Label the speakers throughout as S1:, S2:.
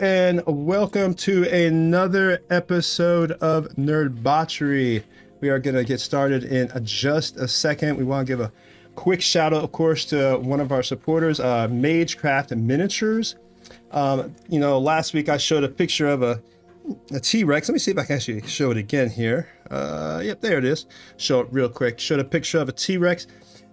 S1: and welcome to another episode of Nerdbauchery. We are going to get started in just a second. We want to give a quick shout out, of course, to one of our supporters, Magecraft Miniatures. Last week I showed a picture of a T-Rex. Let me see if I can actually show it again here. Yep, there it is. Show it real quick. Showed a picture of a T-Rex.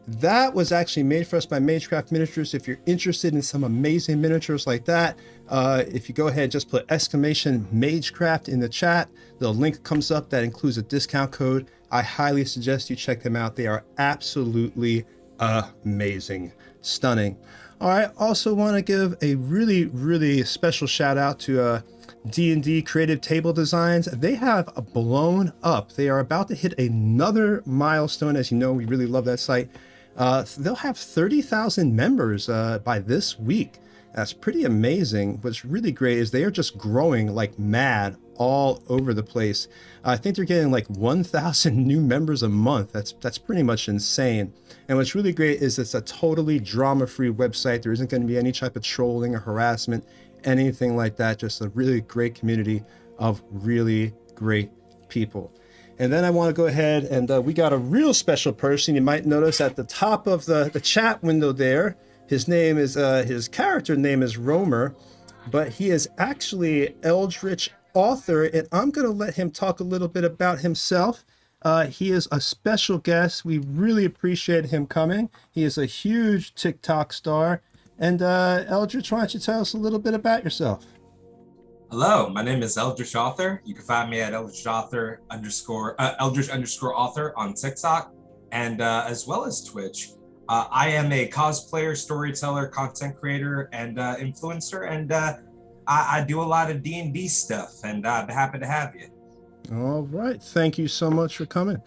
S1: That was actually made for us by Magecraft Miniatures. If you're interested in some amazing miniatures like that, if you go ahead and just put exclamation Magecraft in the chat, the link comes up that includes a discount code. I highly suggest you check them out. They are absolutely amazing, stunning. All right, also want to give a really special shout out to D&D Creative Table Designs. They have blown up. They are about to hit another milestone. As you know, we really love that site. They'll have 30,000 members by this week. That's pretty amazing. What's really great is they are just growing like mad all over the place. I think they're getting like 1,000 new members a month. That's pretty much insane. And what's really great is it's a totally drama-free website. There isn't going to be any type of trolling or harassment, anything like that. Just a really great community of really great people. And then I want to go ahead and we got a real special person. You might notice at the top of the chat window there, his name is his character name is Romer, but he is actually Eldritch Author, and I'm going to let him talk a little bit about himself. He is a special guest. We really appreciate him coming. He is a huge TikTok star. And Eldritch, why don't you tell us a little bit about yourself?
S2: Hello, my name is Eldritch Author. You can find me at Eldritch _ author on TikTok and as well as Twitch. I am a cosplayer, storyteller, content creator, and influencer, and I do a lot of D&D stuff, and I'm happy to have you.
S1: All right, thank you so much for coming.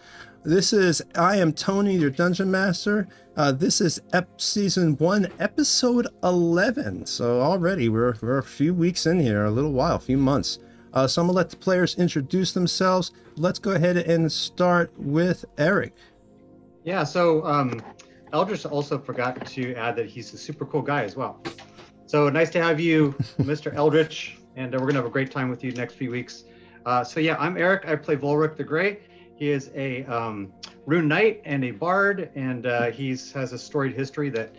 S1: I am Tony, your Dungeon Master. This is Season 1, Episode 11. So already we're a few weeks in here, a few months. So I'm gonna let the players introduce themselves. Let's go ahead and start with Eric.
S3: Yeah, so Eldritch also forgot to add that he's a super cool guy as well. So nice to have you, Mr. Eldritch, and we're gonna have a great time with you next few weeks. So yeah, I'm Eric. I play Volric the Grey. He is a rune knight and a bard, and he has a storied history that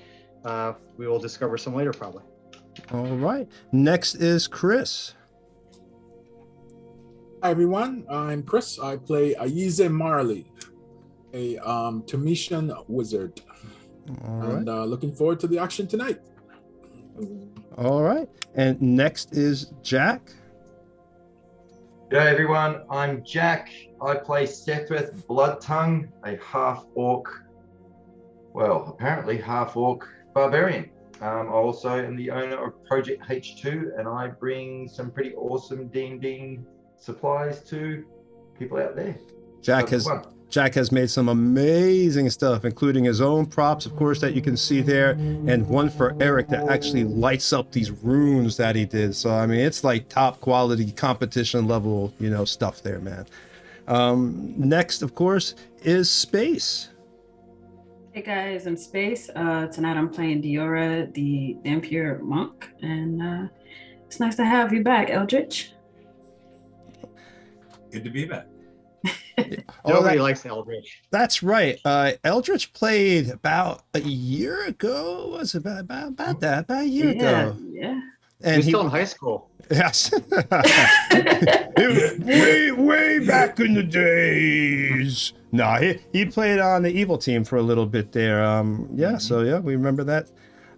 S3: we will discover some later probably.
S1: All right. Next is Chris.
S4: Hi everyone, I'm Chris. I play Ayize Marley, a Tomitian wizard.
S1: All right.
S4: And looking forward to the action tonight.
S1: All right. And next is Jack.
S5: G'day everyone, I'm Jack. I play Sethwith Bloodtongue, a apparently half-orc barbarian. I also am the owner of Project H2, and I bring some pretty awesome D&D supplies to people out there.
S1: Jack has made some amazing stuff, including his own props, of course, that you can see there, and one for Eric that actually lights up these runes that he did. So, I mean, it's like top quality competition level, stuff there, man. Next, of course, is Space.
S6: Hey guys, I'm Space. Tonight I'm playing Diora, the Vampire Monk, and it's nice to have you back, Eldritch.
S2: Good to be back.
S3: Nobody likes Eldritch.
S1: That's right. Eldritch played about a year ago. Was it about a year ago?
S6: Yeah.
S1: And
S3: he's still in high school.
S1: Yes. way back in the days. No, he played on the evil team for a little bit there. So we remember that.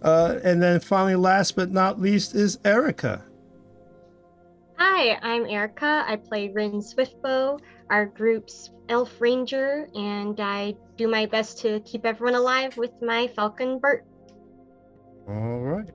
S1: And then finally, last but not least, is Erica.
S7: Hi, I'm Erica. I play Rin Swiftbow, our group's elf ranger, and I do my best to keep everyone alive with my falcon Bert.
S1: All right.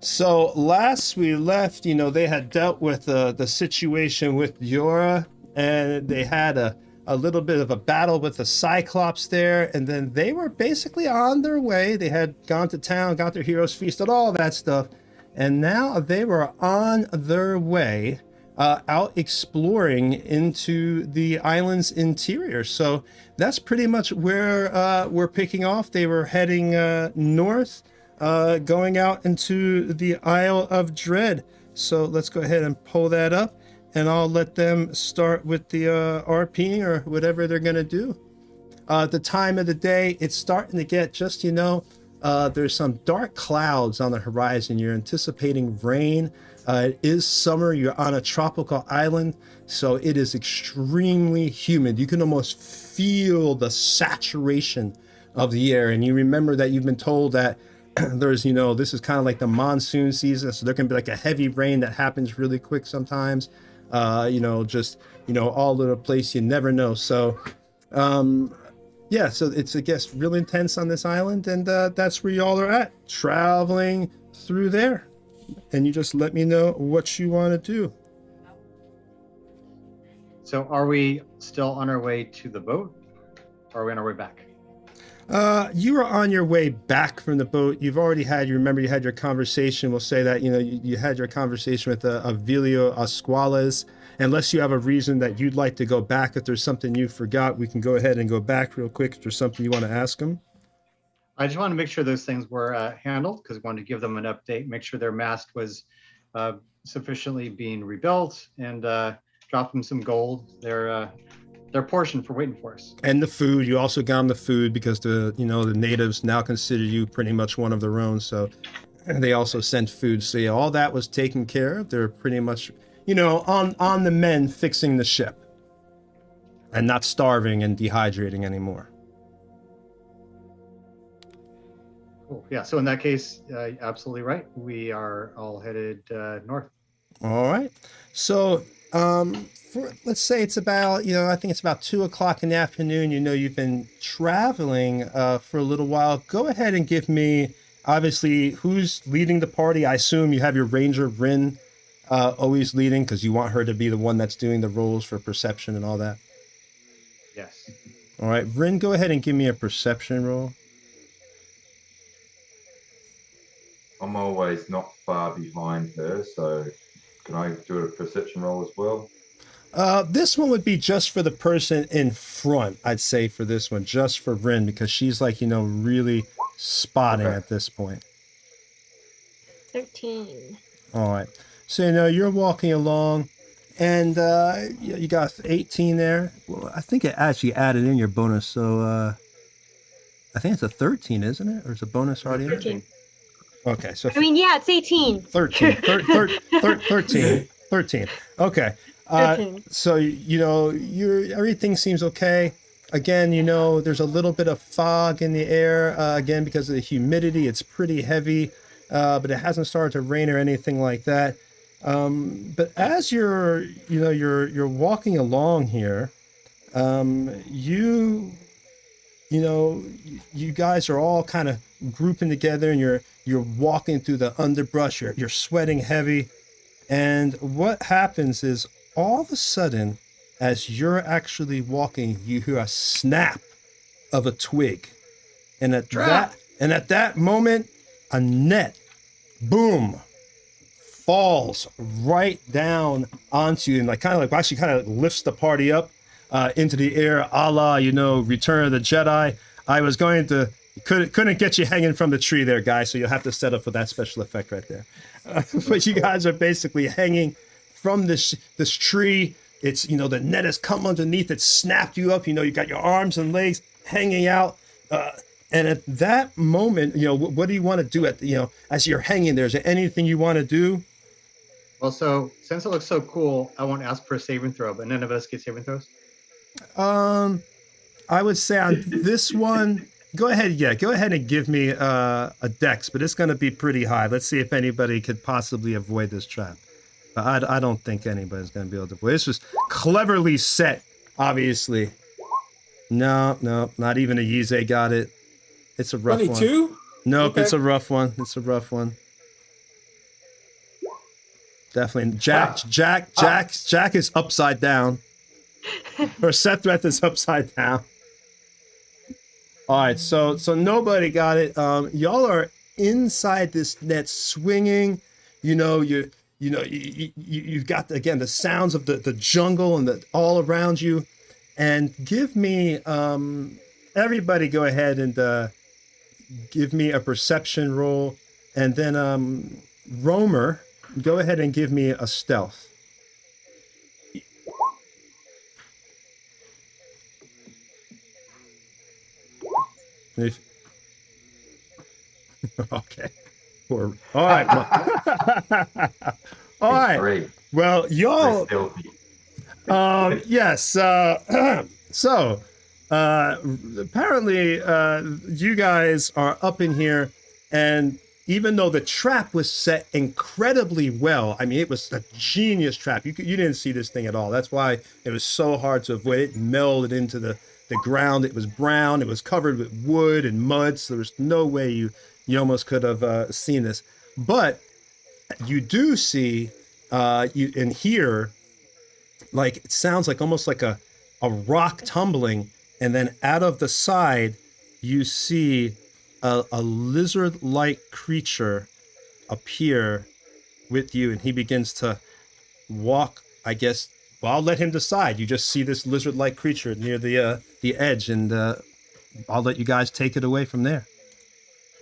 S1: So last we left, they had dealt with the situation with Diora, and they had a little bit of a battle with the Cyclops there, and then they were basically on their way. They had gone to town, got their heroes feasted, all that stuff. And now they were on their way out exploring into the island's interior. So that's pretty much where we're picking off. They were heading north, going out into the Isle of Dread. So let's go ahead and pull that up, and I'll let them start with the RPing or whatever they're going to do. The time of the day, it's starting to get just, there's some dark clouds on the horizon. You're anticipating rain. It is summer. You're on a tropical island, so it is extremely humid. You can almost feel the saturation of the air. And you remember that you've been told that there's, this is kind of like the monsoon season. So there can be like a heavy rain that happens really quick sometimes, just, all over the place. You never know. So, yeah, so it's, I guess, really intense on this island, and that's where y'all are at, traveling through there. And you just let me know what you want to do.
S3: So are we still on our way to the boat, or are we on our way back?
S1: You are on your way back from the boat. You've already had, you had your conversation. We'll say that, you had your conversation with Avilio Asquales. Unless you have a reason that you'd like to go back, if there's something you forgot, we can go ahead and go back real quick. If there's something you want to ask them.
S3: I just want to make sure those things were handled, because we wanted to give them an update, make sure their mast was sufficiently being rebuilt, and drop them some gold. Their portion for waiting for us.
S1: And the food, you also got them the food, because the natives now consider you pretty much one of their own. So they also sent food. So yeah, all that was taken care of. They're pretty much, on the men fixing the ship and not starving and dehydrating anymore.
S3: Cool. Yeah. So in that case, absolutely right. We are all headed north.
S1: All right. So, let's say it's about, I think it's about 2:00 in the afternoon. You've been traveling for a little while. Go ahead and give me, obviously, who's leading the party. I assume you have your ranger, Rin, always leading, because you want her to be the one that's doing the rolls for perception and all that.
S3: Yes.
S1: All right. Rin, go ahead and give me a perception roll.
S5: I'm always not far behind her, so can I do a perception roll as well?
S1: This one would be just for the person in front, I'd say, for this one, just for Rin, because she's like, really spotting at this point.
S7: 13.
S1: All right. So, you're walking along, and you got 18 there. Well, I think it actually added in your bonus, so I think it's a 13, isn't it? Or is a bonus already in?
S7: 13.
S1: Okay, so
S7: I mean, yeah, it's 18.
S1: 13. 13. Okay.
S7: 13.
S1: So, everything seems okay. Again, there's a little bit of fog in the air, again, because of the humidity. It's pretty heavy, but it hasn't started to rain or anything like that. But as you're walking along here, you guys are all kind of grouping together, and you're walking through the underbrush. You're sweating heavy, and what happens is, all of a sudden, as you're actually walking, you hear a snap of a twig, and at that moment, a net, boom, falls right down onto you, and kind of lifts the party up into the air, a la, Return of the Jedi. I was going to couldn't get you hanging from the tree there, guys, so you'll have to set up for that special effect right there. But you guys are basically hanging from this tree. It's, the net has come underneath, it snapped you up, you got your arms and legs hanging out. And at that moment, what do you want to do as you're hanging there? Is there anything you want to do?
S3: Well, so since it looks so cool, I won't ask for a saving throw, but none of us get saving throws.
S1: I would say on this one, go ahead and give me a dex, but it's going to be pretty high. Let's see if anybody could possibly avoid this trap. I don't think anybody's going to be able to avoid. This was cleverly set, obviously. No, not even a Yize got it. It's a rough
S4: 22?
S1: one. Nope,
S4: Okay.
S1: It's a rough one. Definitely. Jack is upside down. Or Sethrath is upside down. All right, so nobody got it. Y'all are inside this net swinging. You've got, again, the sounds of the jungle and all around you. And give me, everybody go ahead and give me a perception roll. And then Romer, go ahead and give me a stealth. If, okay. All right. All right.
S5: 3.
S1: Well,
S5: Very
S1: y'all.
S5: stealthy.
S1: Yes. So, apparently, you guys are up in here, and even though the trap was set incredibly well, I mean, it was a genius trap. You didn't see this thing at all. That's why it was so hard to avoid. It melded into the ground. It was brown. It was covered with wood and mud. So there was no way you almost could have seen this. But you do see you and hear, like, it sounds like almost like a rock tumbling, and then out of the side you see a lizard-like creature appear with you, and he begins to walk, I guess. Well, I'll let him decide. You just see this lizard-like creature near the edge, and I'll let you guys take it away from there.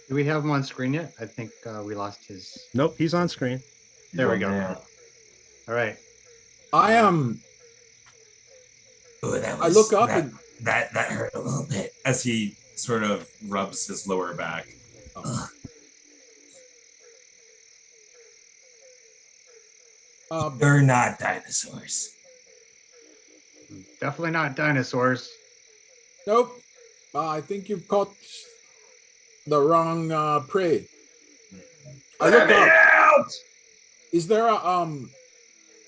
S3: Do we have him on screen yet? I think we lost his.
S1: Nope, he's on screen.
S3: There we
S5: He's
S3: go.
S5: on now.
S3: All right.
S4: I am.
S2: Oh, that
S4: I
S2: was,
S4: look up
S2: that,
S4: and
S2: that hurt a little bit as he sort of rubs his lower back. They're not dinosaurs.
S3: Definitely not dinosaurs.
S4: nope. I think you've caught the wrong prey. I look up.
S5: Out!
S4: Is there a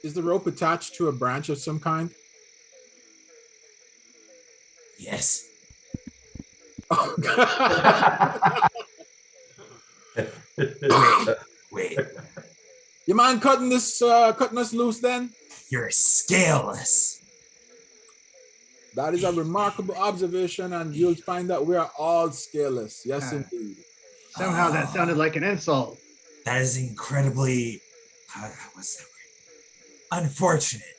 S4: is the rope attached to a branch of some kind?
S2: Yes.
S4: Oh, God.
S2: Wait.
S4: You mind cutting us loose then?
S2: You're scaleless.
S4: That is a remarkable observation, and you'll find that we are all scaleless. Yes,
S3: Yeah.
S4: indeed.
S3: Somehow that sounded like an insult.
S2: That is incredibly, what's that word? Unfortunate.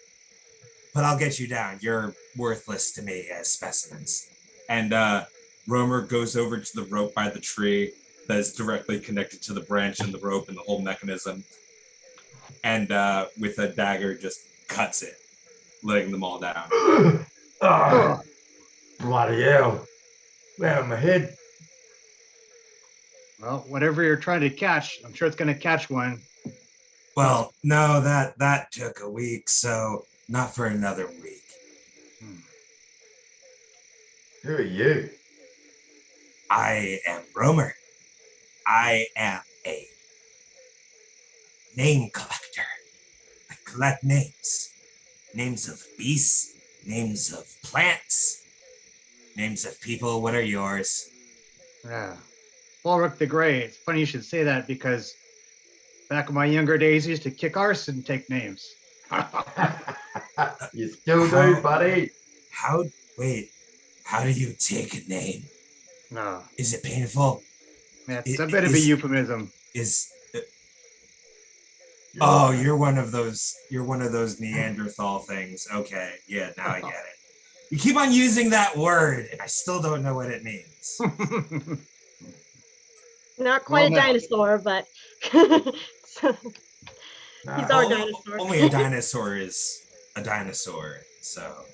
S2: But I'll get you down. You're worthless to me as specimens. And Romer goes over to the rope by the tree that is directly connected to the branch and the rope and the whole mechanism. And with a dagger just cuts it, letting them all down.
S5: Oh, bloody hell. Wow, my head.
S3: Well, whatever you're trying to catch, I'm sure it's going to catch one.
S2: Well, no, that took a week, so not for another week.
S5: Who are you?
S2: I am Romer. I am a name collector. I collect names. Names of beasts, names of plants, names of people. What are yours?
S3: Yeah. Ulrich the Grey. It's funny you should say that because back in my younger days, I used to kick arse and take names.
S5: You still do, buddy.
S2: How do you take a name?
S3: No,
S2: Is it painful?
S3: it's a bit of a euphemism.
S2: You're one of those Neanderthal things. Okay, yeah, now I get it. You keep on using that word, and I still don't know what it means.
S7: Not quite
S3: Well,
S7: a dinosaur, but so, he's our dinosaur.
S2: Only a dinosaur is a dinosaur. So,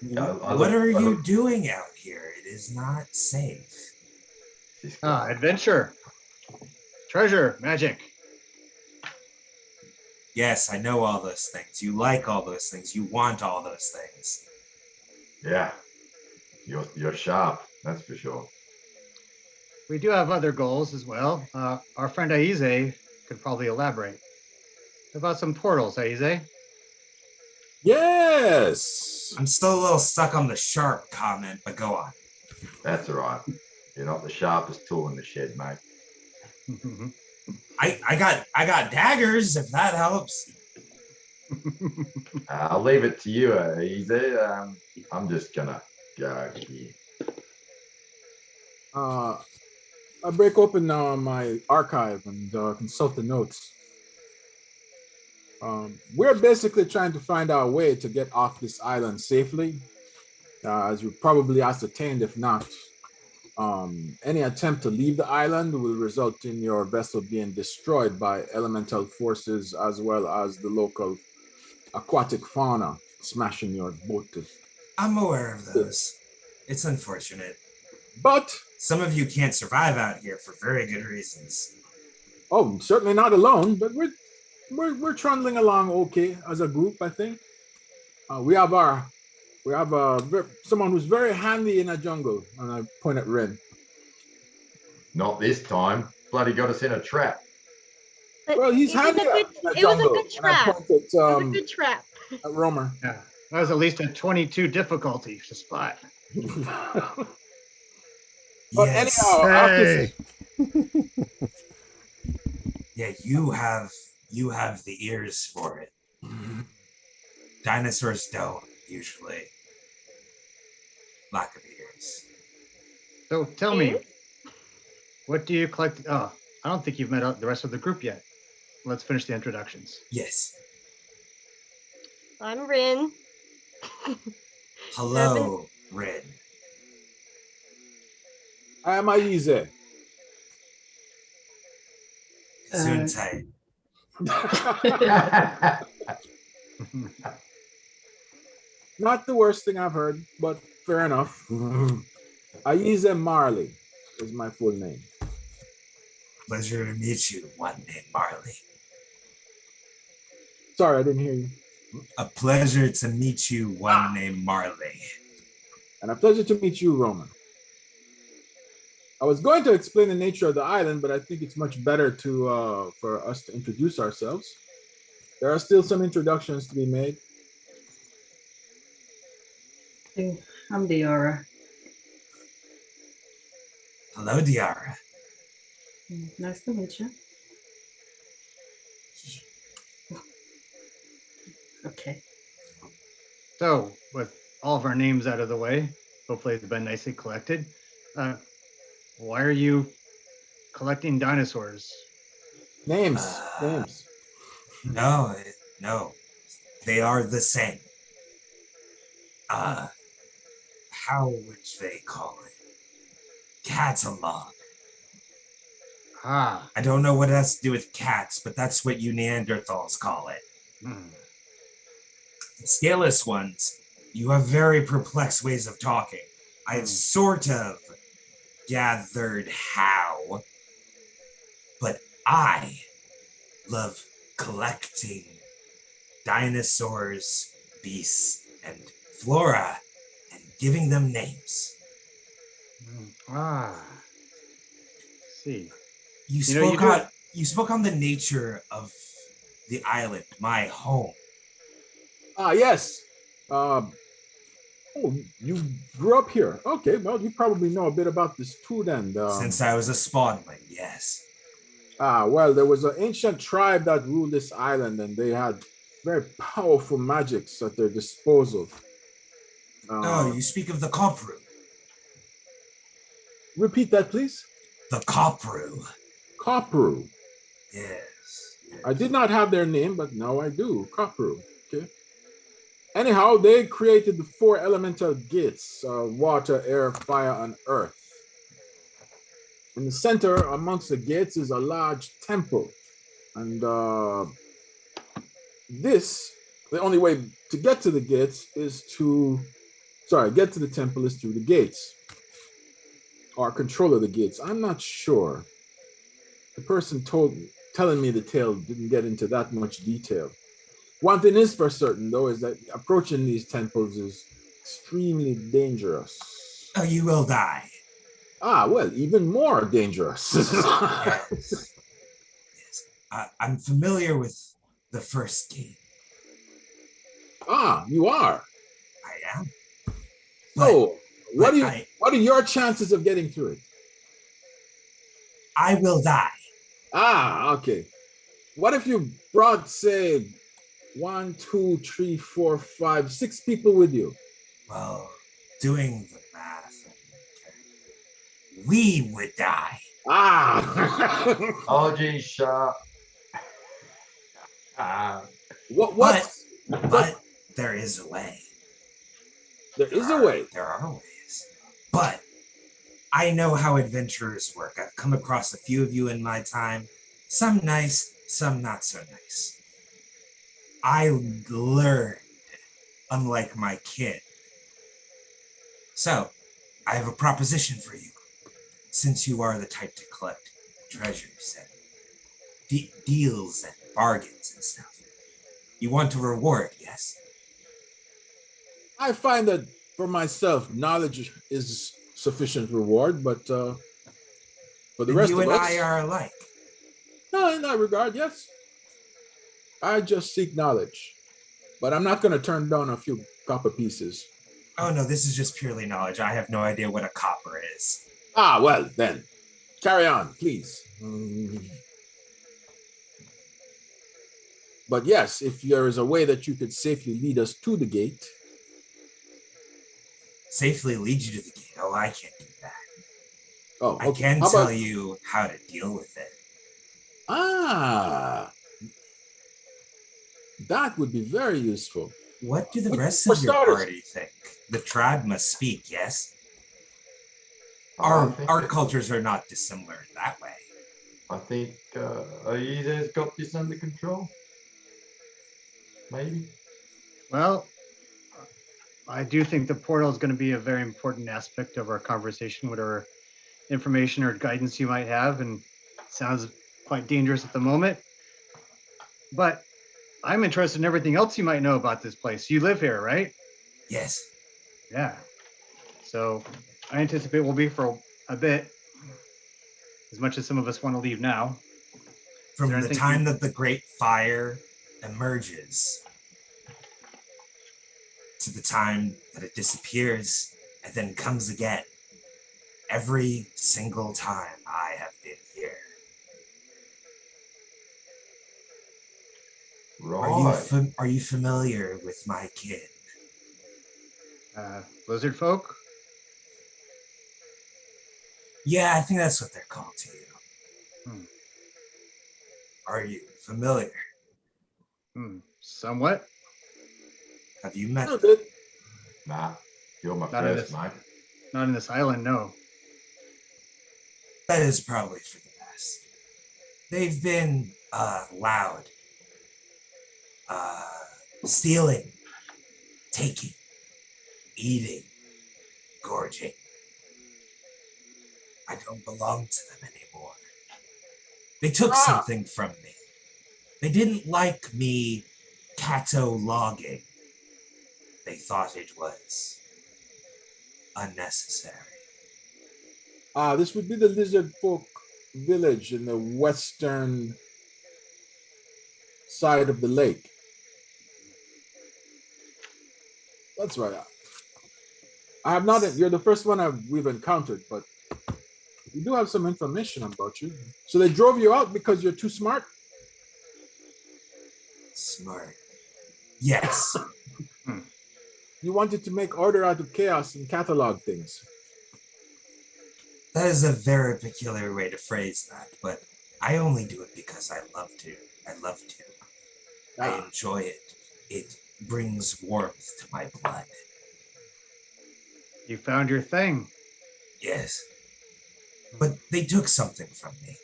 S2: what are you doing out here? It is not safe.
S3: Adventure, treasure, magic.
S2: Yes, I know all those things. You like all those things. You want all those things.
S5: Yeah. You're sharp, that's for sure.
S3: We do have other goals as well. Our friend Aize could probably elaborate about some portals, Aize.
S4: Yes.
S2: I'm still a little stuck on the sharp comment, but go on.
S5: That's all right. You're not the sharpest tool in the shed, mate.
S2: I got daggers, if that helps.
S5: I'll leave it to you, Easy. I'm just gonna go here.
S4: I break open my archive and consult the notes. We're basically trying to find our way to get off this island safely, as we probably ascertained, if not, Any attempt to leave the island will result in your vessel being destroyed by elemental forces as well as the local aquatic fauna smashing your boat to.
S2: I'm aware of those. It's unfortunate.
S4: But
S2: Some of you can't survive out here for very good reasons.
S4: oh, certainly not alone. But we're trundling along okay as a group. I think we have someone who's very handy in a jungle, and I point at Red.
S5: Not this time. Bloody got us in a trap.
S7: But
S4: Well, he's
S7: it was a
S4: handy
S7: good.
S4: in a
S7: It was a
S4: jungle.
S7: good
S4: And I
S7: trap.
S4: point
S7: It was a good trap.
S4: at Romer.
S3: Yeah, that was at least a 22 difficulty to spot.
S4: But
S2: Yes.
S4: anyhow,
S1: Hey.
S2: Yeah, you have the ears for it. Dinosaurs don't usually. Lack of ears.
S3: So tell me, what do you collect? Oh, I don't think you've met the rest of the group yet. Let's finish the introductions.
S2: Yes.
S7: I'm Rin.
S2: Hello, Rin.
S4: I am Aize.
S2: Gesundheit.
S4: Not the worst thing I've heard, but fair enough. Aize Marley is my full name.
S2: Pleasure to meet you, one named Marley.
S4: Sorry, I didn't hear you.
S2: A pleasure to meet you, one named Marley.
S4: And a pleasure to meet you, Roman. I was going to explain the nature of the island, but I think it's much better for us to introduce ourselves. There are still some introductions to be made.
S6: Hey, I'm Diora.
S2: Hello, Diara.
S6: Nice to meet you. Okay.
S3: So, with all of our names out of the way, hopefully they've been nicely collected. Why are you collecting dinosaurs?
S4: Names.
S2: No. They are the same. How would they call it? Catalog.
S3: Ah.
S2: I don't know what it has to do with cats, but that's what you Neanderthals call it. Scaleless ones, you have very perplexed ways of talking. I have sort of gathered how, but I love collecting dinosaurs, beasts, and flora and giving them names.
S3: See.
S2: You spoke on the nature of the island, my home.
S4: Yes. You grew up here. Okay, well, you probably know a bit about this too then.
S2: Since I was a spawnling, yes.
S4: Well, there was an ancient tribe that ruled this island, and they had very powerful magics at their disposal.
S2: You speak of the Kopru.
S4: Repeat that, please.
S2: The Kopru.
S4: Kopru.
S2: Yes.
S4: I did not have their name, but now I do. Kopru. Okay. Anyhow, they created the 4 elemental gates: water, air, fire, and earth. In the center, amongst the gates, is a large temple. And the only way to get to the gates is get to the temple is through the gates. Or control of the gates. I'm not sure. The person telling me the tale didn't get into that much detail. One thing is for certain, though, is that approaching these temples is extremely dangerous.
S2: Oh, you will die.
S4: Well, even more dangerous.
S2: Yes. I'm familiar with the first gate.
S4: You are?
S2: I am.
S4: So, what are your chances of getting through it?
S2: I will die.
S4: Okay. What if you brought, say, 1, 2, 3, 4, 5, 6 people with you?
S2: Well, doing the math, we would die.
S5: Oh, gee, sharp.
S2: But there is a way.
S4: There is a way.
S2: There are ways. But I know how adventurers work. I've come across a few of you in my time. Some nice, some not so nice. I learned, unlike my kid. So, I have a proposition for you. Since you are the type to collect treasures and deals and bargains and stuff, you want a reward, yes?
S4: I find that for myself, knowledge is sufficient reward, but for the
S2: Then
S4: rest
S2: you
S4: of
S2: and
S4: us,
S2: I are alike.
S4: no, in that regard, yes. I just seek knowledge, but I'm not going to turn down a few copper pieces.
S2: Oh no, this is just purely knowledge. I have no idea what a copper is.
S4: Ah, well, then, carry on, please. But yes, if there is a way that you could safely lead us to the gate.
S2: Safely lead you to the gate. Oh, I can't do that.
S4: Oh,
S2: I
S4: okay.
S2: can
S4: How
S2: tell
S4: about,
S2: you how to deal with it.
S4: ah, that would be very useful.
S2: What do the rest
S4: For
S2: of your
S4: starters,
S2: party think? The tribe must speak, yes?
S5: I think
S2: Our cultures are not dissimilar in that way.
S5: I think Aida's got this under control. Maybe.
S3: Well, I do think the portal is going to be a very important aspect of our conversation, whatever information or guidance you might have, and it sounds quite dangerous at the moment. But I'm interested in everything else you might know about this place. You live here, right?
S2: Yes.
S3: Yeah. So I anticipate we'll be for a bit, as much as some of us want to leave now.
S2: From the time that the Great Fire emerges to the time that it disappears and then comes again, every single time I have been here.
S5: Right.
S2: Are you familiar with my kin?
S3: Lizard folk?
S2: Yeah, I think that's what they're called to you.
S3: Hmm.
S2: Are you familiar?
S3: Somewhat.
S2: Have you met
S4: no,
S2: them?
S5: Nah, you're my
S3: Not in
S5: first,
S3: this.
S5: mate.
S3: Not in this island, no.
S2: That is probably for the best. They've been loud, stealing, taking, eating, gorging. I don't belong to them anymore. They took something from me. They didn't like me cataloguing. They thought it was unnecessary.
S4: This would be the lizard folk village in the western side of the lake. That's right. I have not. You're the first one we've encountered, but we do have some information about you. So they drove you out because you're too smart?
S2: Smart. Yes.
S4: You wanted to make order out of chaos and catalog things.
S2: That is a very peculiar way to phrase that, but I only do it because I love to. I love to. I enjoy it. It brings warmth to my blood.
S3: You found your thing.
S2: Yes. But they took something from me.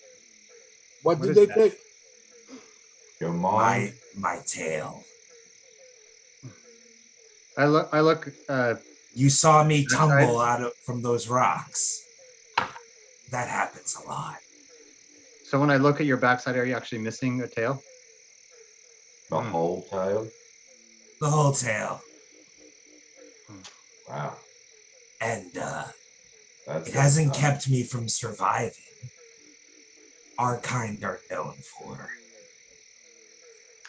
S4: What did they take?
S5: Your mind.
S2: My tail.
S3: I look.
S2: You saw me tumble from those rocks. That happens a lot.
S3: So when I look at your backside, are you actually missing a tail?
S5: The whole tail.
S2: The whole tail.
S5: Wow.
S2: And it hasn't kept me from surviving. Our kind are known for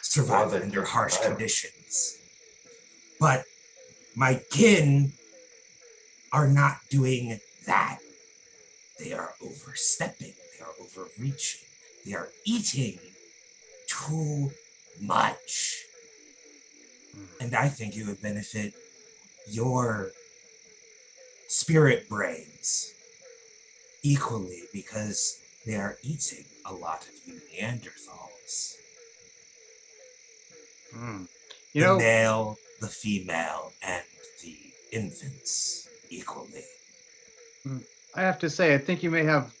S2: surviving under harsh conditions. But my kin are not doing that. They are overstepping. They are overreaching. They are eating too much. And I think it would benefit your spirit brains equally because they are eating a lot of you Neanderthals. The male, the female, and the infants equally.
S3: I have to say, I think you may have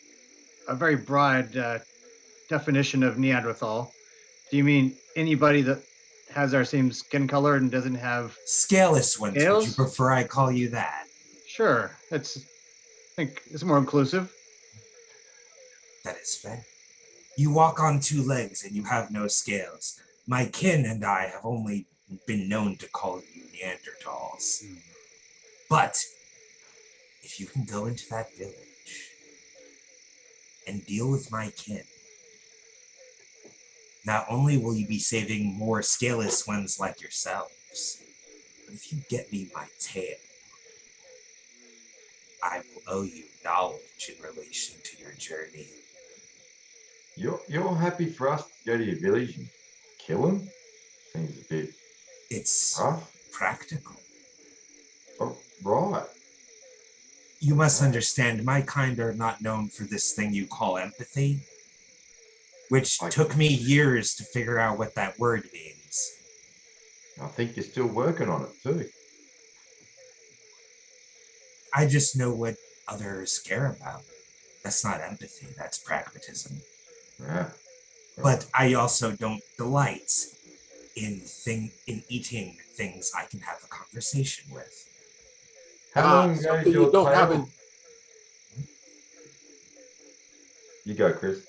S3: a very broad definition of Neanderthal. Do you mean anybody that has our same skin color and doesn't have
S2: Scaleless ones. Would you
S3: scales?
S2: prefer I call you that?
S3: Sure, I think it's more inclusive.
S2: That is fair. You walk on two legs and you have no scales. My kin and I have only been known to call you Neanderthals. But if you can go into that village and deal with my kin, not only will you be saving more scaleless ones like yourselves, but if you get me my tail, I will owe you knowledge in relation to your journey.
S5: You're happy for us to go to your village and kill him? Seems a bit
S2: It's
S5: rough.
S2: practical.
S5: Oh, right.
S2: You must understand, my kind are not known for this thing you call empathy, which took me years to figure out what that word means.
S5: I think you're still working on it too.
S2: I just know what others care about. That's not empathy, that's pragmatism.
S5: Yeah.
S2: But I also don't delight in eating things I can have a conversation with.
S5: How long ago did your tail... You go, Chris.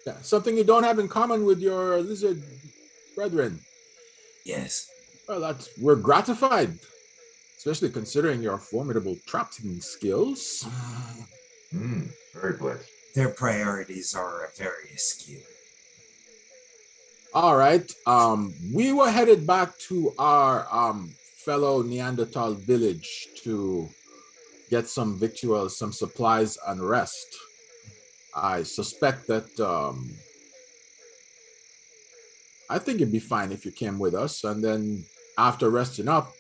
S4: Yeah, something you don't have in common with your lizard brethren.
S2: Yes.
S4: Well, we're gratified, especially considering your formidable trapping skills.
S5: Very blessed.
S2: Their priorities are very askew.
S4: All right. We were headed back to our fellow Neanderthal village to get some victuals, some supplies, and rest. I suspect that I think it'd be fine if you came with us, and then after resting up,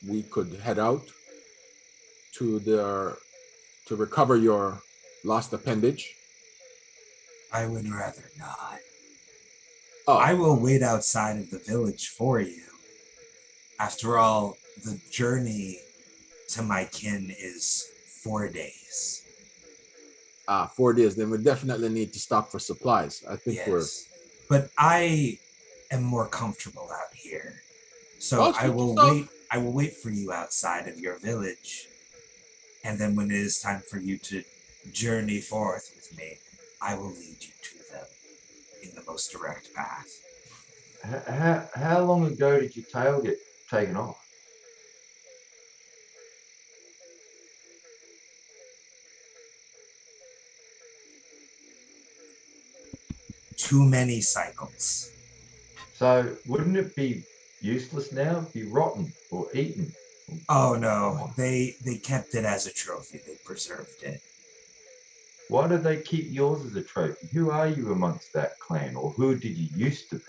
S4: we could head out to recover your lost appendage.
S2: I would rather not.
S4: Oh.
S2: I will wait outside of the village for you. After all, the journey to my kin is 4 days.
S4: 4 days. Then we definitely need to stop for supplies. I think
S2: But I am more comfortable out here. So I will wait for you outside of your village. And then when it is time for you to journey forth with me, I will lead you to them in the most direct path.
S5: How long ago did your tail get taken off?
S2: Too many cycles.
S5: So wouldn't it be useless now? Be rotten or eaten?
S2: Oh no, they kept it as a trophy. They preserved it.
S5: Why did they keep yours as a trophy? Who are you amongst that clan, or who did you used to be?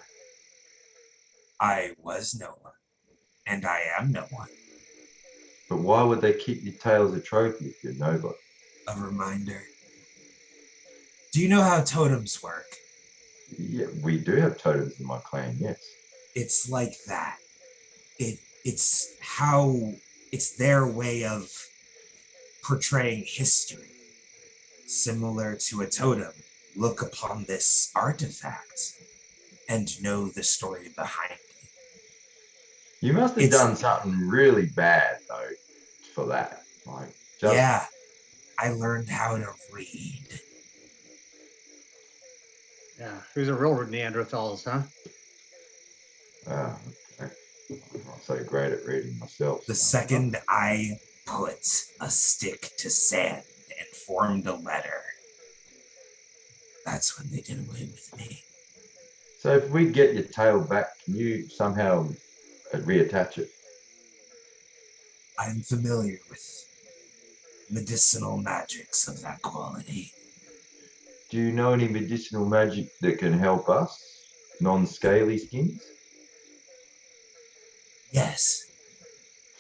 S2: I was no one, and I am no one.
S5: But why would they keep your tail as a trophy if you're nobody?
S2: A reminder. Do you know how totems work?
S5: Yeah, we do have totems in my clan, yes.
S2: It's like that. It's their way of portraying history. Similar to a totem, look upon this artifact and know the story behind it.
S5: You must have done something really bad, though, for that.
S2: Yeah, I learned how to read.
S3: Yeah, these are real Neanderthals, huh?
S5: Okay. I'm not so great at reading myself.
S2: The second I put a stick to sand and formed a letter, that's when they did away with me.
S5: So if we get your tail back, can you somehow reattach it?
S2: I'm familiar with medicinal magics of that quality.
S5: Do you know any medicinal magic that can help us? Non-scaly skins?
S2: Yes.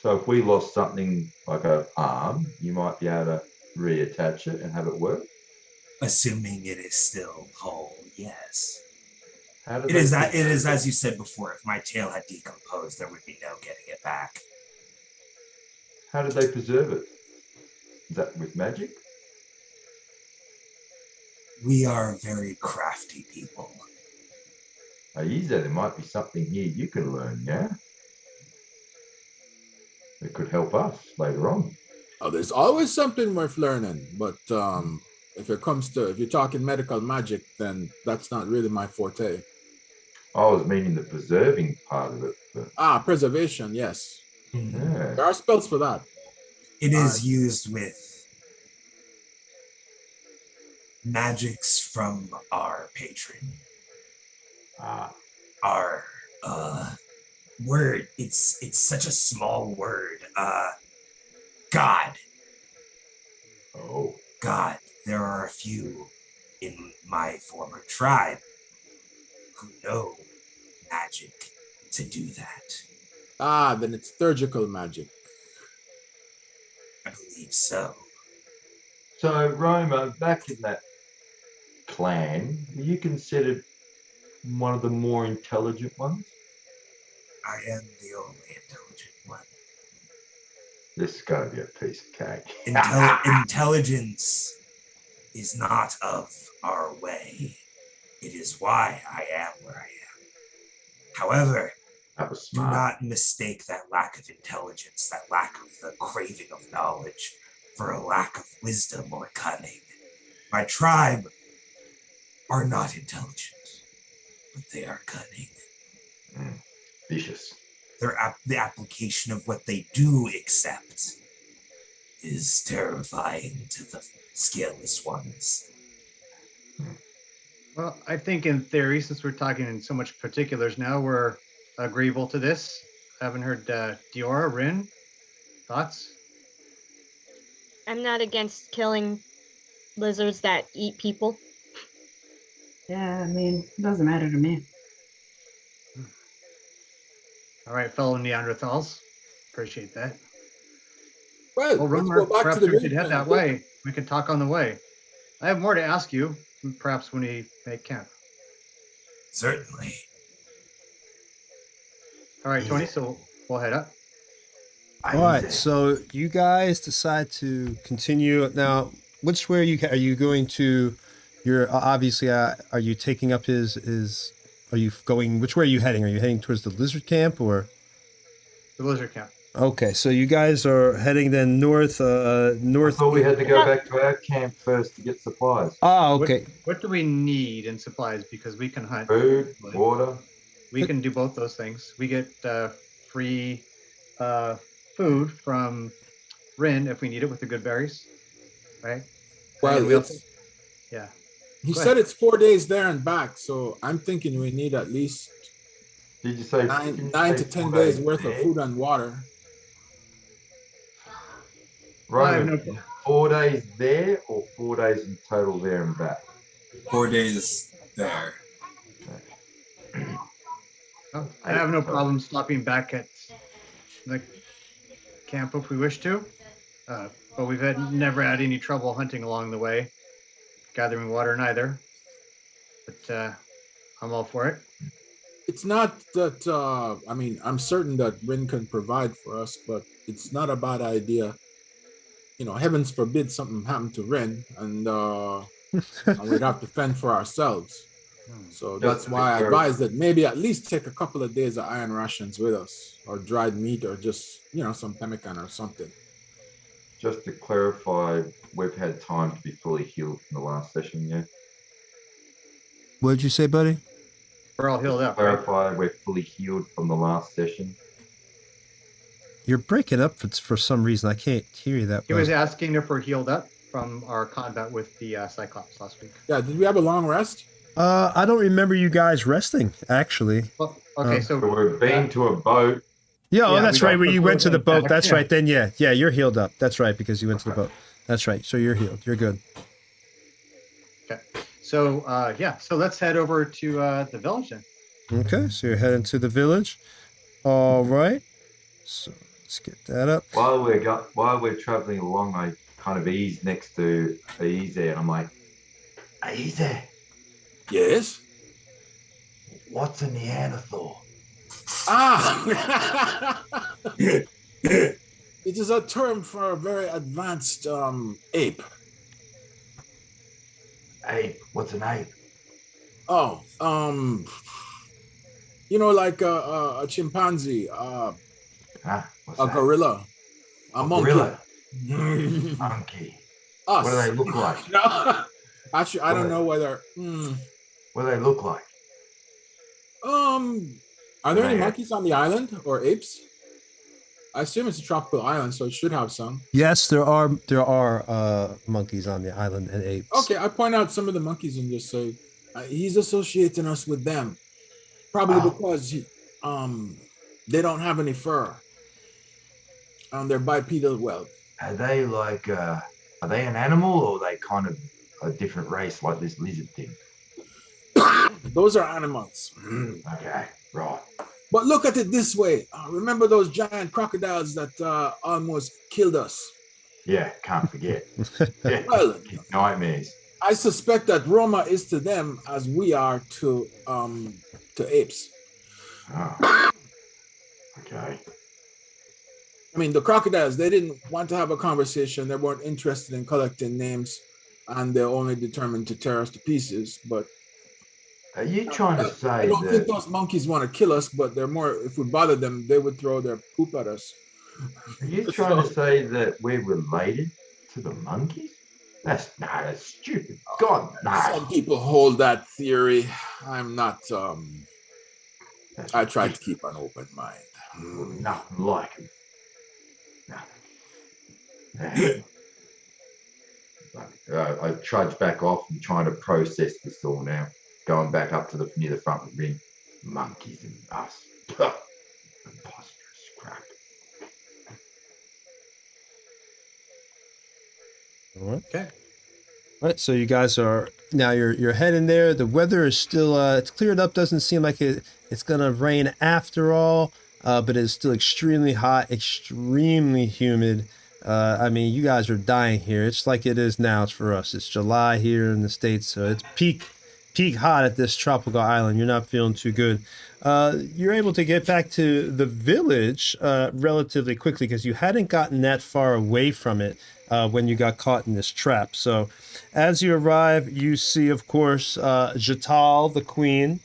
S5: So if we lost something like an arm, you might be able to reattach it and have it work?
S2: Assuming it is still whole, yes.
S5: It is,
S2: as you said before, if my tail had decomposed, there would be no getting it back.
S5: How did they preserve it? Is that with magic?
S2: We are very crafty people.
S5: Easy, there might be something here you can learn, yeah? It could help us later on.
S4: Oh, there's always something worth learning, but if you're talking medical magic, then that's not really my forte.
S5: I was meaning the preserving part of it. But...
S4: Preservation, yes.
S5: Yeah.
S4: There are spells for that.
S2: It is used with magics from our patron. Our word, it's such a small word. God.
S5: Oh.
S2: God. There are a few in my former tribe who know magic to do that.
S4: Then it's surgical magic.
S2: I believe so.
S5: So, Roma, back in that clan, were you considered one of the more intelligent ones?
S2: I am the only intelligent one.
S5: This is going to be a piece of cake.
S2: Intelligence is not of our way. It is why I am where I am. However,
S5: That was
S2: do
S5: smart.
S2: not mistake that lack of intelligence, that lack of the craving of knowledge, for a lack of wisdom or cunning. My tribe are not intelligent, but they are cunning.
S5: Vicious.
S2: The application of what they do accept is terrifying to the scaleless ones.
S3: Well, I think in theory, since we're talking in so much particulars now, we're agreeable to this. I haven't heard Diora, Rin, thoughts?
S7: I'm not against killing lizards that eat people.
S6: Yeah, I mean, it doesn't matter to me.
S3: All right, fellow Neanderthals. Appreciate that.
S4: Well,
S3: Well,
S4: let's
S3: Rumor,
S4: go back
S3: perhaps
S4: to the
S3: we should head that
S4: room.
S3: way. We can talk on the way. I have more to ask you, perhaps when we make camp.
S2: Certainly.
S3: All right, Tony, so we'll head up.
S1: All right, so you guys decide to continue. Now, which way are you going to? You're obviously, are you taking up are you going, which way are you heading? Are you heading towards the lizard camp or?
S3: The lizard camp.
S1: Okay, so you guys are heading then north.
S5: I thought we had to go back to our camp first to get supplies.
S1: Okay.
S3: What do we need in supplies? Because we can hunt.
S5: Food, water.
S3: We can do both those things. We get free food from Rin if we need it with the good berries, right?
S4: Well,
S3: we also, yeah.
S4: He
S3: Go
S4: said
S3: ahead.
S4: it's 4 days there and back, so I'm thinking we need at least
S5: Did you say
S4: 9 to 10 days worth of food and water.
S5: Right. 4 days there or 4 days in total there and back?
S2: 4 days there.
S3: I have no problem stopping back at the camp if we wish to, but we've never had any trouble hunting along the way, gathering water neither. But I'm all for it.
S4: It's not that, I'm certain that Rin can provide for us, but it's not a bad idea. You know, heavens forbid something happened to Rin and we'd have to fend for ourselves. So that's why I advise that maybe at least take a couple of days of iron rations with us, or dried meat, or just, some pemmican or something.
S5: Just to clarify, we've had time to be fully healed from the last session, yeah?
S1: What did you say, buddy?
S3: We're all healed up,
S5: clarify,
S3: right?
S5: we're fully healed from the last session.
S1: You're breaking up for some reason. I can't hear you that well.
S3: He was asking if we're healed up from our combat with the Cyclops last week.
S4: Yeah, did we have a long rest?
S1: I don't remember you guys resting, actually.
S3: Well, okay, so
S5: we've been to a boat.
S1: Yeah, that's right. Where you went to the boat. That's
S3: yeah.
S1: right. Then, yeah, you're healed up. That's right, because you went to the boat. That's right. So you're healed. You're good.
S3: Okay. So, so let's head over to the village then.
S1: Okay, so you're heading to the village. All right. So let's get that up.
S5: While we're traveling along, I kind of ease next to Easy, and I'm like, Easy.
S4: Yes?
S5: What's a Neanderthal?
S4: It is a term for a very advanced ape.
S5: Ape. What's an ape?
S4: Oh, like a chimpanzee,
S5: Huh? What's
S4: a
S5: that?
S4: gorilla, a
S5: A
S4: monkey.
S5: gorilla. Monkey.
S4: Us.
S5: What do they look like?
S4: No, actually, I don't
S5: What,
S4: know whether.
S5: what do they look like?
S4: Are
S5: Are
S4: there any
S5: they
S4: monkeys on the island or apes? I assume it's a tropical island, so it should have some.
S1: Yes, there are monkeys on the island and apes.
S4: Okay, I point out some of the monkeys and just say he's associating us with them, probably because they don't have any fur. They're bipedal. Well,
S5: are they like are they an animal or are they kind of a different race like this lizard thing?
S4: those are animals.
S5: Okay, right.
S4: But look at it this way. Remember those giant crocodiles that almost killed us?
S5: Yeah, can't forget. Yeah.
S4: Well,
S5: Nightmares.
S4: I suspect that Roma is to them as we are to apes.
S5: Oh, okay.
S4: I mean, the crocodiles, they didn't want to have a conversation. They weren't interested in collecting names, and they're only determined to tear us to pieces. But
S5: Are you trying to
S4: I
S5: say
S4: don't think
S5: that
S4: those monkeys want to kill us, but they're more, if we bother them, they would throw their poop at us.
S5: are you trying to say that we're related to the monkeys? That's stupid. God, no.
S4: Some people hold that theory. I'm not, I try to keep an open mind.
S5: Nothing like them. Nothing. I trudge back off and trying to process this all now. Going back up to near the front of the ring. Monkeys and us. Preposterous crap.
S1: All right.
S3: Okay.
S1: All right, so you guys are now you're heading there. The weather is still it's cleared up. Doesn't seem like it's gonna rain after all, but it's still extremely hot, extremely humid. I mean, you guys are dying here. It's like it is now. It's for us. It's July here in the States, so it's peak hot at this tropical island. You're not feeling too good. You're able to get back to the village relatively quickly because you hadn't gotten that far away from it when you got caught in this trap. So as you arrive, you see, of course, Jatal, the queen,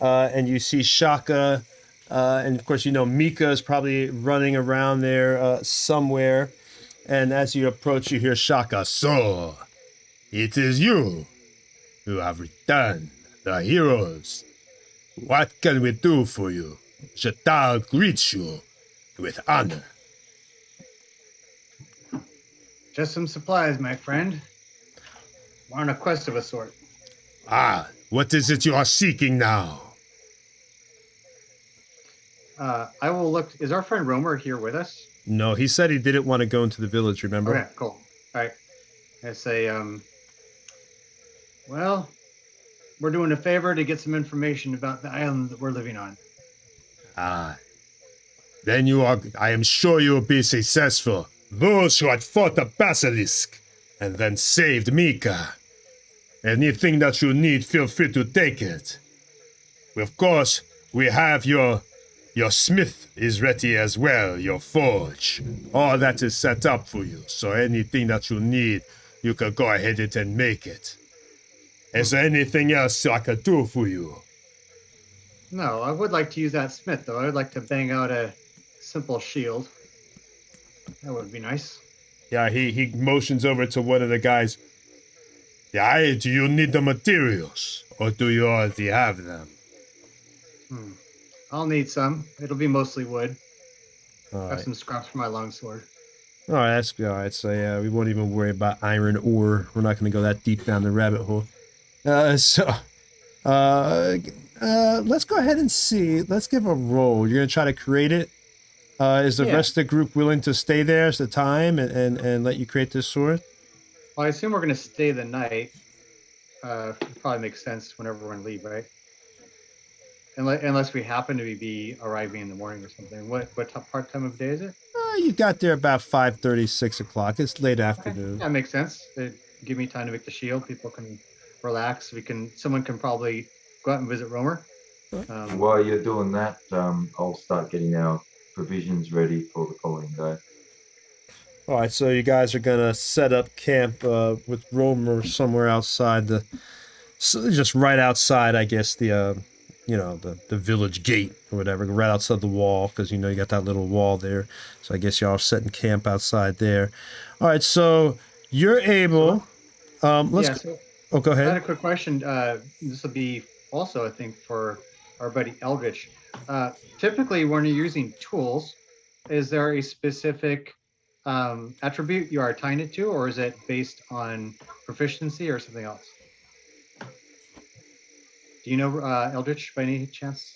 S1: and you see Shaka, and of course, Mika is probably running around there somewhere. And as you approach, you hear Shaka, "So, it is you who have returned, the heroes. What can we do for you?" Jatal greets you with honor.
S3: Just some supplies, my friend. We're on a quest of a sort.
S1: Ah, what is it you are seeking now?
S3: I will look. Is our friend Romer here with us?
S1: No, he said he didn't want to go into the village, remember?
S3: Okay, cool. All right. I say, well, we're doing a favor to get some information about the island that we're living on.
S1: Ah, then I am sure you will be successful. Those who had fought the basilisk and then saved Mika. Anything that you need, feel free to take it. Of course, we have your smith is ready as well, your forge. All that is set up for you, so anything that you need, you can go ahead and make it. Is there anything else I could do for you?
S3: No, I would like to use that smith, though. I would like to bang out a simple shield. That would be nice.
S1: Yeah, he motions over to one of the guys. Yeah, do you need the materials, or do you already have them?
S3: I'll need some. It'll be mostly wood.
S1: All
S3: Have
S1: right.
S3: some scraps for my longsword.
S1: All right, that's good. All right, so yeah, we won't even worry about iron ore. We're not going to go that deep down the rabbit hole. Let's go ahead and see. Let's give a roll. You're going to try to create it. Is the rest of the group willing to stay there as the time and let you create this sword?
S3: Well, I assume we're going to stay the night. It probably makes sense whenever we're going to leave, right? Unless we happen to be arriving in the morning or something. What part time of day is it?
S1: You got there about 5:30, 6 o'clock. It's late afternoon.
S3: That makes sense. It give me time to make the shield. People can relax. Someone can probably go out and visit Romer.
S5: While you're doing that, I'll start getting our provisions ready for the following day.
S1: All right, so you guys are gonna set up camp with Romer somewhere outside so just right outside, I guess the village gate or whatever, right outside the wall, because you got that little wall there. So I guess y'all are setting camp outside there. All right, so you're able. Let's.
S3: Yeah, so
S1: Oh, go
S3: I had
S1: ahead.
S3: a quick question. This will be also, I think, for our buddy Eldritch. Typically, when you're using tools, is there a specific attribute you are tying it to, or is it based on proficiency or something else? Do you know Eldritch by any chance?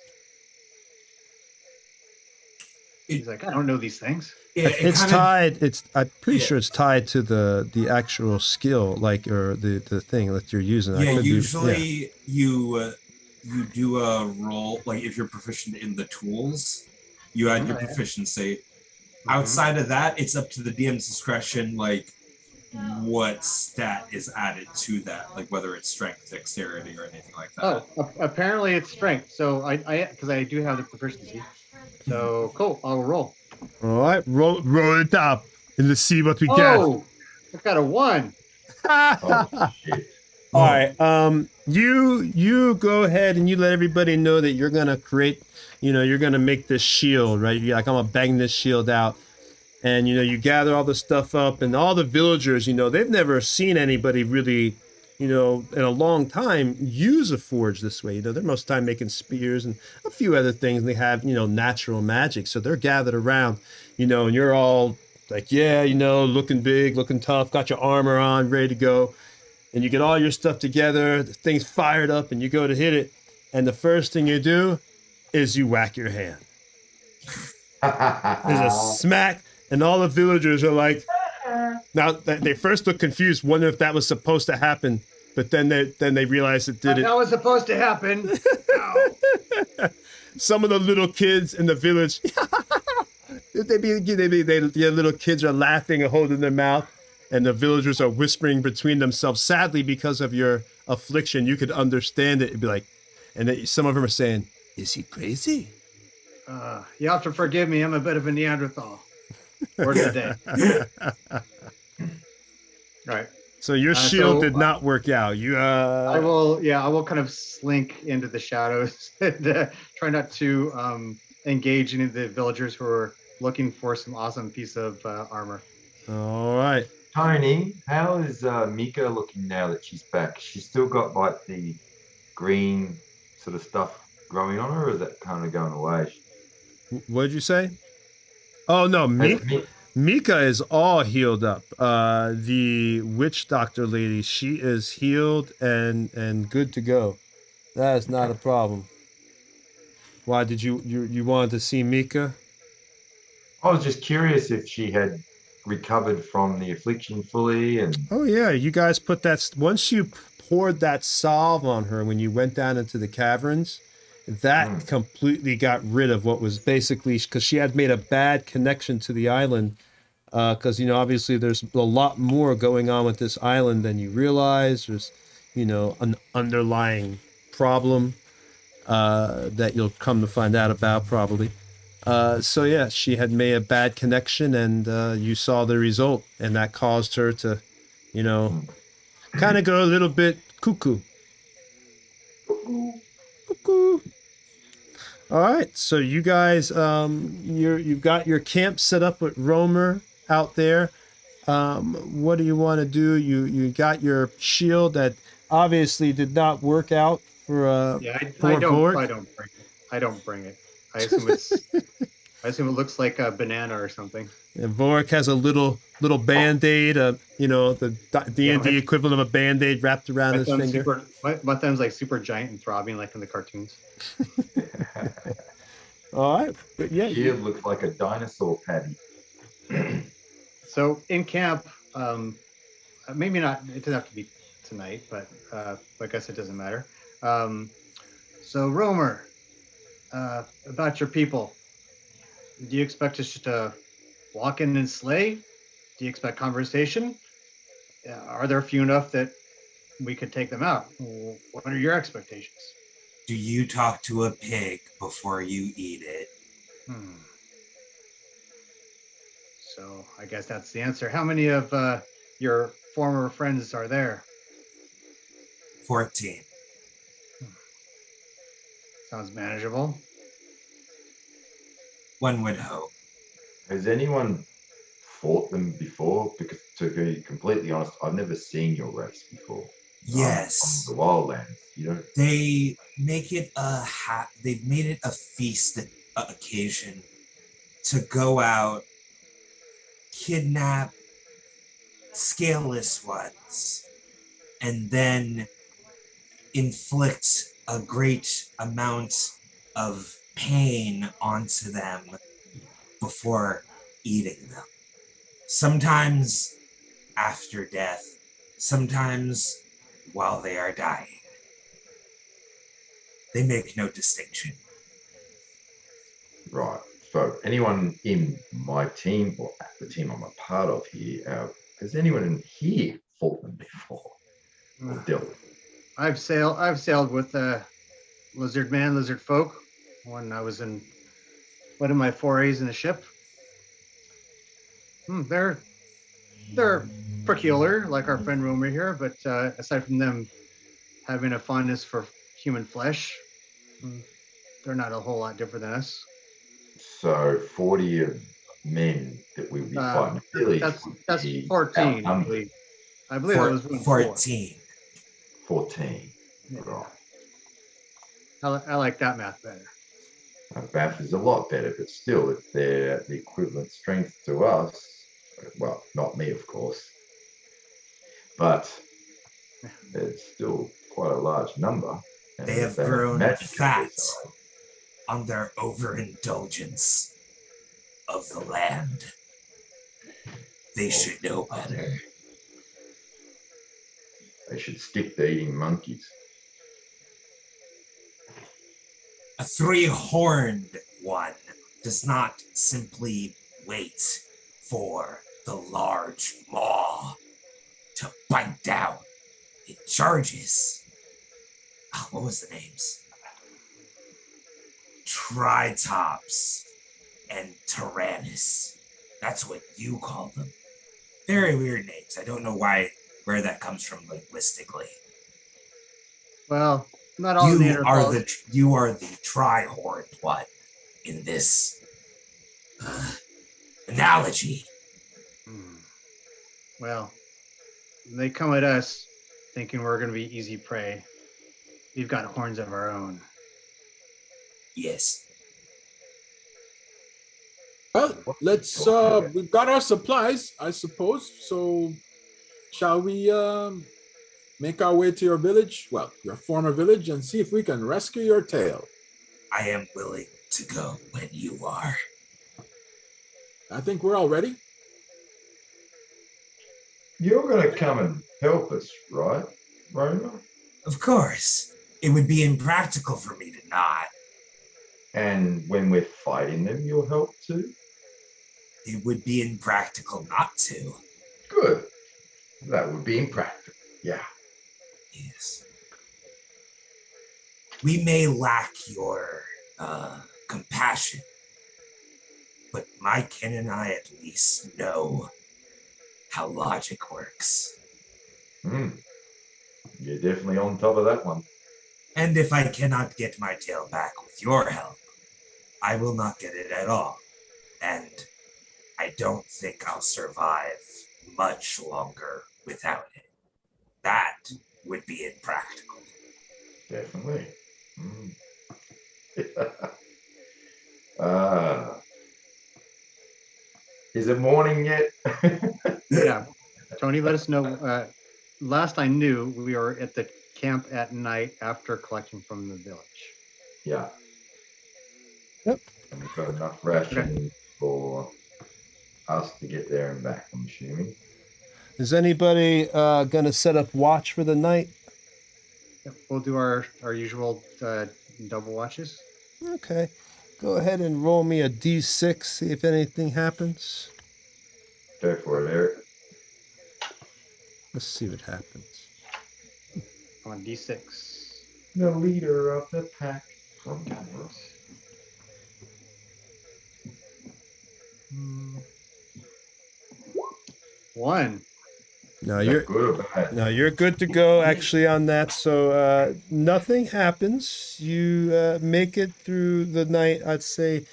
S3: He's like, I don't know these things.
S2: Yeah,
S1: It's
S2: kind of.
S1: tied. I'm pretty
S2: Yeah.
S1: sure it's tied to the actual skill, like or the thing that you're using. I
S2: Yeah,
S1: could be. Yeah.
S2: usually you do a roll, like if you're proficient in the tools, you add your
S3: Okay.
S2: proficiency.
S3: Mhm.
S2: Outside of that, it's up to the DM's discretion, like what stat is added to that, like whether it's strength, dexterity, or anything like that.
S3: Oh, apparently it's strength. So because I do have the proficiency. So cool. I'll roll.
S1: All right, roll it up, and let's see what we get.
S3: Oh, I got a 1.
S5: Oh shit.
S1: All
S2: Whoa.
S1: right. You go ahead and you let everybody know that you're gonna create. You're gonna make this shield, right? You're like, I'm gonna bang this shield out, and you gather all the stuff up, and all the villagers, they've never seen anybody really, in a long time use a forge this way. They're most of the time making spears and a few other things, and they have natural magic, so they're gathered around, and you're all like, yeah, looking big, looking tough, got your armor on, ready to go, and you get all your stuff together, the thing's fired up, and you go to hit it, and the first thing you do is you whack your hand. There's a smack, and all the villagers are like, now they first look confused, wonder if that was supposed to happen, but then they realize it didn't.
S3: That was supposed to happen. Ow.
S1: Some of the little kids in the village, the little kids are laughing and holding their mouth, and the villagers are whispering between themselves. Sadly, because of your affliction, you could understand it. It'd be like, and then some of them are saying, "Is he crazy?"
S3: You have to forgive me. I'm a bit of a Neanderthal. Word of the day. Right.
S1: So your shield
S3: So,
S1: did not work out.
S3: I will kind of slink into the shadows and try not to engage any of the villagers who are looking for some awesome piece of armor.
S1: All right.
S5: Tony, how is Mika looking now that she's back? She's still got like the green sort of stuff growing on her, or is that kind of going away?
S1: What did you say? Oh no,
S5: Has Mi-
S1: Mika is all healed up. The witch doctor lady, she is healed and good to go. That is not a problem. Why did you wanted to see Mika?
S5: I was just curious if she had recovered from the affliction fully, and
S1: Oh yeah, you guys put that once you poured that salve on her when you went down into the caverns, that completely got rid of what was basically because she had made a bad connection to the island. Because obviously there's a lot more going on with this island than you realize. There's an underlying problem that you'll come to find out about probably. So yeah, she had made a bad connection, and you saw the result, and that caused her to, kind of go a little bit cuckoo. Cuckoo. All right, so you guys, you've got your camp set up with Romer out there. What do you want to do? You got your shield that obviously did not work out for
S3: I don't
S1: Vork.
S3: bring it. I don't bring it. I assume it looks like a banana or something.
S1: And Vork has a little band-aid, the D&D equivalent of a band-aid wrapped around his finger.
S3: My thumb's like super giant and throbbing like in the cartoons.
S1: All right, but yeah,
S5: shield looks like a dinosaur patty.
S3: So in camp, maybe not. It doesn't have to be tonight, but I guess it doesn't matter. So Romer, about your people, do you expect us to walk in and slay? Do you expect conversation? Are there few enough that we could take them out? What are your expectations?
S2: Do you talk to a pig before you eat it?
S3: So I guess that's the answer. How many of your former friends are there?
S2: 14.
S3: Sounds manageable.
S2: One would hope.
S5: Has anyone fought them before? Because to be completely honest, I've never seen your race before.
S2: Yes.
S5: From the wildlands, you know.
S2: They make it they've made it a feast occasion to go out, kidnap scaleless ones, and then inflict a great amount of pain onto them before eating them. Sometimes after death, sometimes while they are dying. They make no distinction.
S5: Right. So anyone in my team or the team I'm a part of here, has anyone in here fought them before or dealt with them?
S3: I've sailed with lizard man, lizard folk when I was in one of my forays in the ship. They're peculiar, like our friend Romer here, but aside from them having a fondness for human flesh, they're not a whole lot different than us.
S5: So 40 of men that we would be fighting village
S3: That's
S5: would be
S3: 14, I
S5: outnumbered.
S3: believe. I believe it was
S2: 14.
S5: 14.
S3: Yeah.
S5: Right.
S3: I like that math better.
S5: Math is a lot better, but still, if they're the equivalent strength to us, well, not me, of course, but it's still quite a large number. And
S2: They
S5: if
S2: have
S5: they have
S2: grown
S5: magic on their
S2: fat
S5: side,
S2: on their overindulgence of the land. They should know better.
S5: they should stick to eating monkeys.
S2: A three-horned one does not simply wait for the large maw to bite down. It charges. Oh, what was the names? Tritops and Tyrannus. That's what you call them. Very weird names. I don't know where that comes from linguistically.
S3: Well, not all Neanderthals.
S2: You are the tri-horned one in this analogy.
S3: Well, they come at us thinking we're going to be easy prey. We've got horns of our own.
S2: Yes.
S4: Well, let's we've got our supplies, I suppose. So shall we make our way to your village, well, your former village, and see if we can rescue your tail?
S2: I am willing to go when you are.
S4: I think we're all ready.
S5: You're going to come and help us, right, Roma?
S2: Of course. It would be impractical for me to not.
S5: And when we're fighting them, you'll help too?
S2: It would be impractical not to.
S5: Good. That would be impractical. Yeah.
S2: Yes. We may lack your compassion, but my kin and I at least know how logic works.
S5: You're definitely on top of that one.
S2: And if I cannot get my tail back with your help, I will not get it at all. And I don't think I'll survive much longer without it. That would be impractical.
S5: Definitely. Is it morning yet?
S3: Yeah. Tony, let us know. Last I knew, we were at the camp at night after collecting from the village.
S5: Yeah.
S1: Yep.
S5: And we've got enough rations for us to get there and back, I'm assuming.
S1: Is anybody going to set up watch for the night?
S3: Yep, we'll do our usual double watches.
S1: Okay. Go ahead and roll me a d6, see if anything happens.
S5: Go for it, Eric.
S1: Let's see what happens.
S3: On D6.
S5: The leader of the pack from
S3: 1.
S1: No,
S5: Is
S1: you're
S5: that good or bad?
S1: no, you're good to go actually on that. So nothing happens. You make it through the night, I'd say,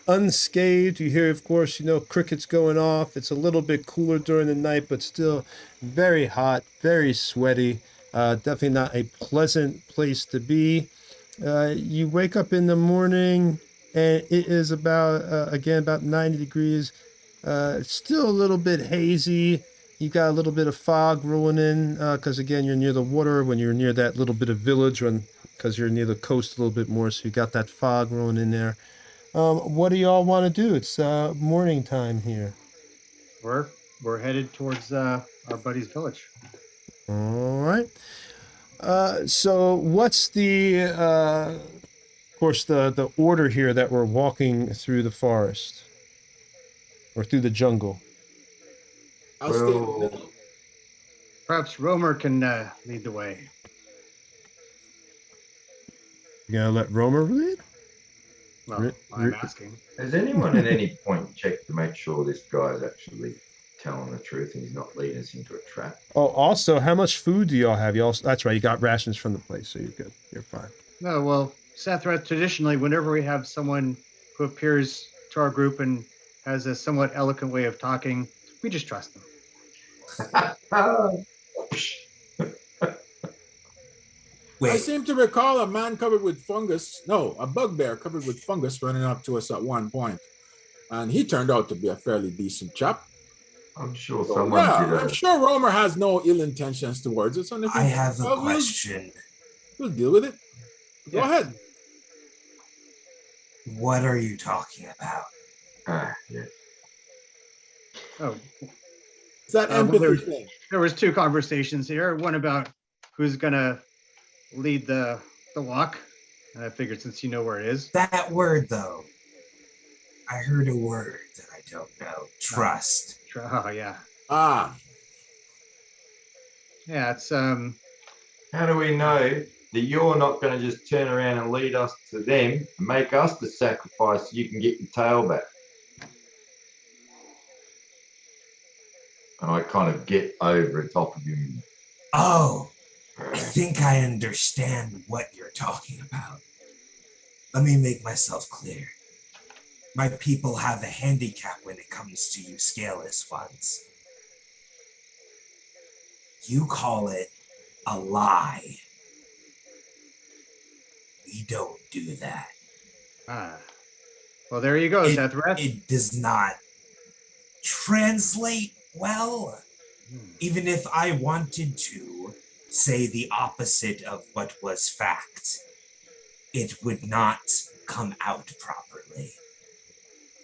S1: unscathed. You hear, of course, crickets going off. It's a little bit cooler during the night, but still very hot, very sweaty. Definitely not a pleasant place to be. You wake up in the morning, and it is about 90 degrees. It's still a little bit hazy. You got a little bit of fog rolling in because again you're near the water when you're near that little bit of village, because you're near the coast a little bit more, so you got that fog rolling in there. What do y'all want to do? It's morning time here.
S3: We're headed towards our buddy's village.
S1: All right. So what's of course, the order here that we're walking through the forest or through the jungle?
S4: I'll stay in the
S5: Well,
S4: middle.
S3: Perhaps Romer can lead the way.
S1: You gonna let Romer lead?
S3: Well, I'm asking.
S5: has anyone at any point checked to make sure this guy's actually telling the truth and he's not leading us into a trap?
S1: Oh, also, how much food do y'all have? That's right. You got rations from the place, so you're good. You're fine.
S3: No, well, Sethra, traditionally, whenever we have someone who appears to our group and has a somewhat eloquent way of talking, we just trust them.
S4: I
S2: Wait,
S4: seem to recall a man covered with fungus. No, a bugbear covered with fungus running up to us at one point, and he turned out to be a fairly decent chap.
S5: I'm sure
S4: So,
S5: someone
S4: yeah,
S5: did
S4: I'm sure Romer has no ill intentions towards us. And if
S2: I have a
S4: well,
S2: question.
S4: we'll deal with it. Go
S3: Yeah.
S4: ahead.
S2: What are you talking about?
S5: Yes.
S3: Oh,
S4: It's that
S3: well,
S4: empathy thing.
S3: there was 2 conversations here. One about who's gonna lead the walk, and I figured since you know where it is.
S2: That word, though. I heard a word that I don't know. Trust.
S3: Oh yeah,
S4: Ah,
S3: yeah. It's
S5: How do we know that you're not going to just turn around and lead us to them and make us the sacrifice so you can get your tail back? And I kind of get over the top of him.
S2: Oh, I think I understand what you're talking about. Let me make myself clear. My people have a handicap when it comes to you scaleless ones. You call it a lie. We don't do that.
S3: well, there you go, Sethra.
S2: It does not translate well. Even if I wanted to say the opposite of what was fact, it would not come out properly.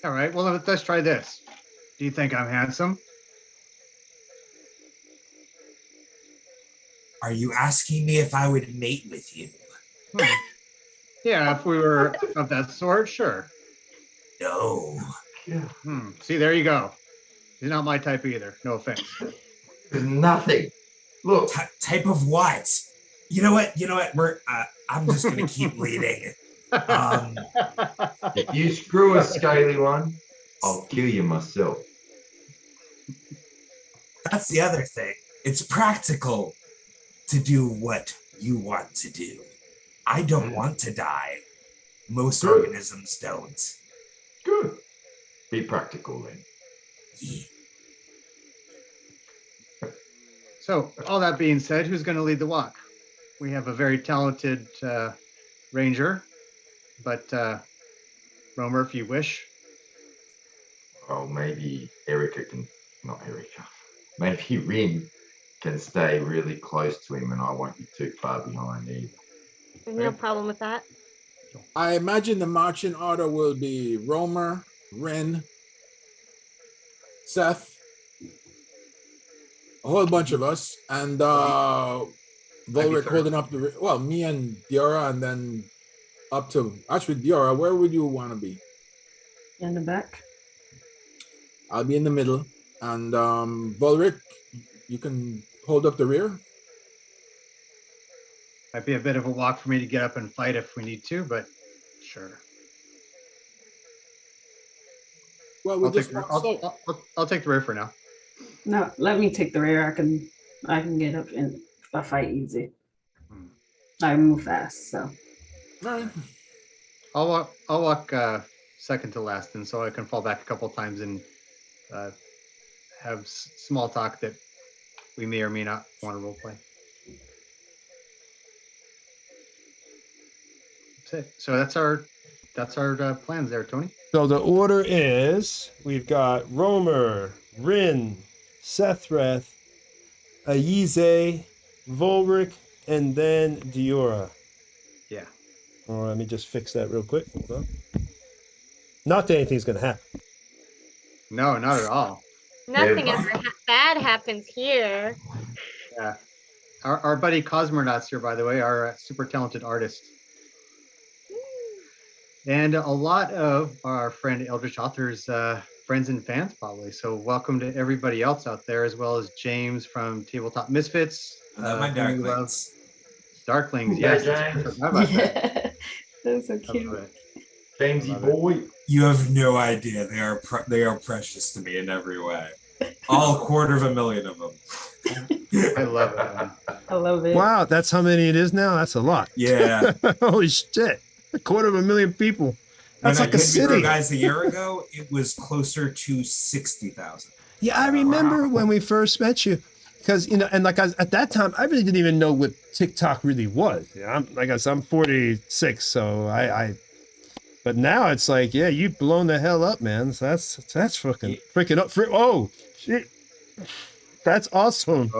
S3: All right. Well, let's try this. Do you think I'm handsome?
S2: Are you asking me if I would mate with you?
S3: Yeah, if we were of that sort, sure.
S2: No.
S5: Yeah.
S3: See, there you go. He's not my type either. No offense.
S5: There's nothing. Look.
S2: Type of what? You know what? I'm just going to keep leading.
S5: If you screw a scaly one, I'll kill you myself.
S2: That's the other thing. It's practical to do what you want to do. I don't want to die. Most organisms don't.
S5: Good. Be practical then.
S2: Yeah.
S3: So, all that being said, who's going to lead the walk? We have a very talented ranger, but Romer, if you wish.
S5: Well, maybe not Erica, maybe Rin can stay really close to him and I won't be too far behind either.
S7: There's no problem with that.
S4: I imagine the marching order will be Romer, Ren, Seth, a whole bunch of us, and Volric holding up me and Diora, and then up to actually Diora. Where would you want to be?
S6: In the back.
S4: I'll be in the middle, and Volric, you can hold up the rear.
S3: Might be a bit of a walk for me to get up and fight if we need to, but sure.
S4: Well,
S3: I'll take the rear for now.
S6: No, let me take the rear. I can get up in a fight easy. I move fast, so.
S4: All right.
S3: I'll walk second to last, and so I can fall back a couple times and have small talk that we may or may not want to role play. That's it. So that's our plans there, Tony.
S1: So the order is we've got Romer, Rin, Sethreth, Aize, Volric, and then Diora.
S3: Yeah.
S1: Oh, let me just fix that real quick. Well, not that anything's going to happen.
S3: No, not at all.
S7: Nothing
S5: Yeah.
S7: ever bad happens here.
S3: Yeah. Our buddy Cosmonauts here, by the way, our super talented artist. And a lot of our friend Eldritch Authors friends and fans, probably. So welcome to everybody else out there, as well as James from Tabletop Misfits.
S2: My
S3: whom we love.
S2: Darklings.
S3: Darklings,
S5: Yeah,
S3: yes.
S5: James.
S3: How about that?
S6: Yeah. That's so
S3: I love
S6: cute.
S3: it.
S5: Jamesy
S3: Love it.
S5: boy.
S2: You have no idea. They are precious to me in every way. All 250,000 of them.
S3: I love it. Man.
S6: I love it.
S1: Wow, that's how many it is now? That's a lot.
S2: Yeah.
S1: Holy shit. 250,000 people. That's
S2: When
S1: like a
S2: I Could Be Grow
S1: city.
S2: Guys a year ago, it was closer to 60,000.
S1: Yeah, I remember when we first met you. Because, and like at that time, I really didn't even know what TikTok really was. Yeah, I'm 46, so but now it's like, yeah, you've blown the hell up, man. So that's freaking up. Oh, shit. That's awesome.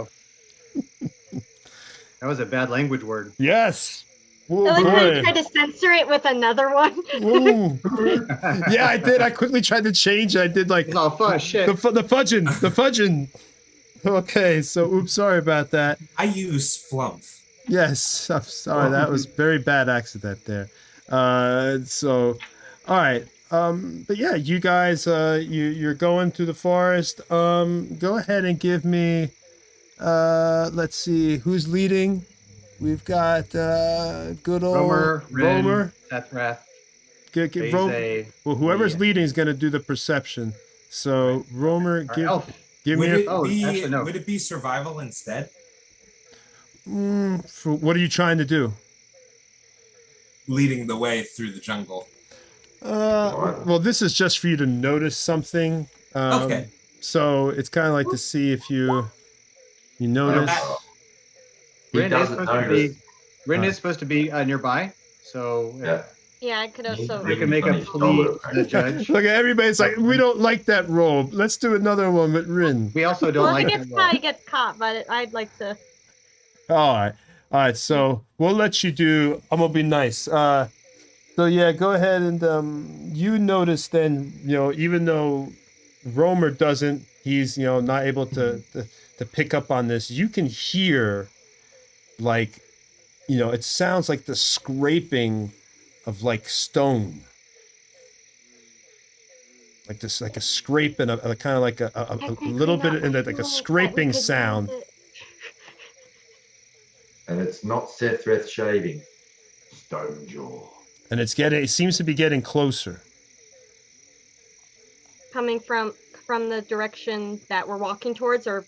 S3: That was a bad language word.
S1: Yes.
S7: I
S1: Oh,
S7: like how you
S1: boy.
S7: tried to censor it with another one.
S1: Ooh. Yeah, I did. I quickly tried to change it. I did like
S3: It's all fun shit.
S1: the fudging. Okay, so oops, sorry about that.
S2: I use Flumph.
S1: Yes, I'm sorry. That was very bad accident there. So, all right. But yeah, you guys, you're going through the forest. Go ahead and give me. Let's see who's leading. We've got good old
S3: Romer,
S1: Romer.
S3: Sethreth,
S1: Well, whoever's
S3: Lee.
S1: leading is going to do the perception. So Romer,
S3: Our elf.
S1: give
S2: Would
S1: me.
S2: would it be survival instead?
S1: What are you trying to do?
S2: Leading the way through the jungle.
S1: Well, this is just for you to notice something.
S2: Okay.
S1: So it's kind of like to see if you notice.
S5: He
S3: Rin is
S5: doesn't
S3: supposed to
S5: notice.
S3: be. Rin is supposed to be nearby, so
S5: Yeah.
S7: Yeah, I could also.
S3: we can make a plea to the judge.
S1: Look, everybody's like, we don't like that roll. Let's do another one with Rin.
S3: We also don't
S7: Well,
S3: like
S7: he
S3: that
S7: gets
S3: role.
S7: caught, he gets caught, but I'd like to.
S1: All right. So we'll let you do. I'm gonna be nice. So yeah, go ahead and you notice then. Even though Romer doesn't, he's not able to pick up on this. You can hear, like, it sounds like the scraping of like stone, like this, like a scrape and a kind of like a little bit in like a scraping sound.
S5: And it's not Sethreth shaving. Stone jaw.
S1: And it seems to be getting closer.
S7: Coming from the direction that we're walking towards, or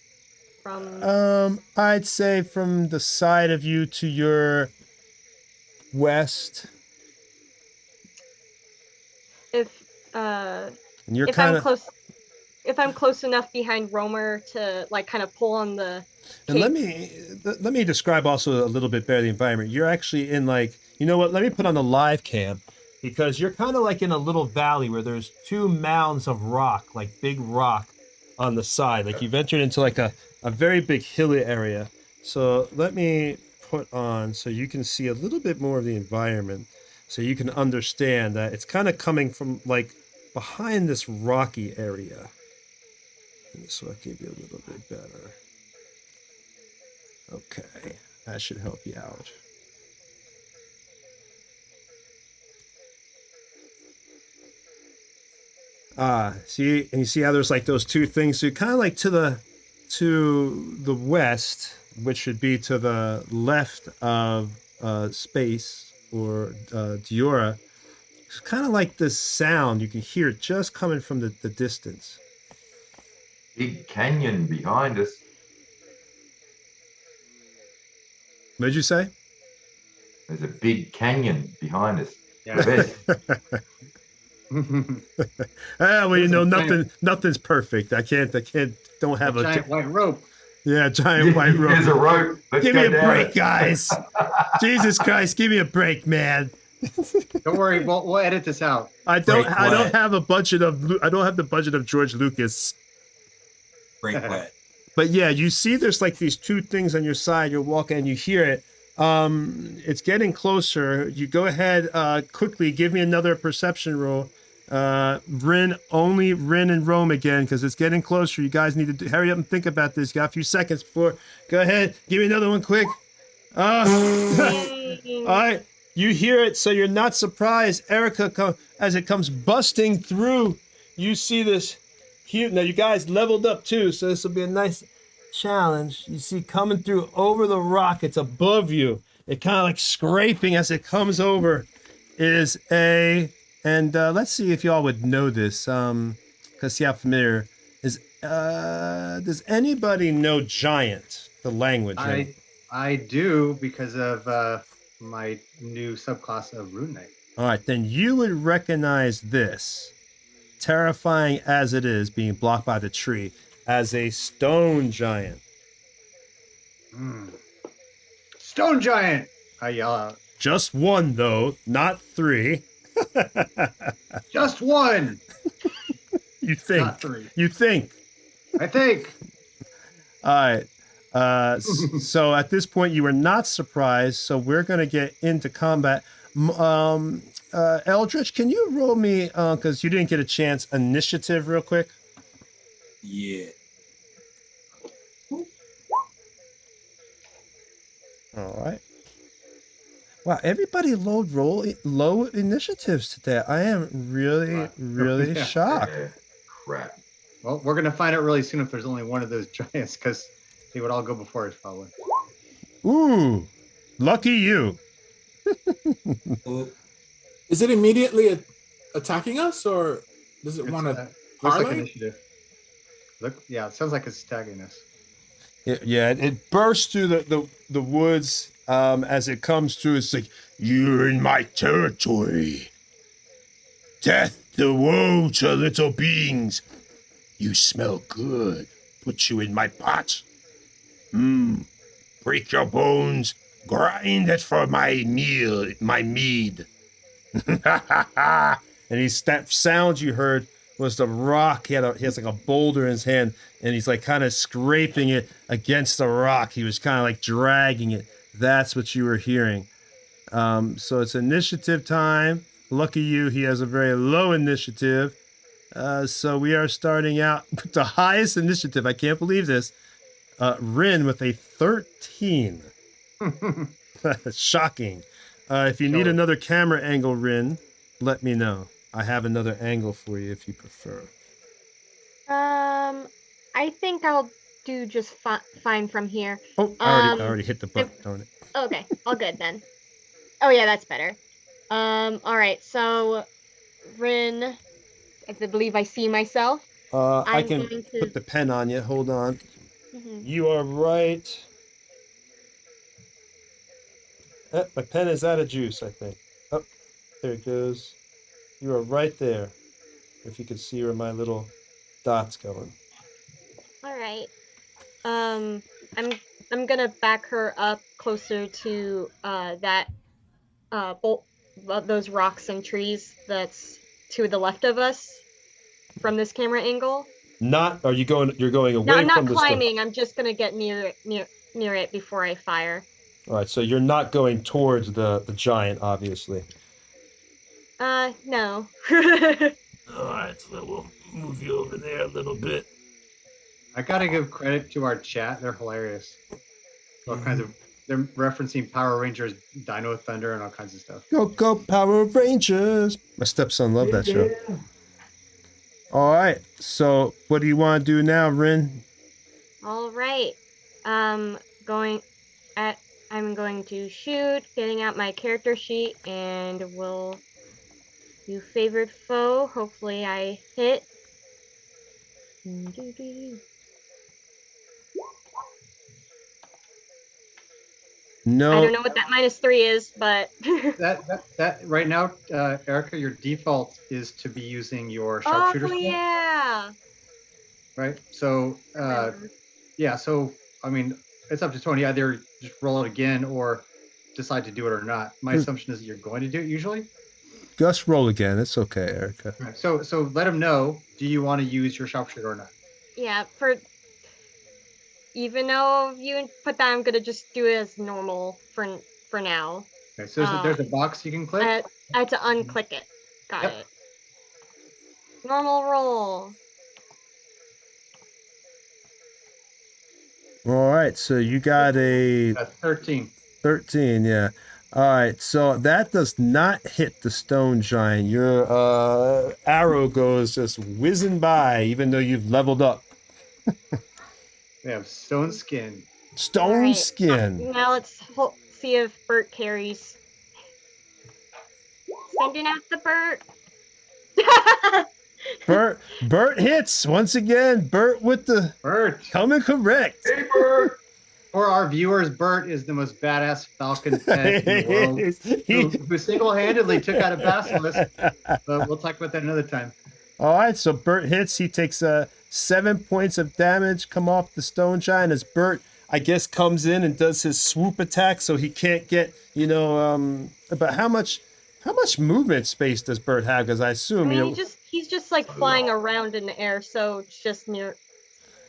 S7: from.
S1: I'd say from the side of you to your west. And you're kind of
S7: close. If I'm close enough behind Romer to like kind of pull on the.
S1: And let me describe also a little bit better the environment. You're actually in like, you know what? Let me put on the live cam, because you're kind of like in a little valley where there's two mounds of rock, like big rock on the side. Like you've entered into like a very big hilly area. So let me put on so you can see a little bit more of the environment, so you can understand that it's kind of coming from like behind this rocky area. So I'll give you a little bit better. Okay, that should help you out. See, and you see how there's like those two things. So kind of like to the west, which should be to the left of space or Diora. It's kind of like this sound. You can hear it just coming from the distance.
S5: big canyon behind us.
S1: What did you say?
S5: There's a big canyon behind us.
S3: Yeah.
S5: Revés.
S1: Well, you
S3: There's a
S1: know,
S3: giant-
S1: nothing's perfect. Don't have a
S3: giant white rope.
S1: giant white rope.
S5: There's a rope. Let's
S1: Give
S5: go
S1: me a
S5: down
S1: break,
S5: it.
S1: guys. Jesus Christ, give me a break, man.
S3: Don't worry, we'll edit this out.
S1: I don't
S2: Break what?
S1: have a budget of I don't have the budget of George Lucas.
S2: Break what?
S1: But yeah, you see there's like these two things on your side. You're walking and you hear it. It's getting closer. You go ahead, quickly give me another perception roll. Only Rin and Rome again, because it's getting closer. You guys need to hurry up and think about this. You got a few seconds before. Go ahead, give me another one quick. All right, you hear it, so you're not surprised. Erica, as it comes busting through, you see this huge. Now you guys leveled up too, so this will be a nice challenge. You see coming through over the rock. It's above you. It kind of like scraping as it comes over. Is a and let's see if y'all would know this. Cause see how familiar is. Does anybody know Giant? The language.
S3: I do because of my new subclass of Rune Knight.
S1: All right, then you would recognize this, terrifying as it is, being blocked by the tree, as a stone giant.
S3: Stone giant! I yell out.
S1: Just one, though, not three.
S3: Just one!
S1: You think.
S3: Not three.
S1: You think.
S3: I think.
S1: All right. So at this point, you were not surprised. So we're going to get into combat. Eldritch, can you roll me, because you didn't get a chance, initiative real quick?
S2: Yeah.
S1: All right. Wow, everybody low initiatives today. I am really
S3: Yeah.
S1: shocked.
S5: Crap.
S3: Well, we're going to find out really soon if there's only one of those giants because they would all go before us probably.
S1: Ooh, lucky you.
S4: Is it immediately attacking us, or does it want to
S3: looks like
S4: parlay?
S3: initiative. Look, yeah, it sounds like it's tagging us.
S1: It bursts through the woods as it comes through. It's like, you're in my territory. Death to woe to little beings. You smell good. Put you in my pot. Break your bones. Grind it for my meal, my mead. And that sound you heard was the rock. He has like a boulder in his hand, and he's like kind of scraping it against the rock. He was kind of like dragging it. That's what you were hearing. So it's initiative time. Lucky you, he has a very low initiative. So we are starting out with the highest initiative. I can't believe this. Rin with a 13. Shocking. If you need another camera angle, Rin, let me know. I have another angle for you if you prefer.
S7: I think I'll do just fine from here.
S1: Oh, I already hit the button, darn it.
S7: Okay, all good then. Oh yeah, that's better. All right, so Rin, I believe I see myself.
S1: I
S7: I'm
S1: can
S7: going to-
S1: put the pen on you. Hold on.
S7: Mhm.
S1: You are right. My pen is out of juice, I think. Oh, there it goes. You are right there. If you could see where my little dot's going.
S7: All right. I'm gonna back her up closer to that those rocks and trees that's to the left of us from this camera angle.
S1: You're going away
S7: No, I'm not
S1: from the stone.
S7: climbing. I'm just gonna get near it before I fire.
S1: All right, so you're not going towards the giant, obviously.
S7: No.
S1: All right, so we'll move you over there a little bit.
S3: I gotta give credit to our chat. They're hilarious. All kinds of they're referencing Power Rangers, Dino Thunder, and all kinds of stuff.
S1: Go Power Rangers! My stepson loved that show. All right, so what do you want to do now, Rin?
S7: All right. I'm going to shoot, getting out my character sheet, and we'll do favored foe. Hopefully I hit.
S1: No.
S7: I don't know what that -3 is, but
S3: That right now, Erica, your default is to be using your
S7: oh
S3: sharpshooter skill,
S7: yeah.
S3: right? So
S7: Remember.
S3: yeah, so I mean, it's up to Tony. Either just roll it again or decide to do it or not. My assumption is that you're going to do it usually.
S1: Just roll again. It's okay, Erica.
S3: Right. So let him know. Do you want to use your sharpshooter or not?
S7: Yeah, even though you put that, I'm gonna just do it as normal for now.
S3: Okay. So there's a box you can click.
S7: I had to unclick it. Got it. Normal roll.
S1: All right, so you got a
S3: 13.
S1: 13, yeah. All right, so that does not hit the stone giant. Your arrow goes just whizzing by, even though you've leveled up.
S3: We have stone skin.
S1: Stone
S7: Right.
S1: skin.
S7: Now let's see if Bert carries. Sending out the Bert.
S1: Bert hits once again. Bert with the coming correct.
S5: Hey, Bert.
S3: For our viewers, Bert is the most badass falcon pet in the world, who single-handedly took out a basilisk. But we'll talk about that another time.
S1: All right, so Bert hits. He takes 7 points of damage come off the stone giant as Bert, I guess, comes in and does his swoop attack, so he can't get, but how much movement space does Bert have? Because I assume,
S7: I mean, he's just like flying around in the air, so it's just near.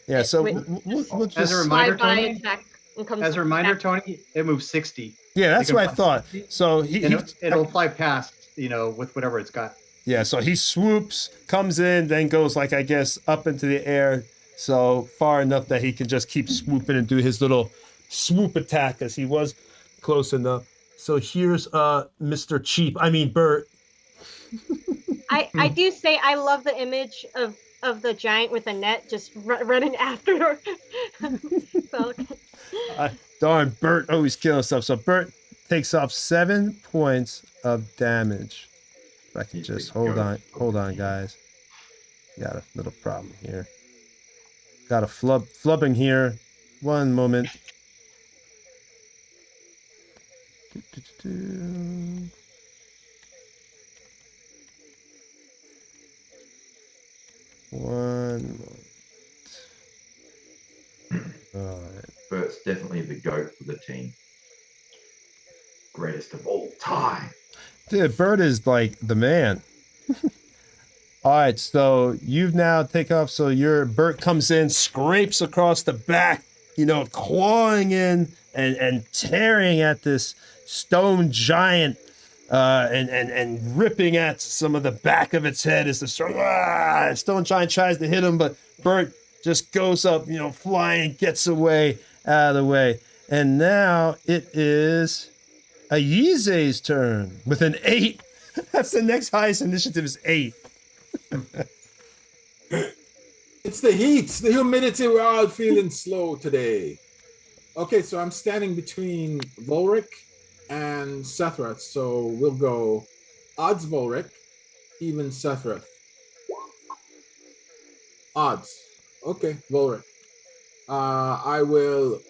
S1: Yeah, so we'll just
S3: as a reminder, Tony.
S7: Attack and comes
S3: as a reminder,
S7: back.
S3: Tony, it moves 60.
S1: Yeah, that's what I thought. So
S3: it'll fly past, with whatever it's got.
S1: Yeah, so he swoops, comes in, then goes like, I guess, up into the air, so far enough that he can just keep swooping and do his little swoop attack as he was close enough. So here's Bert.
S7: I do say I love the image of the giant with a net just running after Falcon.
S1: Darn, Bert always killing stuff. So Bert takes off 7 points of damage. If I can just hold on, guys. Got a little problem here. Got a flubbing here. One moment. One moment. All right.
S5: Bert's definitely the GOAT for the team. Greatest of all time.
S1: Dude, Bert is like the man. All right, so you've now taken off. So your Bert comes in, scrapes across the back, clawing in and tearing at this stone giant, and ripping at some of the back of its head as the stone giant tries to hit him, but Bert just goes up, flying, gets away out of the way, and now it is Ayize's turn with an 8. That's the next highest initiative is 8.
S4: It's the heat, the humidity. We're all feeling slow today. Okay, so I'm standing between Volric and Sethrath. So we'll go odds Volric, even Sethrath. Odds. Okay, Volric. I will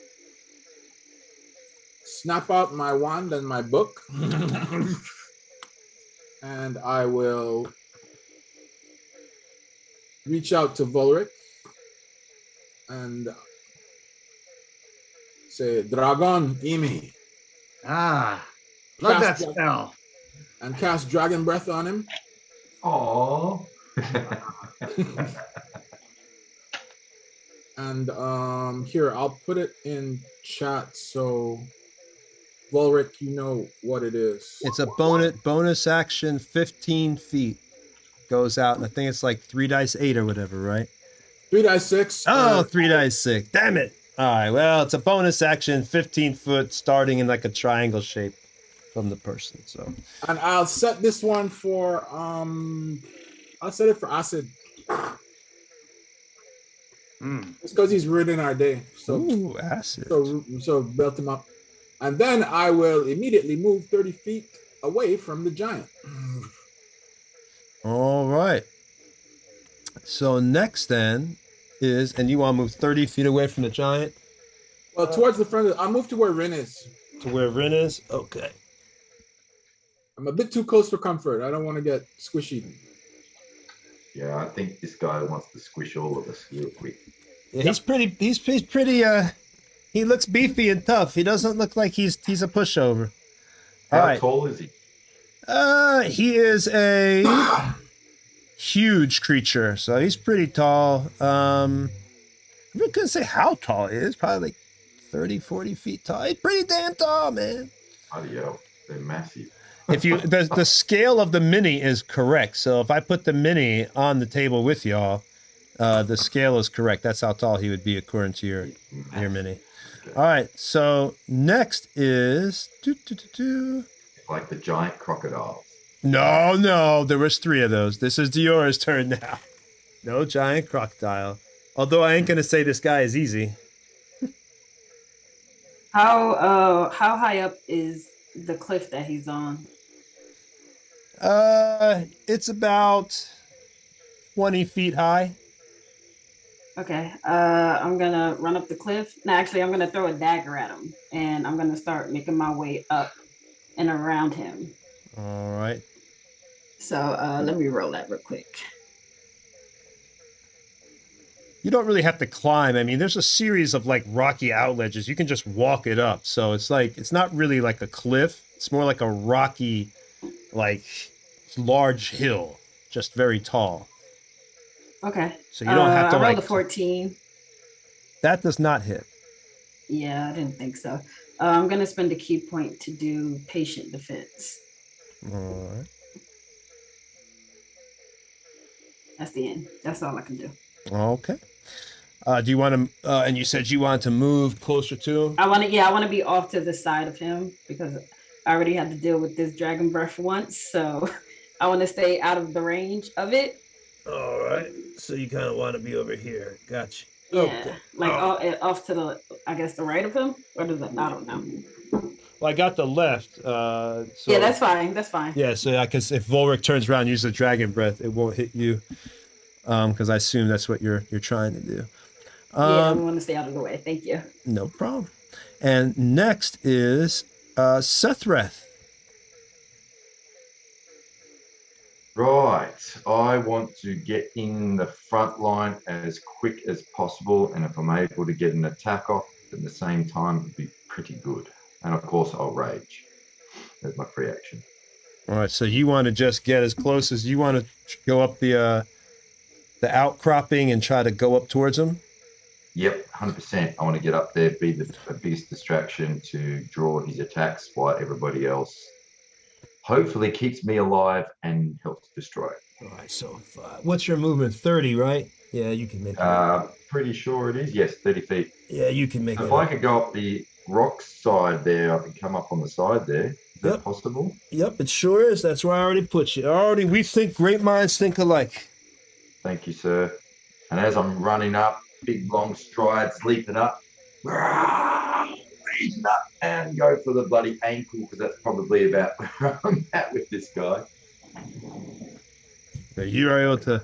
S4: snap out my wand and my book. And I will reach out to Volric and say, Dragon, Imi.
S3: Love that spell.
S4: And cast Dragon Breath on him.
S5: Aww.
S4: And here, I'll put it in chat so Volric, you know what it is.
S1: It's a bonus action, 15 feet. Goes out, and I think it's like 3 dice 8 or whatever, right?
S4: 3 dice 6.
S1: Oh, 3 dice 6. Damn it. All right, well, it's a bonus action, 15 foot, starting in like a triangle shape from the person. So,
S4: and I'll set this one for I'll set it for acid. It's because he's ruining our day. So
S1: ooh, acid.
S4: So belt him up. And then I will immediately move 30 feet away from the giant.
S1: All right. So next then is, and you want to move 30 feet away from the giant
S4: Well, towards the front. I'll move to where Rin is.
S1: to where Rin is. Okay.
S4: I'm a bit too close for comfort. I don't want to get squishy.
S5: Yeah, I think this guy wants to squish all of us real quick.
S1: Yeah, he's pretty. He's pretty. He looks beefy and tough. He doesn't look like he's a pushover.
S5: How
S1: All right.
S5: tall is he?
S1: He is a huge creature, so he's pretty tall. I'm not gonna say how tall he is. Probably like 30, 40 feet tall. He's pretty damn tall, man.
S5: Bloody hell, they're massive.
S1: If you the scale of the mini is correct, so if I put the mini on the table with y'all, the scale is correct. That's how tall he would be according to your mini.
S5: Okay.
S1: All right, so next is
S5: Like the giant crocodiles.
S1: No, there was 3 of those. This is Diora's turn now. No giant crocodile. Although I ain't gonna say this guy is easy.
S6: How high up is the cliff that he's on?
S1: It's about 20 feet high.
S6: Okay. I'm gonna run up the cliff. No, actually, I'm gonna throw a dagger at him, and I'm gonna start making my way up and around him.
S1: All right.
S6: So let me roll that real quick.
S1: You don't really have to climb. I mean, there's a series of like rocky outledges. You can just walk it up. So it's like, it's not really like a cliff. It's more like a rocky, like large hill, just very tall.
S6: Okay.
S1: So you don't have to
S6: I rolled
S1: like.
S6: a 14.
S1: That does not hit.
S6: Yeah, I didn't think so. I'm gonna spend a key point to do patient defense.
S1: All right.
S6: That's the end. That's all I can do.
S1: Okay. Do you want to? And you said you wanted to move closer to him.
S6: I want to be off to the side of him because I already had to deal with this dragon breath once, so I want to stay out of the range of it.
S1: All right. So you kind of want to be over here. Gotcha.
S6: Yeah,
S1: Okay.
S6: like off to the, I guess the right of him, or does that? I don't know.
S1: Well, I got the left. So,
S6: yeah, that's fine. That's fine.
S1: Yeah, so I guess if Volric turns around and uses the dragon breath, it won't hit you. Because I assume that's what you're trying to do.
S6: Yeah, I want to stay out of the way. Thank you.
S1: No problem. And next is Sethreth.
S5: Right. I want to get in the front line as quick as possible. And if I'm able to get an attack off at the same time, it'd be pretty good. And of course, I'll rage. That's my free action.
S1: All right, so you want to just get as close as you want to go up the outcropping and try to go up towards him?
S5: Yep, 100%. I want to get up there, be the biggest distraction to draw his attacks while everybody else hopefully keeps me alive and helps destroy it.
S1: All right, so what's your movement? 30, right? Yeah, you can make it.
S5: Pretty sure it is. Yes, 30 feet.
S1: Yeah, you can make it.
S5: If I could go up the rock side there, I can come up on the side there. Is that possible?
S1: Yep, it sure is. That's where I already put you. We think great minds think alike.
S5: Thank you, sir. And as I'm running up, big long strides, leaping up, raising up, and go for the bloody ankle, because that's probably about where I'm at with this guy.
S1: So you are able to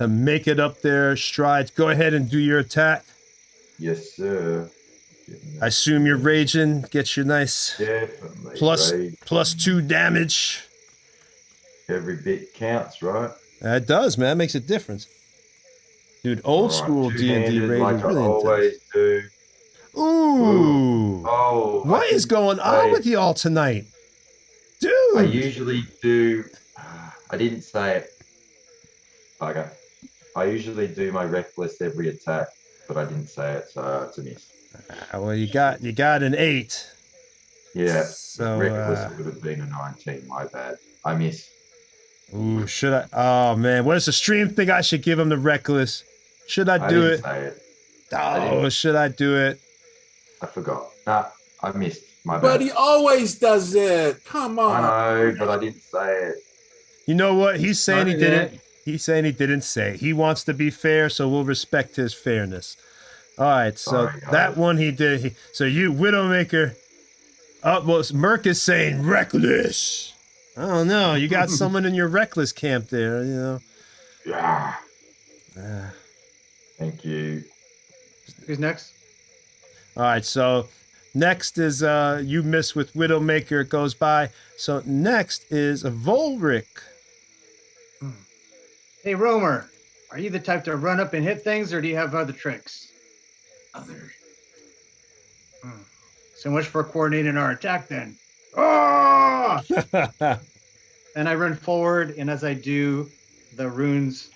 S1: make it up there, strides. Go ahead and do your attack.
S5: Yes, sir.
S1: I assume you're raging. Get your nice
S5: Definitely
S1: plus 2 damage.
S5: Every bit counts, right?
S1: It does, man. It makes a difference. Dude, old school D&D rage
S5: like
S1: is really
S5: I always do.
S1: Ooh.
S5: Oh.
S1: What is going on with y'all tonight? Dude.
S5: I usually do. I didn't say it. Okay. I usually do my reckless every attack, but I didn't say it, so it's a miss.
S1: Well, you got an 8.
S5: Yeah.
S1: So
S5: reckless would have been a 19. My bad. I miss.
S1: Ooh, should I? Oh man, what does the stream think I should give him the reckless? Should I do it?
S5: Say it.
S1: Oh, should I do it?
S5: I forgot. Nah, I missed. My bad.
S4: But he always does it. Come on.
S5: I know, but I didn't say it.
S1: You know what? He's saying he didn't. He's saying he didn't say. He wants to be fair, so we'll respect his fairness. All right, so that one he did. So you, Widowmaker. Well, Merc is saying reckless. I don't know. You got someone in your reckless camp there, you know.
S5: Yeah. Thank Thank you.
S3: Who's next?
S1: All right, so next is you miss with Widowmaker. It goes by. So next is Volric.
S3: Hey, Romer, are you the type to run up and hit things, or do you have other tricks?
S2: Other.
S3: So much for coordinating our attack, then. Ah! And I run forward, and as I do, the runes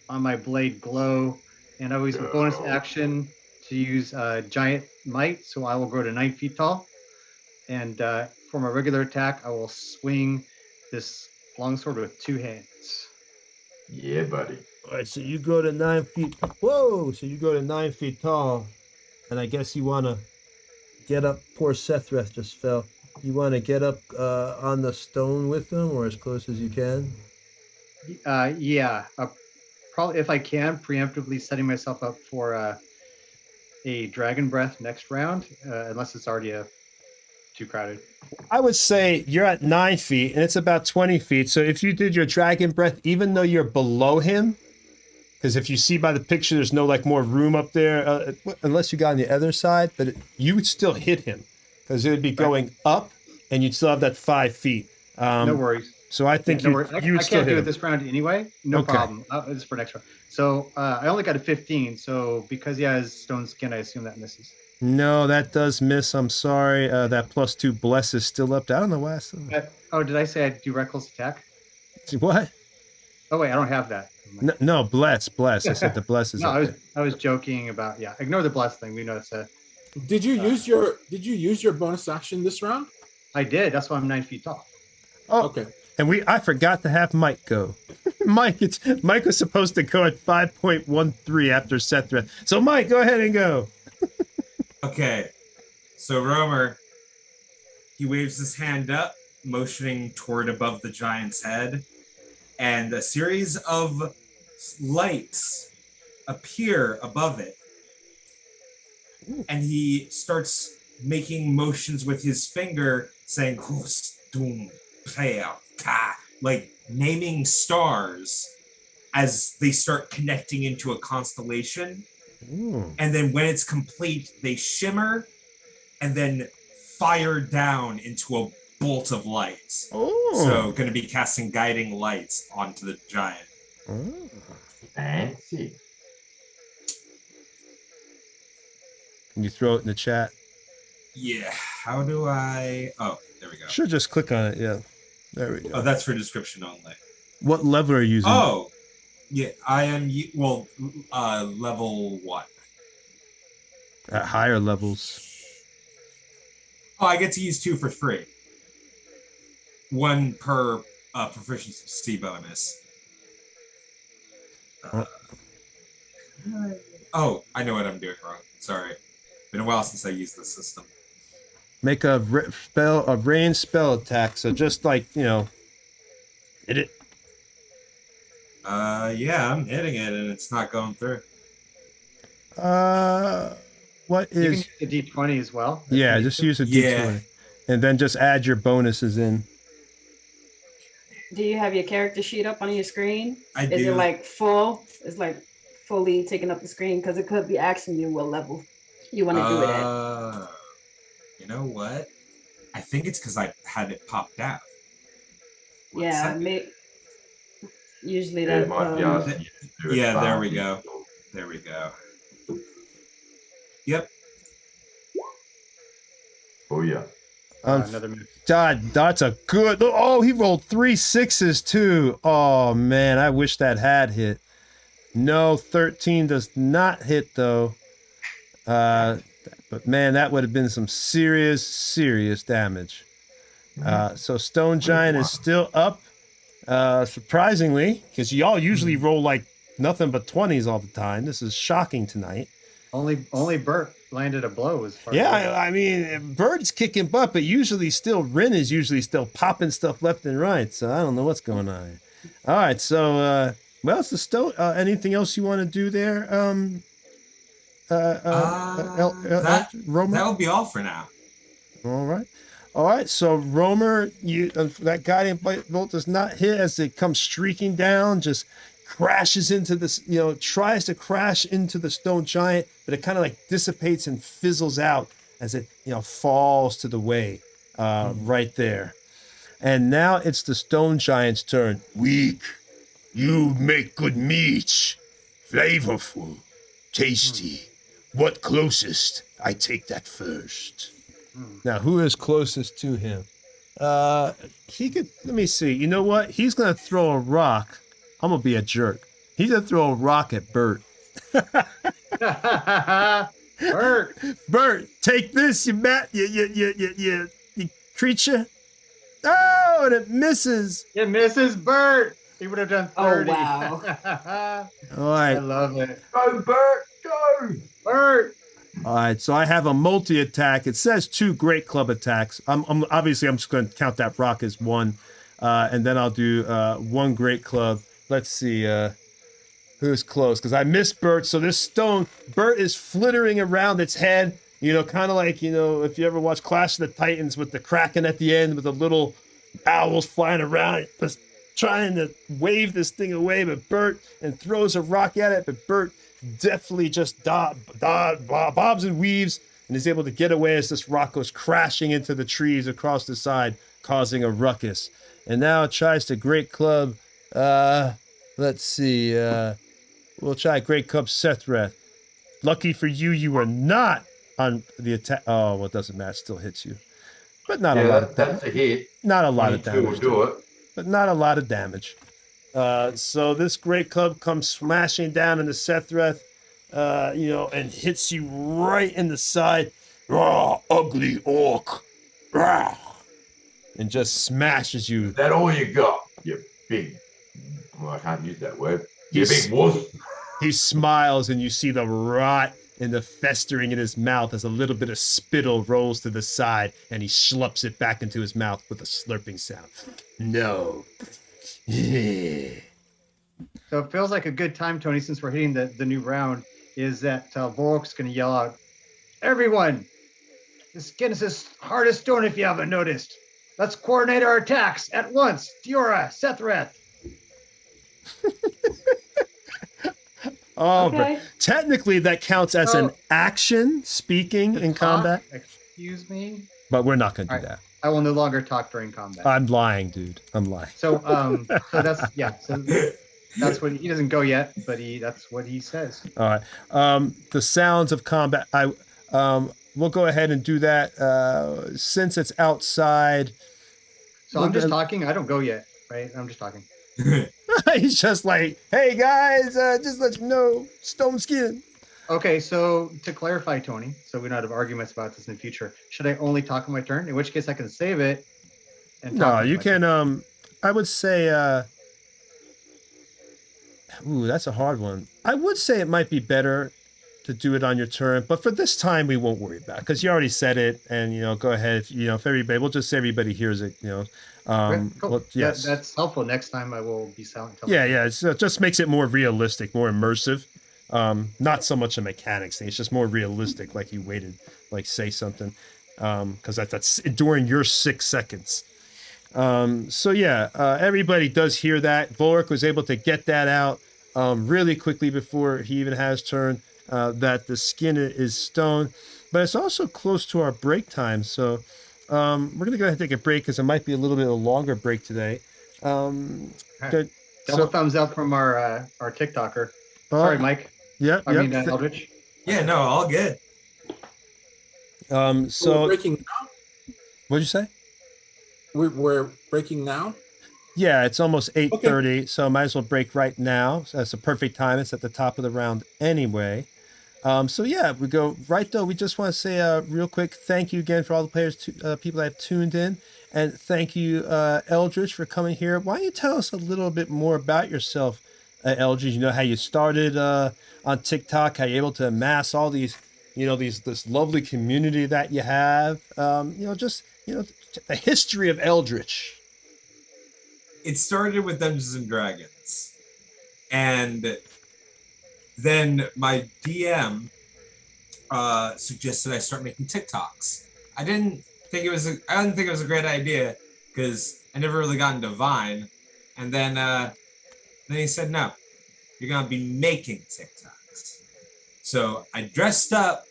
S3: on my blade glow, and I use a bonus action to use giant might, so I will grow to 9 feet tall. And for my regular attack, I will swing this longsword with 2 hands.
S5: Yeah, buddy.
S1: All right, so you go to 9 feet. Whoa! So you go to 9 feet tall, and I guess you want to get up. Poor Sethreth just fell. You want to get up on the stone with them, or as close as you can.
S3: Yeah, probably if I can, preemptively setting myself up for a dragon breath next round, unless it's already too crowded.
S1: I would say you're at 9 feet, and it's about 20 feet. So if you did your dragon breath, even though you're below him, because if you see by the picture, there's no like more room up there, unless you got on the other side, but you would still hit him because it would be going up, and you'd still have that 5 feet.
S3: No worries.
S1: So I think
S3: no worries.
S1: you would
S3: I
S1: still
S3: can't
S1: hit
S3: do
S1: him.
S3: it this round anyway. No
S1: Okay.
S3: problem. It's for next round. So I only got a 15. So because he has stone skin, I assume that misses.
S1: No, that does miss. I'm sorry. That +2 bless is still up. I don't know why.
S3: Did I say I do reckless attack?
S1: What?
S3: Oh wait, I don't have that.
S1: No, bless. I said the bless is
S3: No,
S1: up.
S3: I was joking about Ignore the bless thing. We know it's a.
S4: Did you use your bonus action this round?
S3: I did. That's why I'm 9 feet tall.
S1: Oh,
S4: Okay.
S1: And I forgot to have Mike go. Mike was supposed to go at 5.13 after Sethreth. So Mike, go ahead and go.
S2: Okay, so Romer, he waves his hand up, motioning toward above the giant's head, and a series of lights appear above it. And he starts making motions with his finger, saying, like naming stars as they start connecting into a constellation.
S1: Ooh.
S2: And then when it's complete, they shimmer and then fire down into a bolt of light.
S1: Oh.
S2: So going to be casting guiding lights onto the giant.
S1: Oh.
S5: Fancy.
S1: Can you throw it in the chat?
S2: Yeah. How do I... Oh, there we go.
S1: Sure, just click on it. Yeah. There we go.
S2: Oh, that's for description only.
S1: What level are you using?
S2: Oh, yeah. I am, level 1.
S1: At higher levels.
S2: Oh, I get to use 2 for free. 1 per proficiency bonus. Oh, I know what I'm doing wrong. Sorry. Been a while since I used this system.
S1: Make a rain spell attack. So just like, hit it.
S2: Yeah, I'm hitting it and it's not going through.
S1: What
S3: You
S1: is...
S3: can use the D20 as well.
S1: Yeah, just use a D20.
S2: Yeah.
S1: And then just add your bonuses in.
S6: Do you have your character sheet up on your screen?
S2: I
S6: Is
S2: do.
S6: it like full? It's like fully taking up the screen because it could be asking you what level you want to do it at.
S2: You know what? I think it's because I had it popped out. One
S6: Yeah,
S2: second.
S6: usually
S5: Yeah,
S6: that.
S5: it might be asking you to do it
S2: Yeah, there we
S5: fast.
S2: go. There we go. Yep.
S5: Oh yeah.
S3: Another minute.
S1: God, that's a good... Oh, he rolled 3 6s too. Oh, man, I wish that had hit. No, 13 does not hit, though. But, man, that would have been some serious damage. So Stone Giant is still up, surprisingly, because y'all usually roll like nothing but 20s all the time. This is shocking tonight.
S3: Only Bert landed a blow as far
S1: Yeah,
S3: as
S1: I mean, Bird's kicking butt, but usually still Rin is usually still popping stuff left and right. So I don't know what's going on here. All right, so well, it's the Stone. Anything else you want to do there? Romer?
S2: That would be all for now.
S1: All right. So Romer, that guiding bolt does not hit as it comes streaking down, just crashes into this, tries to crash into the stone giant, but it kind of like dissipates and fizzles out as it, falls to the way right there. And now it's the stone giant's turn. Weak. You make good meat. Flavorful. Tasty. What closest? I take that first. Now, who is closest to him? He could, let me see. You know what? He's going to throw a rock. I'm going to be a jerk. He's going to throw a rock at Bert.
S3: Bert.
S1: Bert, take this, you creature. Oh, and it misses.
S3: It misses Bert. He would have done 30.
S6: Oh, wow.
S1: All
S3: I
S1: right.
S3: love it.
S5: Go, Bert, go!
S3: Bert.
S1: All right, so I have a multi-attack. It says 2 great club attacks. I'm just going to count that rock as 1, and then I'll do 1 great club. Let's see who's close, because I missed Bert. So this stone, Bert is flittering around its head. Kind of like if you ever watch Clash of the Titans with the Kraken at the end with the little owls flying around, just trying to wave this thing away, but Bert and throws a rock at it, but Bert definitely just bobs and weaves and is able to get away as this rock goes crashing into the trees across the side, causing a ruckus. And now it tries to great club. Let's see. We'll try great club Sethreth. Lucky for you, you are not on the attack. Oh, well, it doesn't matter. It still hits you, but not a lot of damage.
S5: That's a hit.
S1: Not a lot of
S5: 22
S1: damage.
S5: will do it.
S1: But not a lot of damage. So this great club comes smashing down into Sethreth, and hits you right in the side. Ugly orc. Rah, and just smashes you.
S5: Is that all you got? You big... Well, I can't use that word. You
S1: He's-
S5: big wuss.
S1: He smiles and you see the rot and the festering in his mouth as a little bit of spittle rolls to the side and he schlups it back into his mouth with a slurping sound. No.
S3: So it feels like a good time, Tony, since we're hitting the new round, is that Vorok's going to yell out, "Everyone, the skin is as hard as stone if you haven't noticed. Let's coordinate our attacks at once. Diora, Sethreth."
S1: Oh,
S6: Okay.
S1: but technically that counts as an action speaking in combat,
S3: Excuse me?
S1: but we're not going to do
S3: All right.
S1: that.
S3: I will no longer talk during combat.
S1: I'm lying, dude. I'm lying.
S3: So that's that's what he doesn't go yet, but that's what he says.
S1: All right. The sounds of combat. We'll go ahead and do that since it's outside.
S3: So I'm just talking. I don't go yet, right? I'm just talking.
S1: He's just like, "Hey guys, just let you know, stone skin."
S3: Okay, so to clarify, Tony, so we don't have arguments about this in the future, should I only talk on my turn? In which case I can save it. And
S1: No,
S3: talk on
S1: you
S3: my
S1: can.
S3: turn.
S1: I would say. Ooh, that's a hard one. I would say it might be better to do it on your turn, but for this time we won't worry about it because you already said it, and go ahead. If everybody, we'll just say everybody hears it.
S3: Okay, cool.
S1: Well, yes.
S3: That's helpful. Next time I will be silent.
S1: Yeah. It just makes it more realistic, more immersive. Not so much a mechanics thing. It's just more realistic. Like you waited, like say something, because that's during your 6 seconds. Everybody does hear that. Volric was able to get that out really quickly before he even has turn. That the skin is stone, but it's also close to our break time. So we're gonna go ahead and take a break because it might be a little bit of a longer break today. Good.
S3: Double thumbs up from our TikToker. Sorry, Mike.
S1: Yep.
S3: Eldritch.
S2: Yeah, no, all good.
S1: So
S4: we're breaking now?
S1: what'd you say?
S4: We're breaking now?
S1: Yeah, it's almost 8:30, so I might as well break right now. So that's a perfect time. It's at the top of the round anyway. We go right though. We just want to say a real quick thank you again for all the players, people that have tuned in, and thank you, Eldritch, for coming here. Why don't you tell us a little bit more about yourself, Eldritch? How you started on TikTok, how you're able to amass all these, this lovely community that you have. The history of Eldritch.
S2: It started with Dungeons and Dragons, and then my DM suggested I start making TikToks. I didn't think it was a great idea because I never really got into Vine, and then he said no. you're gonna be making TikToks. So I dressed up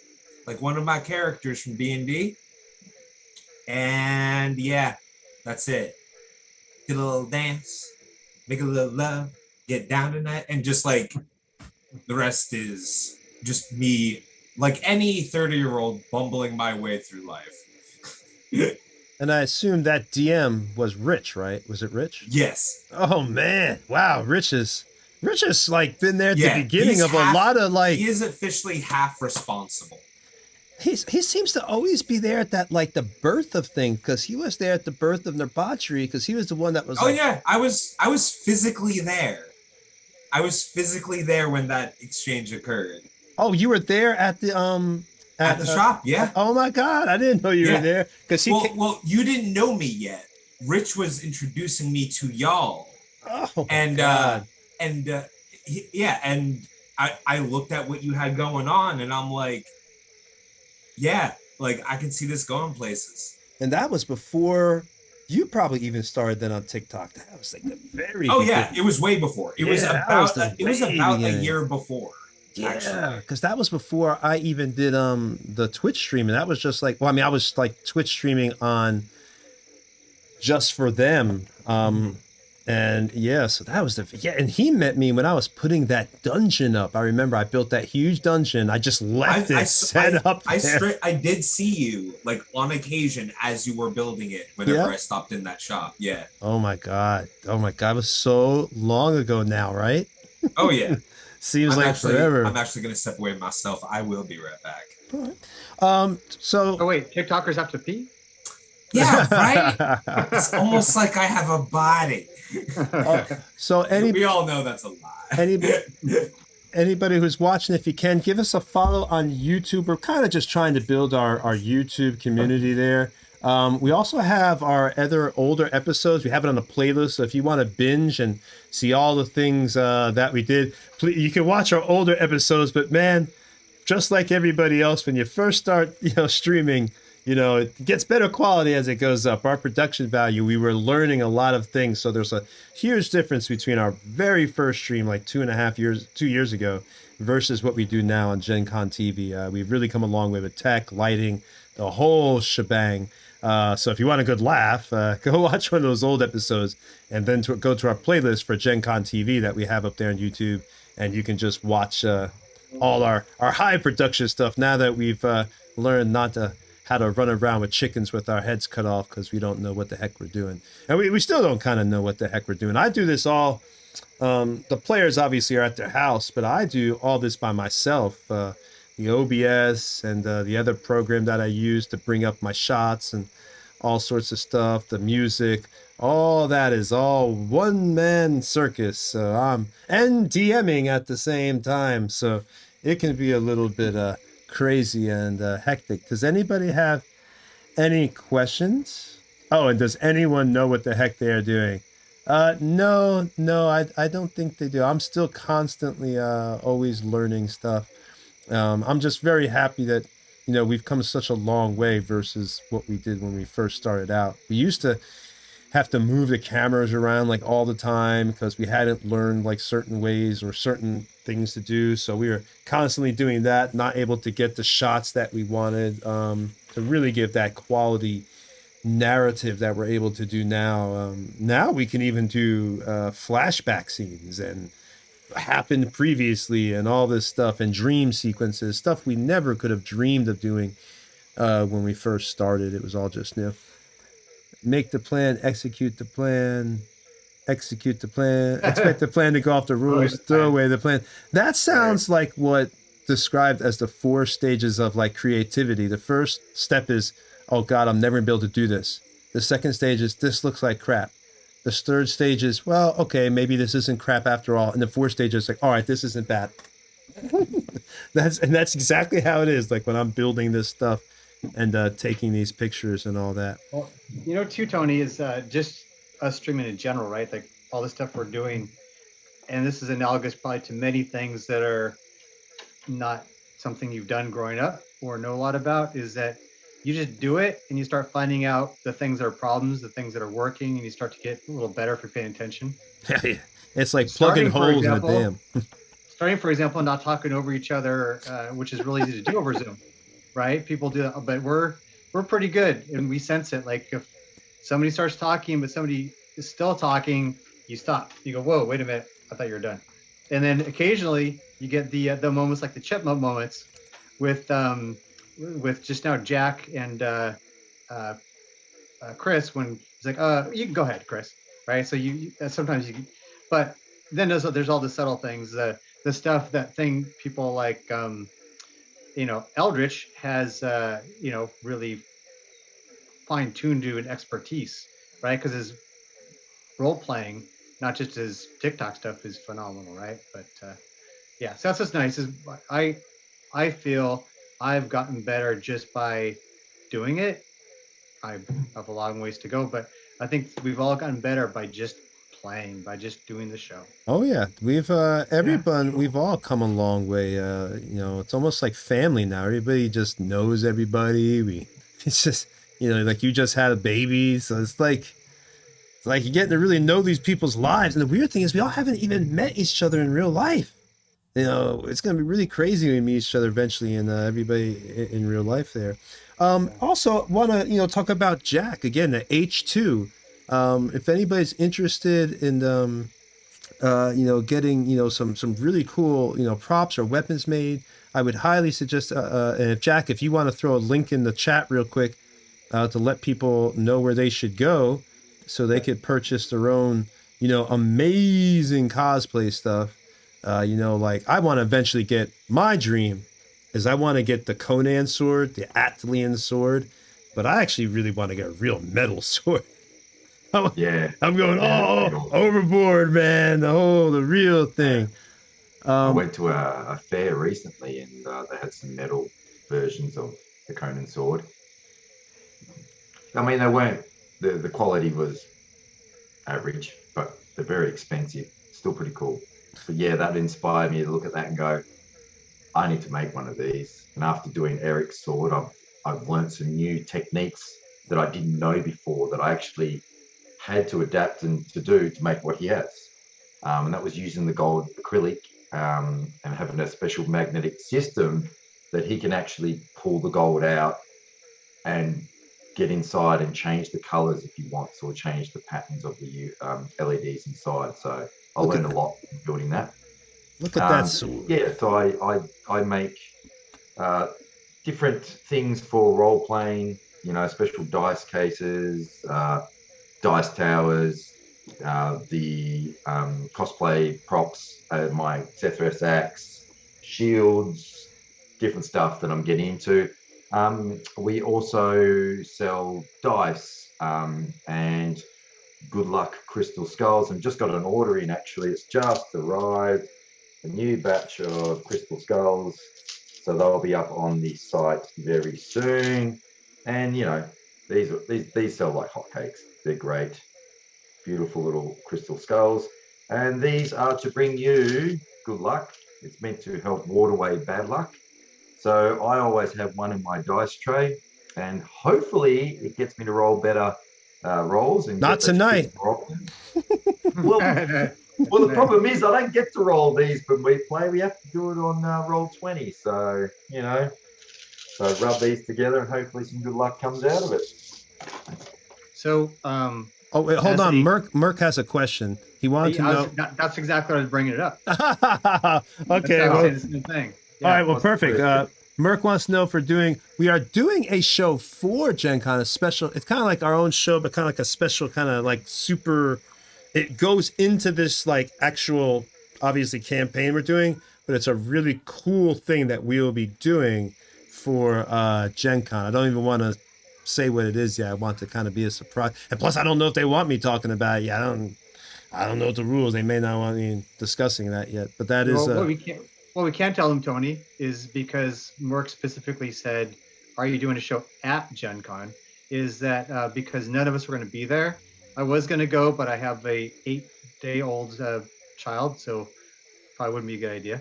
S2: like one of my characters from D&D, and yeah, that's it. Did a little dance, make a little love, get down tonight, and just like the rest is just me, like any 30-year-old bumbling my way through life.
S1: And I assume that DM was Rich, right? Was it Rich?
S2: Yes.
S1: Oh man, wow, Rich is like been there at the beginning
S2: he's
S1: of a lot of like.
S2: He is officially half responsible.
S1: He seems to always be there at that like the birth of thing, because he was there at the birth of Nerdbauchery, because he was the one that was.
S2: Oh
S1: like,
S2: yeah, I was physically there. I was physically there when that exchange occurred.
S1: Oh, you were there at the
S2: at the shop, yeah.
S1: Oh my God, I didn't know you were there, because he.
S2: Well, you didn't know me yet. Rich was introducing me to y'all.
S1: Oh
S2: and
S1: God.
S2: And I looked at what you had going on, and I'm like, yeah, like I can see this going places.
S1: And that was before you probably even started then on TikTok. That was like the very.
S2: Yeah, it was way before. It was about a year before.
S1: Yeah, because that was before I even did the Twitch stream, and that was just like, well, I mean, I was like Twitch streaming on just for them. And yeah, so that was and he met me when I was putting that dungeon up. I remember I built that huge dungeon. I just left it set up there.
S2: I did see you like on occasion as you were building it whenever I stopped in that shop. Yeah.
S1: Oh my God. It was so long ago now, right?
S2: Oh yeah.
S1: Seems like forever.
S2: I'm actually gonna step away myself. I will be right back.
S1: So.
S3: Oh wait, TikTokers have to pee?
S2: Yeah, right. It's almost like I have a body.
S1: So
S2: we all know that's a lie.
S1: Anybody who's watching, if you can, give us a follow on YouTube. We're kind of just trying to build our YouTube community there. We also have our other older episodes. We have it on a playlist. So if you want to binge and see all the things that we did, please, you can watch our older episodes. But man, just like everybody else, when you first start, streaming, it gets better quality as it goes up. Our production value, we were learning a lot of things. So there's a huge difference between our very first stream, like 2 years ago, versus what we do now on Gen Con TV. We've really come a long way with tech, lighting, the whole shebang. So if you want a good laugh, go watch one of those old episodes, and then go to our playlist for Gen Con TV that we have up there on YouTube, and you can just watch all our high production stuff now that we've learned how to run around with chickens with our heads cut off, because we don't know what the heck we're doing. And we still don't kind of know what the heck we're doing. I do this all, the players obviously are at their house, but I do all this by myself. The OBS and the other program that I use to bring up my shots and all sorts of stuff, the music, all that is all one-man circus. And DMing at the same time. So it can be a little bit crazy and hectic. Does anybody have any questions? Oh, and does anyone know what the heck they are doing? No, I don't think they do. I'm still constantly always learning stuff. I'm just very happy that we've come such a long way versus what we did when we first started out. We used to have to move the cameras around like all the time because we hadn't learned like certain ways or certain things to do. So we were constantly doing that, not able to get the shots that we wanted to really give that quality narrative that we're able to do now. Now we can even do flashback scenes and happened previously and all this stuff, and dream sequences, stuff we never could have dreamed of doing when we first started. It was all just make the plan, execute the plan, expect the plan to go off the rules, throw away the plan. That sounds like what described as the 4 stages of like creativity. The first step is, oh God, I'm never gonna be able to do this. The second stage is, this looks like crap. The third stage is, well, okay, maybe this isn't crap after all. And the fourth stage is like, all right, this isn't bad. That's exactly how it is. Like when I'm building this stuff and taking these pictures and all that.
S3: Well, too, Tony, is just us streaming in general, right? Like all the stuff we're doing. And this is analogous probably to many things that are not something you've done growing up or know a lot about, is that you just do it and you start finding out the things that are problems, the things that are working, and you start to get a little better if you're paying attention.
S1: It's like plugging holes in a dam.
S3: Starting, for example, not talking over each other, which is really easy to do over Zoom, right? People do that, but we're pretty good, and we sense it. Like if somebody starts talking, but somebody is still talking, you stop. You go, "Whoa, wait a minute! I thought you were done." And then occasionally you get the moments like the chipmunk moments with just now Jack and uh, Chris when he's like, you can go ahead, Chris, right? So you sometimes you, but then there's all the subtle things, the stuff that thing people like, Eldritch has, really fine tuned to an expertise, right? Because his role playing, not just his TikTok stuff, is phenomenal, right? But yeah, so that's what's nice is I feel I've gotten better just by doing it. I have a long ways to go, but I think we've all gotten better by just playing, by just doing the show.
S1: Oh yeah, we've everyone, we've all come a long way. It's almost like family now. Everybody just knows everybody. It's just, like you just had a baby, so it's like you're getting to really know these people's lives. And the weird thing is, we all haven't even met each other in real life. It's gonna be really crazy when we meet each other eventually, and everybody in real life there. Also, want to talk about Jack again, the H2. If anybody's interested in getting some really cool props or weapons made, I would highly suggest. And if Jack, if you want to throw a link in the chat real quick to let people know where they should go, so they could purchase their own amazing cosplay stuff. Like I want to eventually get my dream is I want to get the Conan sword, the Atlian sword, but I actually really want to get a real metal sword.
S5: Yeah.
S1: I'm going
S5: Yeah,
S1: overboard, man. The real thing.
S5: I went to a fair recently, and they had some metal versions of the Conan sword. I mean, they weren't, the quality was average, but they're very expensive. Still pretty cool. But yeah, that inspired me to look at that and go, I need to make one of these. And after doing Eric's sword, I've learned some new techniques that I didn't know before that I actually had to adapt and to do to make what he has. And that was using the gold acrylic, and having a special magnetic system that he can actually pull the gold out and get inside and change the colors if he wants, or change the patterns of the LEDs inside. So I learned a lot building that.
S1: Look at that sword.
S5: Yeah, so I make different things for role playing. Special dice cases, dice towers, the cosplay props, my Zethras axe, shields, different stuff that I'm getting into. We also sell dice and good luck crystal skulls, and just got an order in actually. It's just arrived, a new batch of crystal skulls. So they'll be up on the site very soon. And these sell like hotcakes. They're great. Beautiful little crystal skulls. And these are to bring you good luck. It's meant to help ward away bad luck. So I always have one in my dice tray, and hopefully it gets me to roll better rolls and
S1: Not tonight.
S5: Well, the problem is I don't get to roll these when we play. We have to do it on roll 20. So so rub these together and hopefully some good luck comes out of it.
S3: So
S1: oh wait, hold on. Merc has a question. He wanted to know.
S3: That's exactly what I was bringing it up.
S1: Okay.
S3: Well, the same thing. Yeah,
S1: all right. Well, perfect. Merc wants to know if we are doing a show for Gen Con, a special. It's kind of like our own show, but kind of like a special kind of like super. It goes into this like actual, obviously, campaign we're doing, but it's a really cool thing that we will be doing for Gen Con. I don't even want to say what it is yet. I want to kind of be a surprise. And plus, I don't know if they want me talking about it yet. I don't know what the rules. They may not want me discussing that yet. But that is
S3: what we can't tell them, Tony, is because Merck specifically said, "Are you doing a show at Gen Con?" Is that because none of us were going to be there. I was going to go, but I have a 8-day-old child, so probably wouldn't be a good idea.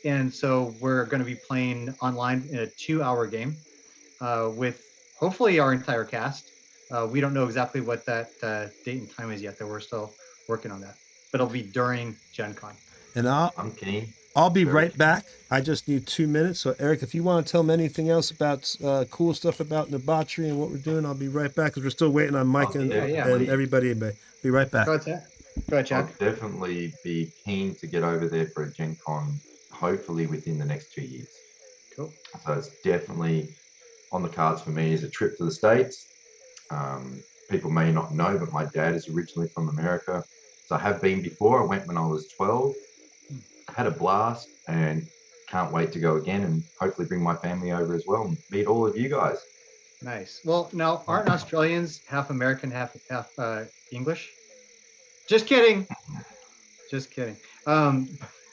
S3: And so we're going to be playing online in a 2-hour game with hopefully our entire cast. We don't know exactly what that date and time is yet, though we're still working on that. but it'll be during Gen Con.
S1: And
S5: I'm keen.
S1: I'll be
S5: Very
S1: right
S5: keen.
S1: back. I just need 2 minutes. So, Eric, if you want to tell them anything else about cool stuff about Nerdbauchery and what we're doing, I'll be right back because we're still waiting on Mike
S5: I'll
S1: and
S5: definitely,
S1: everybody. Be right back.
S3: Go ahead,
S5: I'll
S3: Jack.
S5: definitely be keen to get over there for a Gen Con, hopefully within the next 2 years.
S3: Cool.
S5: So it's definitely on the cards for me is a trip to the States. People may not know, but my dad is originally from America. So I have been before. I went when I was 12. I had a blast and can't wait to go again and hopefully bring my family over as well and meet all of you guys.
S3: Nice. Well, now aren't Australians half American, half English? Just kidding. Just kidding.
S5: I'm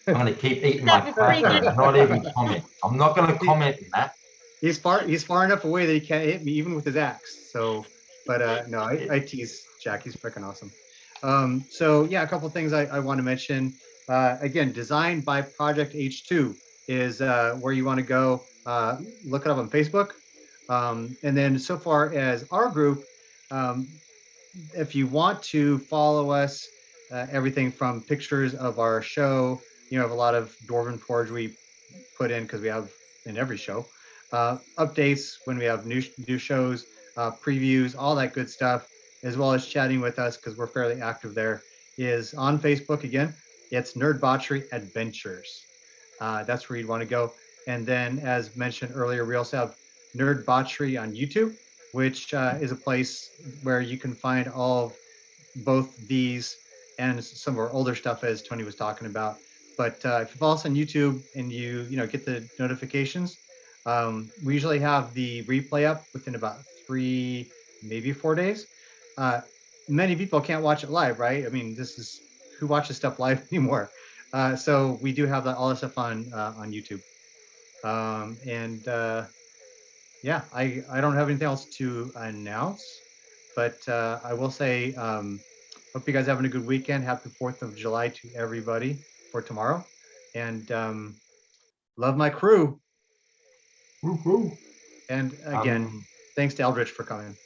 S5: going to keep eating my
S7: That's
S5: cracker
S7: freaking.
S5: and not even comment. I'm not going to comment on that.
S3: He's far enough away that he can't hit me even with his axe. So, but no, I tease Jack. He's freaking awesome. So yeah, a couple of things I want to mention. Again, designed by Project H2 is where you want to go. Look it up on Facebook. And then so far as our group, um, if you want to follow us, everything from pictures of our show, you know, have a lot of Dwarven Forge we put in because we have in every show, updates when we have new shows, previews, all that good stuff, as well as chatting with us because we're fairly active there. Is on Facebook again. It's Nerdbauchery Adventures. That's where you'd want to go. And then, as mentioned earlier, we also have Nerdbauchery on YouTube, which is a place where you can find all of both these and some of our older stuff, as Tony was talking about. But if you follow us on YouTube and you get the notifications, we usually have the replay up within about 3, maybe 4 days. Many people can't watch it live, right? I mean, this is who watches stuff live anymore. So we do have all that stuff on YouTube. And yeah, I don't have anything else to announce, but I will say, hope you guys are having a good weekend. Happy 4th of July to everybody for tomorrow. And love my crew.
S5: Woo-hoo.
S3: And again, thanks to Eldritch for coming.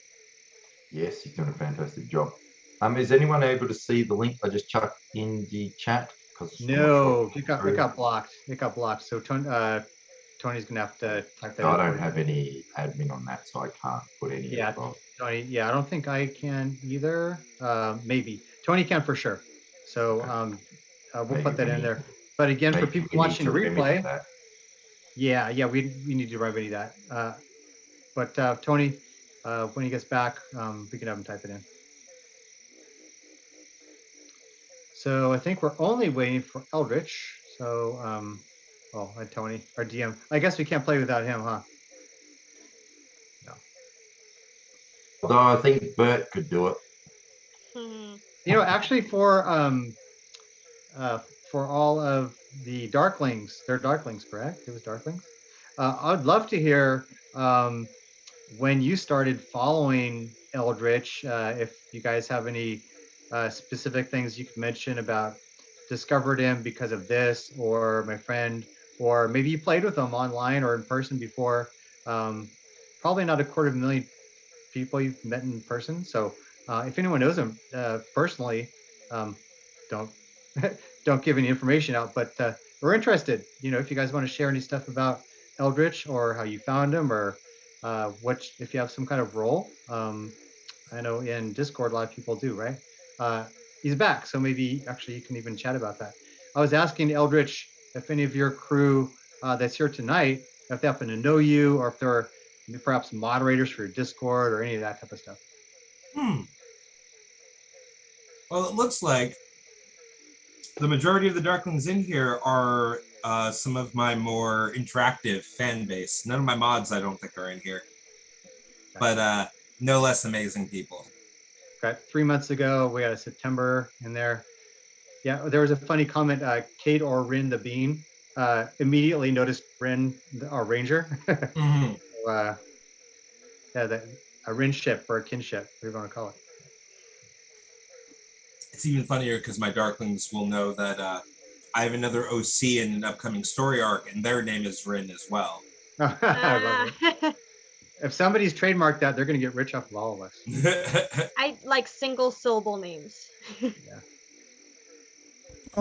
S5: Yes, he's doing a fantastic job. Is anyone able to see the link I just chucked in the chat?
S3: No, it got blocked. It got blocked. So Tony's gonna have to type that.
S5: I don't have any admin on that, so I can't put any.
S3: Yeah, Tony. Yeah, I don't think I can either. Maybe Tony can for sure. So we'll put that in there. But again, for people watching the replay, yeah, we need to remedy that. But Tony, when he gets back, we can have him type it in. So I think we're only waiting for Eldritch. So, and Tony, our DM. I guess we can't play without him, huh?
S5: No. Although I think Bert could do it.
S3: Actually, for all of the Darklings, they're Darklings, correct? It was Darklings. I'd love to hear when you started following Eldritch. If you guys have any specific things you could mention about discovered him because of this, or my friend, or maybe you played with him online or in person before. Probably not 250,000 people you've met in person. So if anyone knows him personally, don't don't give any information out. But we're interested. If you guys want to share any stuff about Eldritch or how you found him, or if you have some kind of role. I know in Discord a lot of people do, right? He's back, so maybe actually you can even chat about that. I was asking Eldritch if any of your crew that's here tonight, if they happen to know you, or if they're perhaps moderators for your Discord or any of that type of stuff.
S2: Well, it looks like the majority of the Darklings in here are some of my more interactive fan base. None of my mods, I don't think, are in here, but no less amazing people.
S3: Okay, 3 months ago, we had a September in there. Yeah, there was a funny comment. Kate or Rin the Bean immediately noticed Rin, our ranger.
S2: Mm-hmm.
S3: So, yeah, a Rinship or a kinship, whatever you want to call it.
S2: It's even funnier because my Darklings will know that I have another OC in an upcoming story arc, and their name is Rin as well.
S3: If somebody's trademarked that, they're going to get rich off of all of us.
S7: I like single syllable names.
S3: Yeah.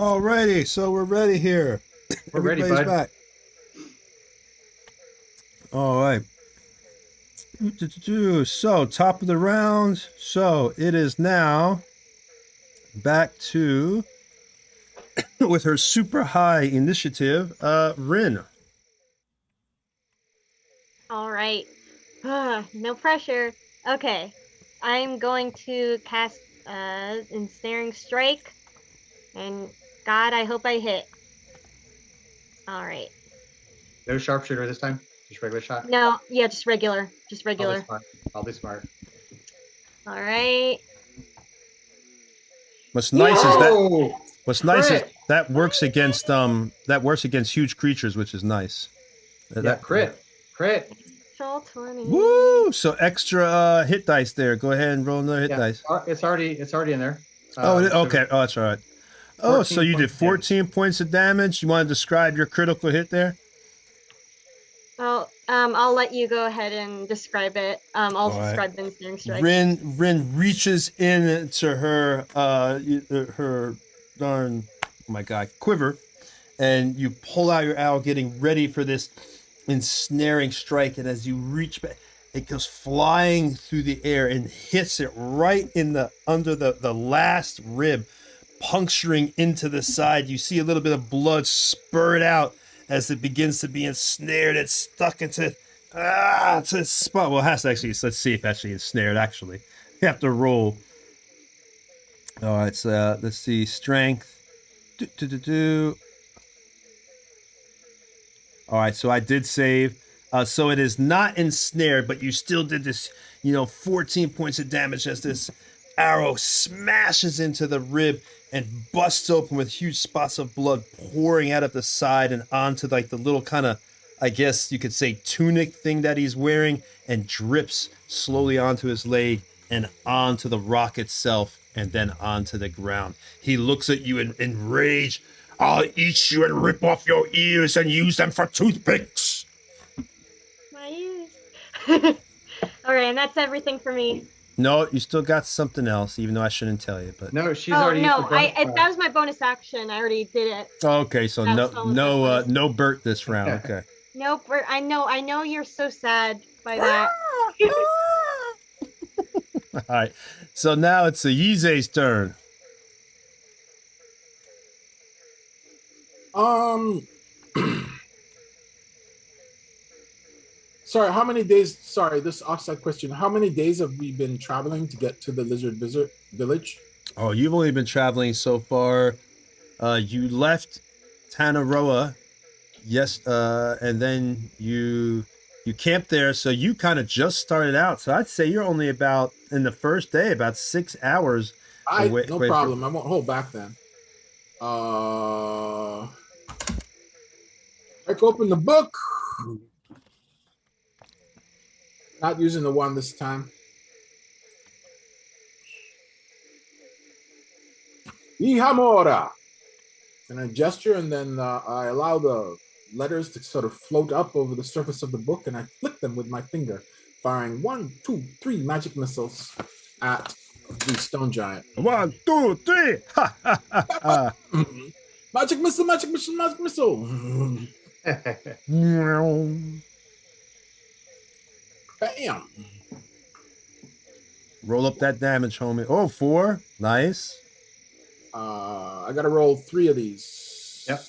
S1: Alrighty, so we're ready here.
S3: We're ready,
S1: Everybody's
S3: bud.
S1: back. All right. So, top of the round. So, it is now back to, with her super high initiative, Rin.
S7: All right. No pressure. Okay. I'm going to cast Ensnaring Strike. And God, I hope I hit. All right.
S3: No sharpshooter this time. Just regular shot.
S7: No, yeah, just regular. Just
S3: Probably
S7: regular.
S3: smart. Probably smart.
S7: All right.
S1: What's nice is that
S3: Oh,
S1: what's nice is
S3: crit.
S1: that works against huge creatures, which is nice.
S3: Yeah, crit. Crit.
S7: Natural 20.
S1: Woo! So extra hit dice there. Go ahead and roll another hit
S3: Yeah,
S1: dice.
S3: it's already in there.
S1: Oh,
S3: So
S1: okay. Oh, that's all right. Oh, so
S3: 14
S1: you did
S3: points of damage.
S1: 14 points of damage. You want to describe your critical hit there?
S7: Well, I'll let you go ahead and describe it. I'll
S1: All right.
S7: describe the Ensnaring Strike.
S1: Rin reaches into her her darn, oh my god, quiver, and you pull out your arrow, getting ready for this ensnaring strike. And as you reach back, it goes flying through the air and hits it right in the under the last rib, puncturing into the side. You see a little bit of blood spurt out as it begins to be ensnared. It's stuck into it's a spot. Well, it has to actually. Let's see if actually ensnared. Actually, you have to roll. All right. So let's see. Strength. All right. So I did save. So it is not ensnared, but you still did this. 14 points of damage as this arrow smashes into the rib and busts open with huge spots of blood pouring out of the side and onto like the little kind of, I guess you could say, tunic thing that he's wearing, and drips slowly onto his leg and onto the rock itself and then onto the ground. He looks at you in rage. I'll eat you and rip off your ears and use them for toothpicks.
S7: My ears. All right, and that's everything for me.
S1: No, you still got something else, even though I shouldn't tell you. But
S3: No, she's
S7: Oh
S3: already.
S7: no,
S3: used her bonus-
S7: that was my bonus action. I already did it.
S1: okay, so
S7: That was all
S1: no Bert this round. Okay.
S7: Nope. I know you're so sad by that.
S1: All right. So now it's the Yize's turn.
S4: Sorry, how many days? Sorry, this offside question. How many days have we been traveling to get to the Lizard Village?
S1: Oh, you've only been traveling so far. You left Tanaroa, yes, and then you camped there. So you kind of just started out. So I'd say you're only about in the first day about 6 hours.
S4: No problem. I won't hold back then. Break open the book. Not using the one this time. Ihamora. And I gesture, and then I allow the letters to sort of float up over the surface of the book, and I flick them with my finger, firing 1, 2, 3 magic missiles at the stone giant.
S1: 1, 2, 3. Ha, ha, ha, ha.
S4: Magic missile, magic missile, magic missile. Bam.
S1: Roll up that damage, homie. Oh, 4. Nice.
S4: I gotta roll 3 of these.
S3: Yep.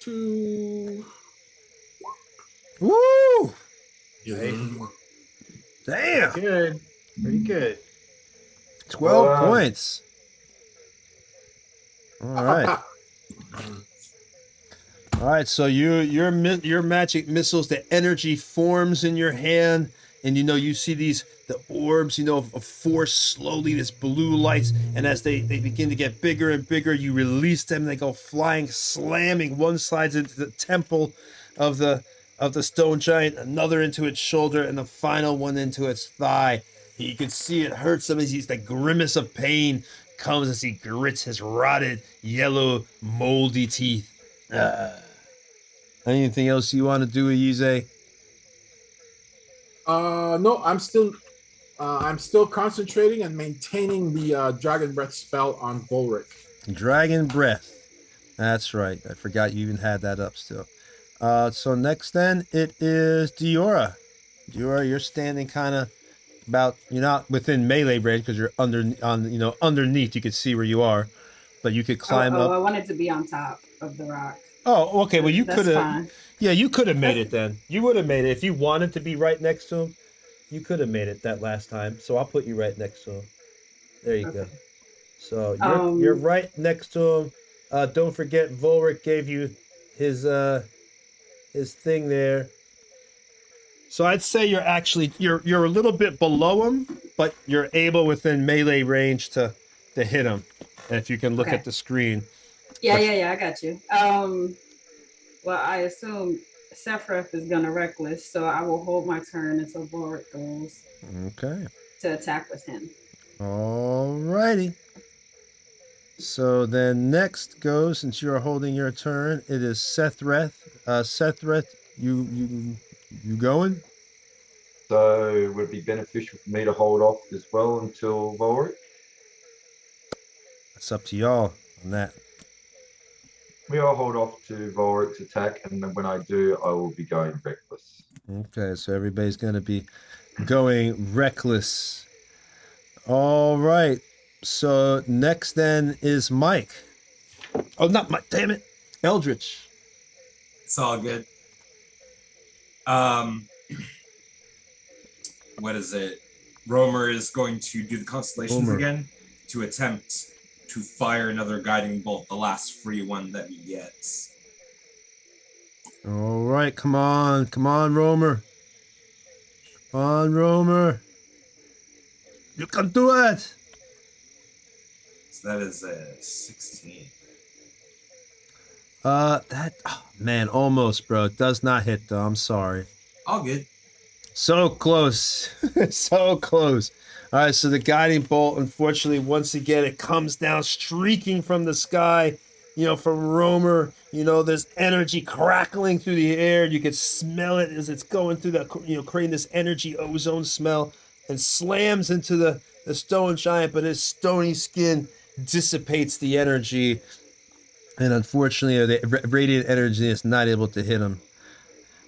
S4: 2.
S1: Woo!
S3: Nice.
S1: Damn.
S3: Good. Pretty good.
S1: 12 points. All right. All right, so your magic missiles, the energy forms in your hand, and you see the orbs, of force slowly, this blue lights, and as they begin to get bigger and bigger, you release them, they go flying, slamming. One slides into the temple of the stone giant, another into its shoulder, and the final one into its thigh. You can see it hurts him as the grimace of pain comes as he grits his rotted, yellow, moldy teeth. Anything else you want to do, Yize?
S4: No, I'm still concentrating and maintaining the dragon breath spell on Volric.
S1: Dragon Breath. That's right. I forgot you even had that up still. So next then it is Diora. Diora, you're standing kind of about, you're not within melee range because you're underneath. You can see where you are, but you could climb up.
S6: I wanted to be on top of the rock.
S1: Oh, okay. Well, you
S6: That's
S1: could have.
S6: fine.
S1: Yeah, you could have made it then. You would have made it if you wanted to be right next to him. You could have made it that last time. So I'll put you right next to him. There you go. So you're right next to him. Don't forget, Volric gave you his thing there. So I'd say you're a little bit below him, but you're able within melee range to hit him. And if you can look at the screen.
S6: Yeah, I got you. Well, I assume Sephiroth is gonna reckless, so I will hold my turn until Volric goes.
S1: Okay.
S6: To attack with him.
S1: Alrighty. So then next goes, since you are holding your turn, it is Sethreth. Sethreth, you going?
S5: So would it be beneficial for me to hold off as well until Volric?
S1: It's up to y'all on that.
S5: We all hold off to Volric's attack, and then when I do, I will be going reckless.
S1: Okay, so everybody's going to be going reckless. All right. So next then is Mike. Oh, not Mike. Damn it. Eldritch.
S2: It's all good. What is it? Romer is going to do the constellations again to attempt to fire another guiding bolt, the last free one that he gets.
S1: All right, come on, Romer. Come on, Romer. You can do it.
S2: So that is a 16.
S1: Man, almost, bro. It does not hit though. I'm sorry.
S2: All good.
S1: So close. So close. All right, so the guiding bolt, unfortunately, once again, it comes down streaking from the sky, from Romer. There's energy crackling through the air. You can smell it as it's going through creating this energy ozone smell, and slams into the stone giant, but his stony skin dissipates the energy. And unfortunately, the radiant energy is not able to hit him.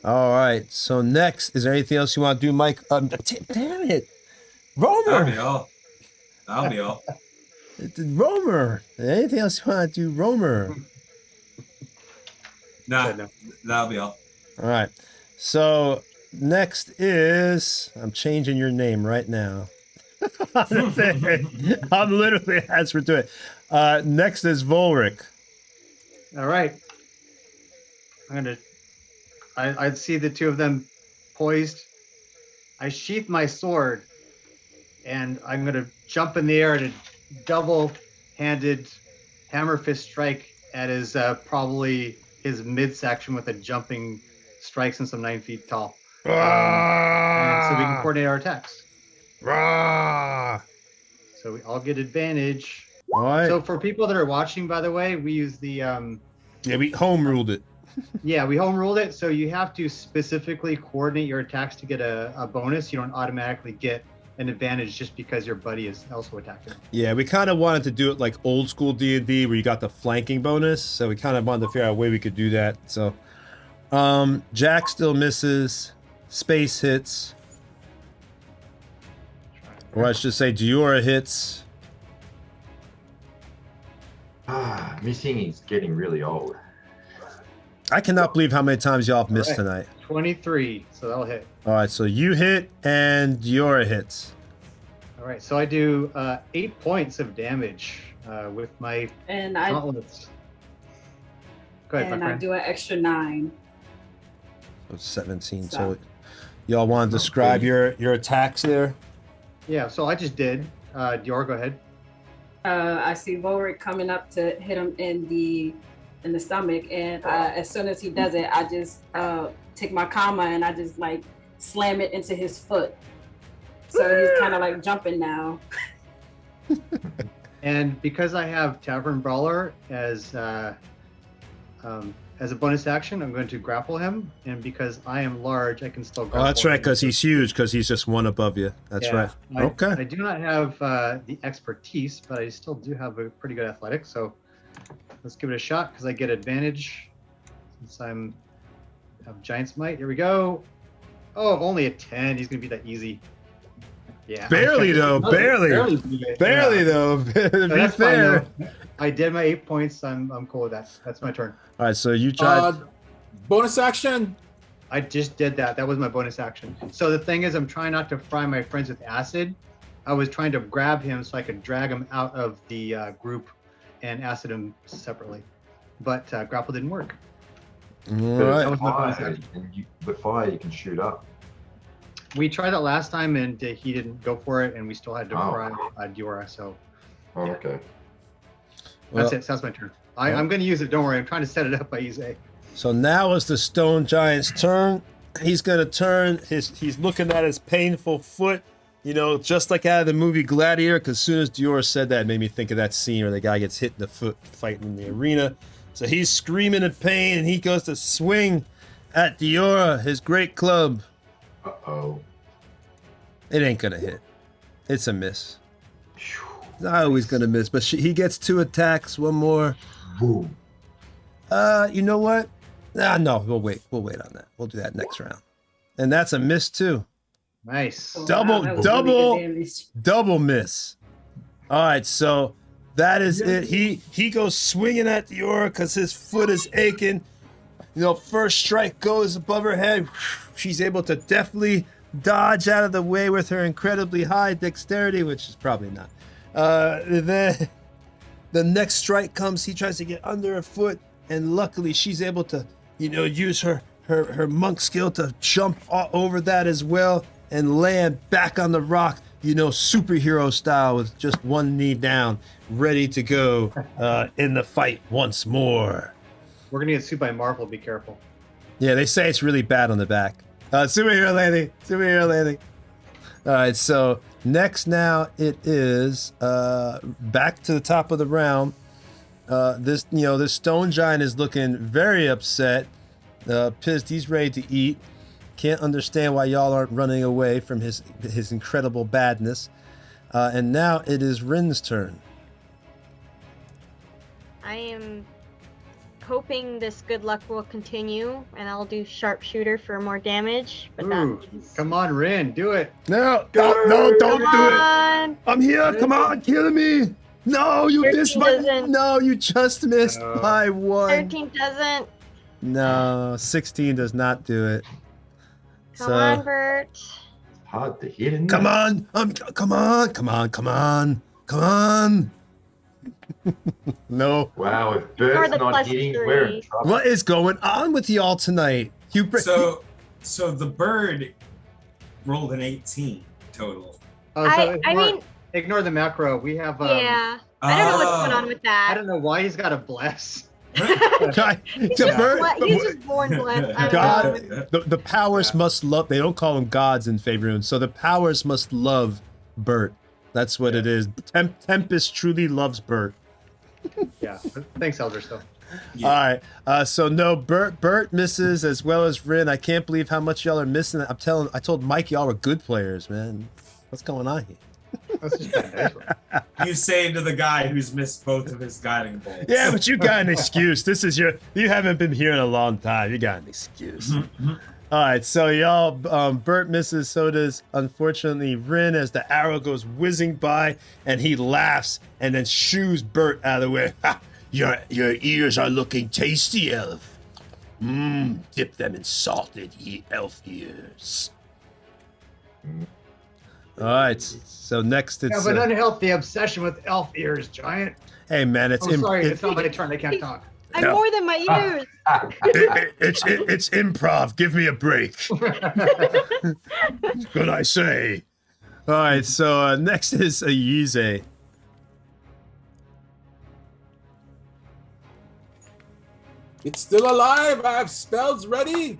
S1: All right, so next, is there anything else you want to do, Mike? Damn it. Romer!
S2: That'll be all.
S1: Romer! Anything else you want to do, Romer?
S2: Nah, that'll be all.
S1: All right, so next is... I'm changing your name right now. I'm literally answering to it. Next is Volric.
S3: All right. I see the two of them poised. I sheath my sword, and I'm going to jump in the air at a double-handed hammer fist strike at his probably his midsection with a jumping strike since I'm 9 feet tall. And so we can coordinate our attacks. So we all get advantage.
S1: All right.
S3: So for people that are watching, by the way, we use the...
S1: we home ruled it.
S3: Yeah, we home ruled it, so you have to specifically coordinate your attacks to get a bonus. You don't automatically get an advantage just because your buddy is also attacking.
S1: Yeah, we kind of wanted to do it like old school D&D where you got the flanking bonus, so we kind of wanted to figure out a way we could do that. So, Jack still misses, Space hits, or I should say Diora hits.
S5: Missing is getting really old.
S1: I cannot believe how many times y'all have missed tonight.
S3: 23, so that'll hit.
S1: All right, so you hit and Diora hits.
S3: All right, so I do 8 points of damage with my gauntlets. Go ahead,
S6: and I do an extra 9.
S1: So 17. So y'all want to describe your attacks there?
S3: Yeah, so I just did. Dior, go ahead.
S6: I see Volric coming up to hit him in the stomach, and as soon as he does it, I just take my comma and I just like slam it into his foot. So he's kind of like jumping now.
S3: And because I have Tavern Brawler as a bonus action, I'm going to grapple him. And because I am large, I can still grapple.
S1: Oh, that's right, because he's huge, because he's just one above you. That's right.
S3: I do not have the expertise, but I still do have a pretty good athletics. So Let's give it a shot because I get advantage since have Giant's Might. Here we go. Oh, only a 10. He's gonna be that easy. Yeah.
S1: Barely though. Barely. Barely
S3: Yeah.
S1: though.
S3: So
S1: Be
S3: that's
S1: fair.
S3: fine, though. I did my 8 points. I'm cool with that. That's my turn.
S1: All right. So you tried.
S4: Bonus action.
S3: I just did that. That was my bonus action. So the thing is, I'm trying not to fry my friends with acid. I was trying to grab him so I could drag him out of the group and acid him separately. But grapple didn't work.
S1: All
S3: That
S1: right.
S3: was my bonus
S5: Fire,
S3: action.
S5: and with fire, you can shoot up.
S3: We tried that last time and he didn't go for it, and we still had to
S5: Oh.
S3: fry Diora. So
S5: Oh,
S3: Yeah.
S5: okay.
S3: that's
S1: Well,
S3: it. So that's my turn. I'm going to use it. Don't worry. I'm trying to set it up by Ise.
S1: So now is the stone giant's turn. He's gonna turn he's looking at his painful foot, you know, just like out of the movie Gladiator, because as soon as Dior said that, it made me think of that scene where the guy gets hit in the foot fighting in the arena. So he's screaming in pain and he goes to swing at Diora, his great club.
S5: Uh-oh.
S1: It ain't gonna hit. It's a miss. It's not always gonna miss, but he gets 2 attacks, one more.
S5: Boom.
S1: You know what? No, we'll wait on that. We'll do that next round. And that's a miss too.
S3: Nice.
S6: Oh,
S1: Double-
S6: that was
S1: double-
S6: really good damage.
S1: Double miss. All right, so that is it. He goes swinging at Diora because his foot is aching. You know, first strike goes above her head. She's able to deftly dodge out of the way with her incredibly high dexterity, which is probably not. Then the next strike comes. He tries to get under her foot, and luckily she's able to, you know, use her monk skill to jump over that as well and land back on the rock, you know, superhero style with just one knee down, ready to go in the fight once more.
S3: We're going to get sued by Marvel. Be careful.
S1: Yeah, they say it's really bad on the back. Superhero landing. All right, so next now it is back to the top of the round. This stone giant is looking very upset, pissed. He's ready to eat. Can't understand why y'all aren't running away from his incredible badness. And now it is Rin's turn.
S7: I am hoping this good luck will continue, and I'll do sharpshooter for more damage. But
S3: Ooh, come on, Rin, do it.
S1: No, don't
S7: Come
S1: do it.
S7: on!
S1: I'm here. Come on, kill me. No, you
S7: 13
S1: missed my.
S7: doesn't.
S1: No, you just missed
S3: No.
S1: by 1.
S7: 13 doesn't.
S1: No, 16 does not do it.
S7: Come on, Bert.
S5: Hard to hit. Isn't
S1: Come
S5: it?
S1: on, come on. No.
S5: Wow, if
S7: Or
S5: Bert's
S7: the
S5: not hitting, we're in
S7: 3.
S5: trouble.
S1: What is going on with y'all tonight?
S2: So the bird rolled an 18 total.
S3: Oh, so
S7: I
S3: ignore,
S7: mean,
S3: ignore the macro. We have.
S7: yeah. I don't know what's going on with
S3: I
S7: that.
S3: don't know why he's got a bless.
S1: God,
S7: He's
S1: the
S7: just,
S1: bird-
S7: he's just born blessed. I don't
S1: God-
S7: know.
S1: the powers must love. They don't call them gods in Faerun, so the powers must love Bert. That's what it is. Tempest truly loves Bert.
S3: Yeah. Thanks, Eldritch, though.
S2: Yeah.
S1: All right. So no, Bert misses as well as Rin. I can't believe how much y'all are missing. I told Mike y'all were good players, man. What's going on here?
S3: That's just bad dice roll.
S2: You say to the guy who's missed both of his guiding bolts.
S1: Yeah, but you got an excuse. You haven't been here in a long time. You got an excuse. All right, so y'all, Bert misses, so does, unfortunately, Rin as the arrow goes whizzing by, and he laughs and then shoos Bert out of the way. Ha! Your ears are looking tasty, elf. Dip them in salted elf ears. All right, so next
S3: You
S1: it's...
S3: have an unhealthy obsession with elf ears, Giant.
S1: hey, man, it's...
S3: Oh, sorry, it's not my turn. I can't talk.
S7: I'm
S1: Yeah.
S7: more than my ears.
S1: it's improv. Give me a break. What I say. All right, so next is Ayize.
S4: It's still alive. I have spells ready.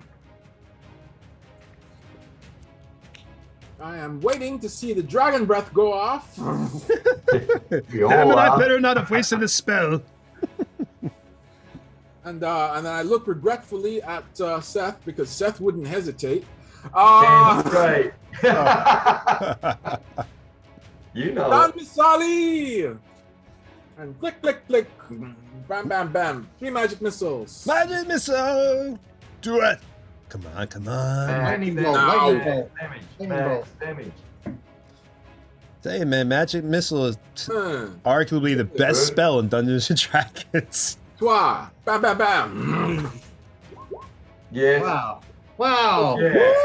S4: I am waiting to see the dragon breath go off.
S5: We all
S1: Damn it, I
S5: are.
S1: better not have wasted a spell.
S4: And then I look regretfully at Seth because Seth wouldn't hesitate.
S5: Damn straight. You know
S4: Don
S5: it.
S4: Misali! And click, click, click. Bam, bam, bam. 3 magic missiles.
S1: Magic missile. Do it. Come on, come on.
S3: Lightning
S5: Max
S3: bolt, lightning bolt.
S5: damage.
S3: Lightning
S5: Max
S3: bolt.
S5: damage.
S1: Tell you, man, magic missile is
S4: Hmm.
S1: arguably the best spell in Dungeons and Dragons.
S4: Twa. Bam, bam, bam.
S5: Yes.
S3: Wow. Wow.
S5: Yes.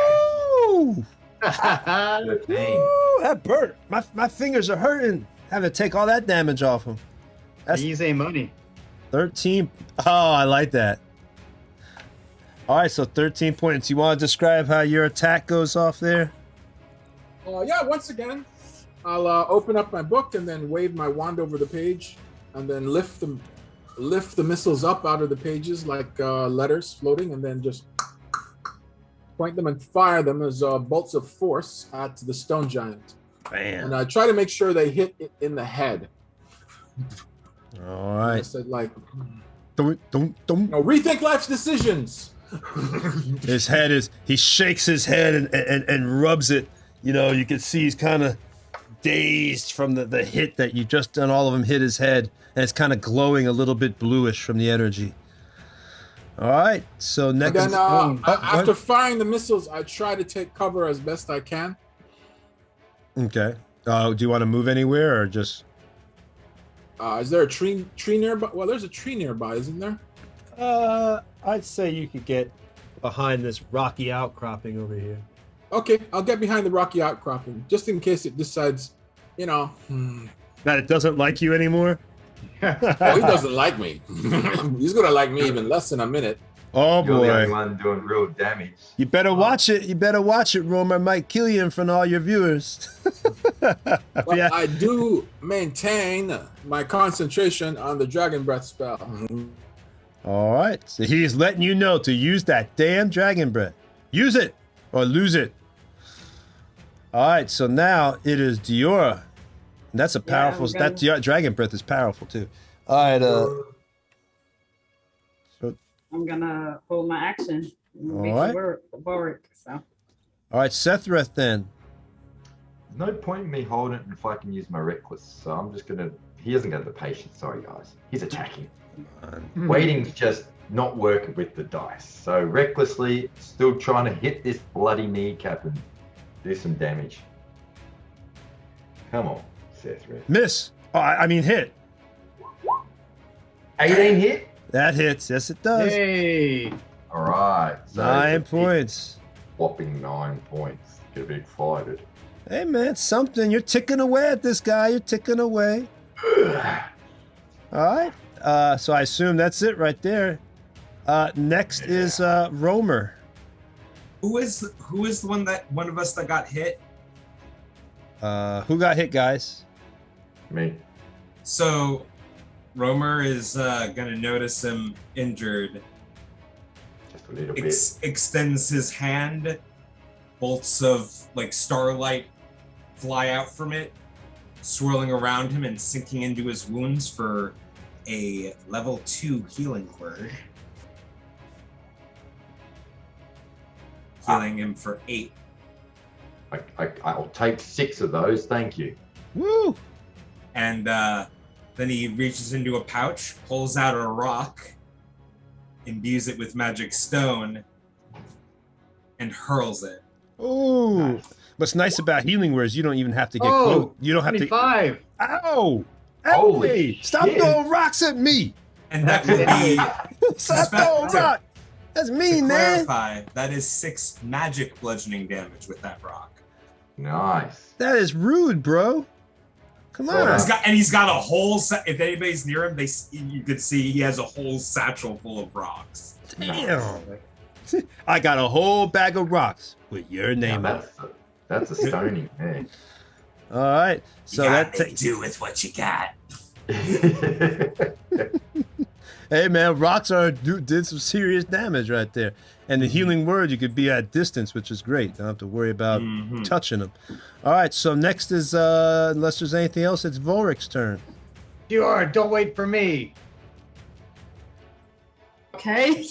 S1: Woo!
S5: 13.
S1: Woo! That burnt. My fingers are hurting. Having to take all that damage off them. That's
S3: Easy money.
S1: 13. Oh, I like that. All right, so 13 points. You want to describe how your attack goes off there?
S4: Yeah, once again, I'll open up my book and then wave my wand over the page and then lift the missiles up out of the pages like letters floating, and then just point them and fire them as bolts of force at the stone giant.
S1: Bam.
S4: And I try to make sure they hit it in the head.
S1: All
S4: I
S1: right.
S4: said, like,
S1: Don't.
S4: rethink life's decisions.
S1: His head is, he shakes his head and rubs it. You know, you can see he's kind of dazed from the hit that you just done. All of them hit his head, and it's kind of glowing a little bit bluish from the energy. All right, so
S4: And
S1: next.
S4: then
S1: What?
S4: after firing the missiles, I try to take cover as best I can.
S1: Okay. Do you want to move anywhere or just?
S4: Is there a tree nearby? Well, there's a tree nearby, isn't there?
S1: I'd say you could get behind this rocky outcropping over here.
S4: Okay, I'll get behind the rocky outcropping, just in case it decides,
S1: That it doesn't like you anymore?
S4: Oh, he doesn't like me. He's gonna like me even less in a minute.
S1: Oh
S5: You're the only
S1: boy.
S5: one doing real damage.
S1: You better watch it. You better watch it, Romer. I might kill you in front of all your viewers.
S4: Well,
S1: Yeah.
S4: I do maintain my concentration on the dragon breath spell.
S1: All right. So he's letting you know to use that damn dragon breath. Use it or lose it. All right. So now it is Diora. And that's a powerful.
S6: I'm gonna-
S1: That dragon breath is powerful too. All right.
S6: I'm gonna hold my action.
S1: All right.
S6: Warwick. So
S1: All right. Sethreth then.
S5: There's no point in me holding it if I can use my reckless. So I'm just gonna. He doesn't get the patience. Sorry, guys. He's attacking. Waiting's just not working with the dice. So recklessly, still trying to hit this bloody kneecap and do some damage. Come on, Seth.
S1: Miss. Oh, I mean hit.
S5: 18 hit.
S1: That hits. Yes, it does.
S3: Hey.
S5: All right. So
S1: 9
S5: it's a
S1: points.
S5: whopping 9 points. Get excited.
S1: Hey man, something. You're ticking away at this guy. You're ticking away. All right. So I assume that's it right there. Next is Romer.
S2: Who is the one of us that got hit?
S1: Who got hit, guys?
S5: Me.
S2: So Romer is gonna notice him injured.
S5: Just a little bit.
S2: Extends his hand. Bolts of like starlight fly out from it, swirling around him and sinking into his wounds for a level 2 healing word. Healing him for 8.
S5: I'll take 6 of those. Thank you.
S1: Woo!
S2: And then he reaches into a pouch, pulls out a rock, imbues it with magic stone, and hurls it.
S1: Ooh.
S3: Nice.
S1: What's nice about healing words, you don't even have to get
S3: Oh,
S1: close. You don't have to.
S3: 25.
S1: Ow!
S5: Holy
S1: Hey, stop
S5: shit.
S1: throwing rocks at me!
S2: And that would be,
S1: Stop throwing rocks! That's
S2: to
S1: mean, man.
S2: clarify, that is 6 magic bludgeoning damage with that rock.
S5: Nice.
S1: That is rude, bro. Come
S5: Well,
S1: on.
S2: He's got a whole. If anybody's near him, you could see he has a whole satchel full of rocks.
S1: Damn. I got a whole bag of rocks with your
S5: Now
S1: name on it.
S5: that's a stoning. Hey.
S1: All right. So that takes.
S2: do with what you got.
S1: Hey man, rocks did some serious damage right there. And the healing word, you could be at distance, which is great. Don't have to worry about touching them. All right. So next is, unless there's anything else, it's Volric's turn.
S3: Dior, don't wait for me.
S6: okay.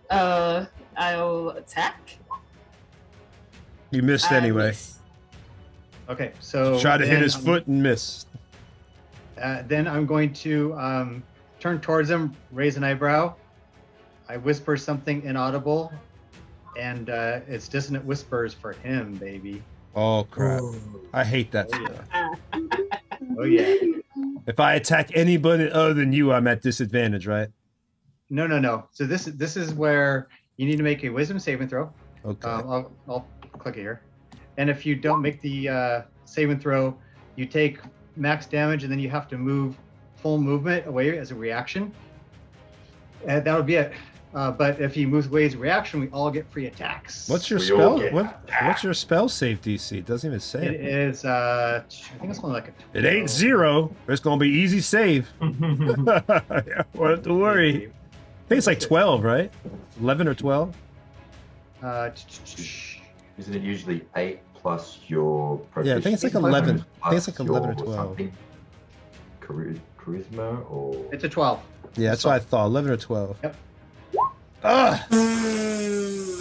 S6: I'll attack.
S1: You missed
S6: I
S1: anyway.
S6: miss.
S3: Okay, so
S1: Try to hit
S3: then
S1: his
S3: I'm-
S1: foot and miss.
S3: Then I'm going to turn towards him, raise an eyebrow. I whisper something inaudible, and it's dissonant whispers for him, baby.
S1: Oh crap!
S2: Ooh.
S1: I hate that
S3: Oh,
S1: stuff.
S3: Oh yeah.
S1: If I attack anybody other than you, I'm at disadvantage, right?
S3: No. So this is where you need to make a wisdom saving throw.
S1: Okay.
S3: I'll click it here. And if you don't make the saving throw, you take max damage, and then you have to move full movement away as a reaction. And that'll be it. But if he moves away as a reaction, we all get free attacks.
S1: What's your
S5: We all
S1: spell?
S5: get
S1: What's your spell save DC? It doesn't even say
S3: It
S1: it.
S3: is. I think it's only like a.
S1: It ain't 0. It's gonna be easy save. Don't have to worry. I think it's like 12, right? 11 or 12.
S5: Isn't it usually 8 plus your
S1: Yeah, I think it's like
S5: proficiency
S1: 11. I think it's
S5: plus
S1: like 11 or
S5: your
S1: 12.
S5: something? Charisma or
S3: It's a 12.
S1: Yeah, that's what I thought. 11 or 12.
S3: Yep.
S1: Ugh!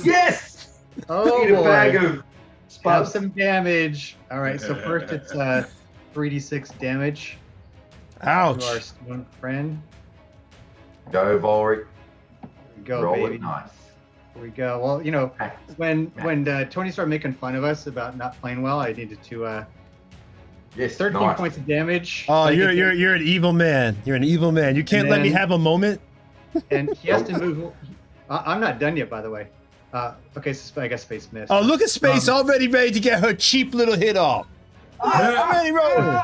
S5: yes!
S3: Oh
S5: Need a bag
S3: boy.
S5: of
S3: Have
S5: spuds.
S3: some damage. All right. So first it's 3d6 damage to our
S1: Ouch!
S3: stone friend.
S5: Go, Volric.
S3: Go,
S5: Roll
S3: baby.
S5: it nice.
S3: Here we go. Well, you know, when Tony started making fun of us about not playing well, I needed to
S5: Yes,
S3: 13
S5: nice.
S3: points of damage.
S1: Oh,
S3: So he
S1: you're an evil man. You're an evil man. You can't let me
S3: then-
S1: have a moment.
S3: and he has to move. I'm not done yet, by the way. Okay, so I guess Space missed.
S1: Oh, look at Space already ready to get her cheap little hit off. Already rolling.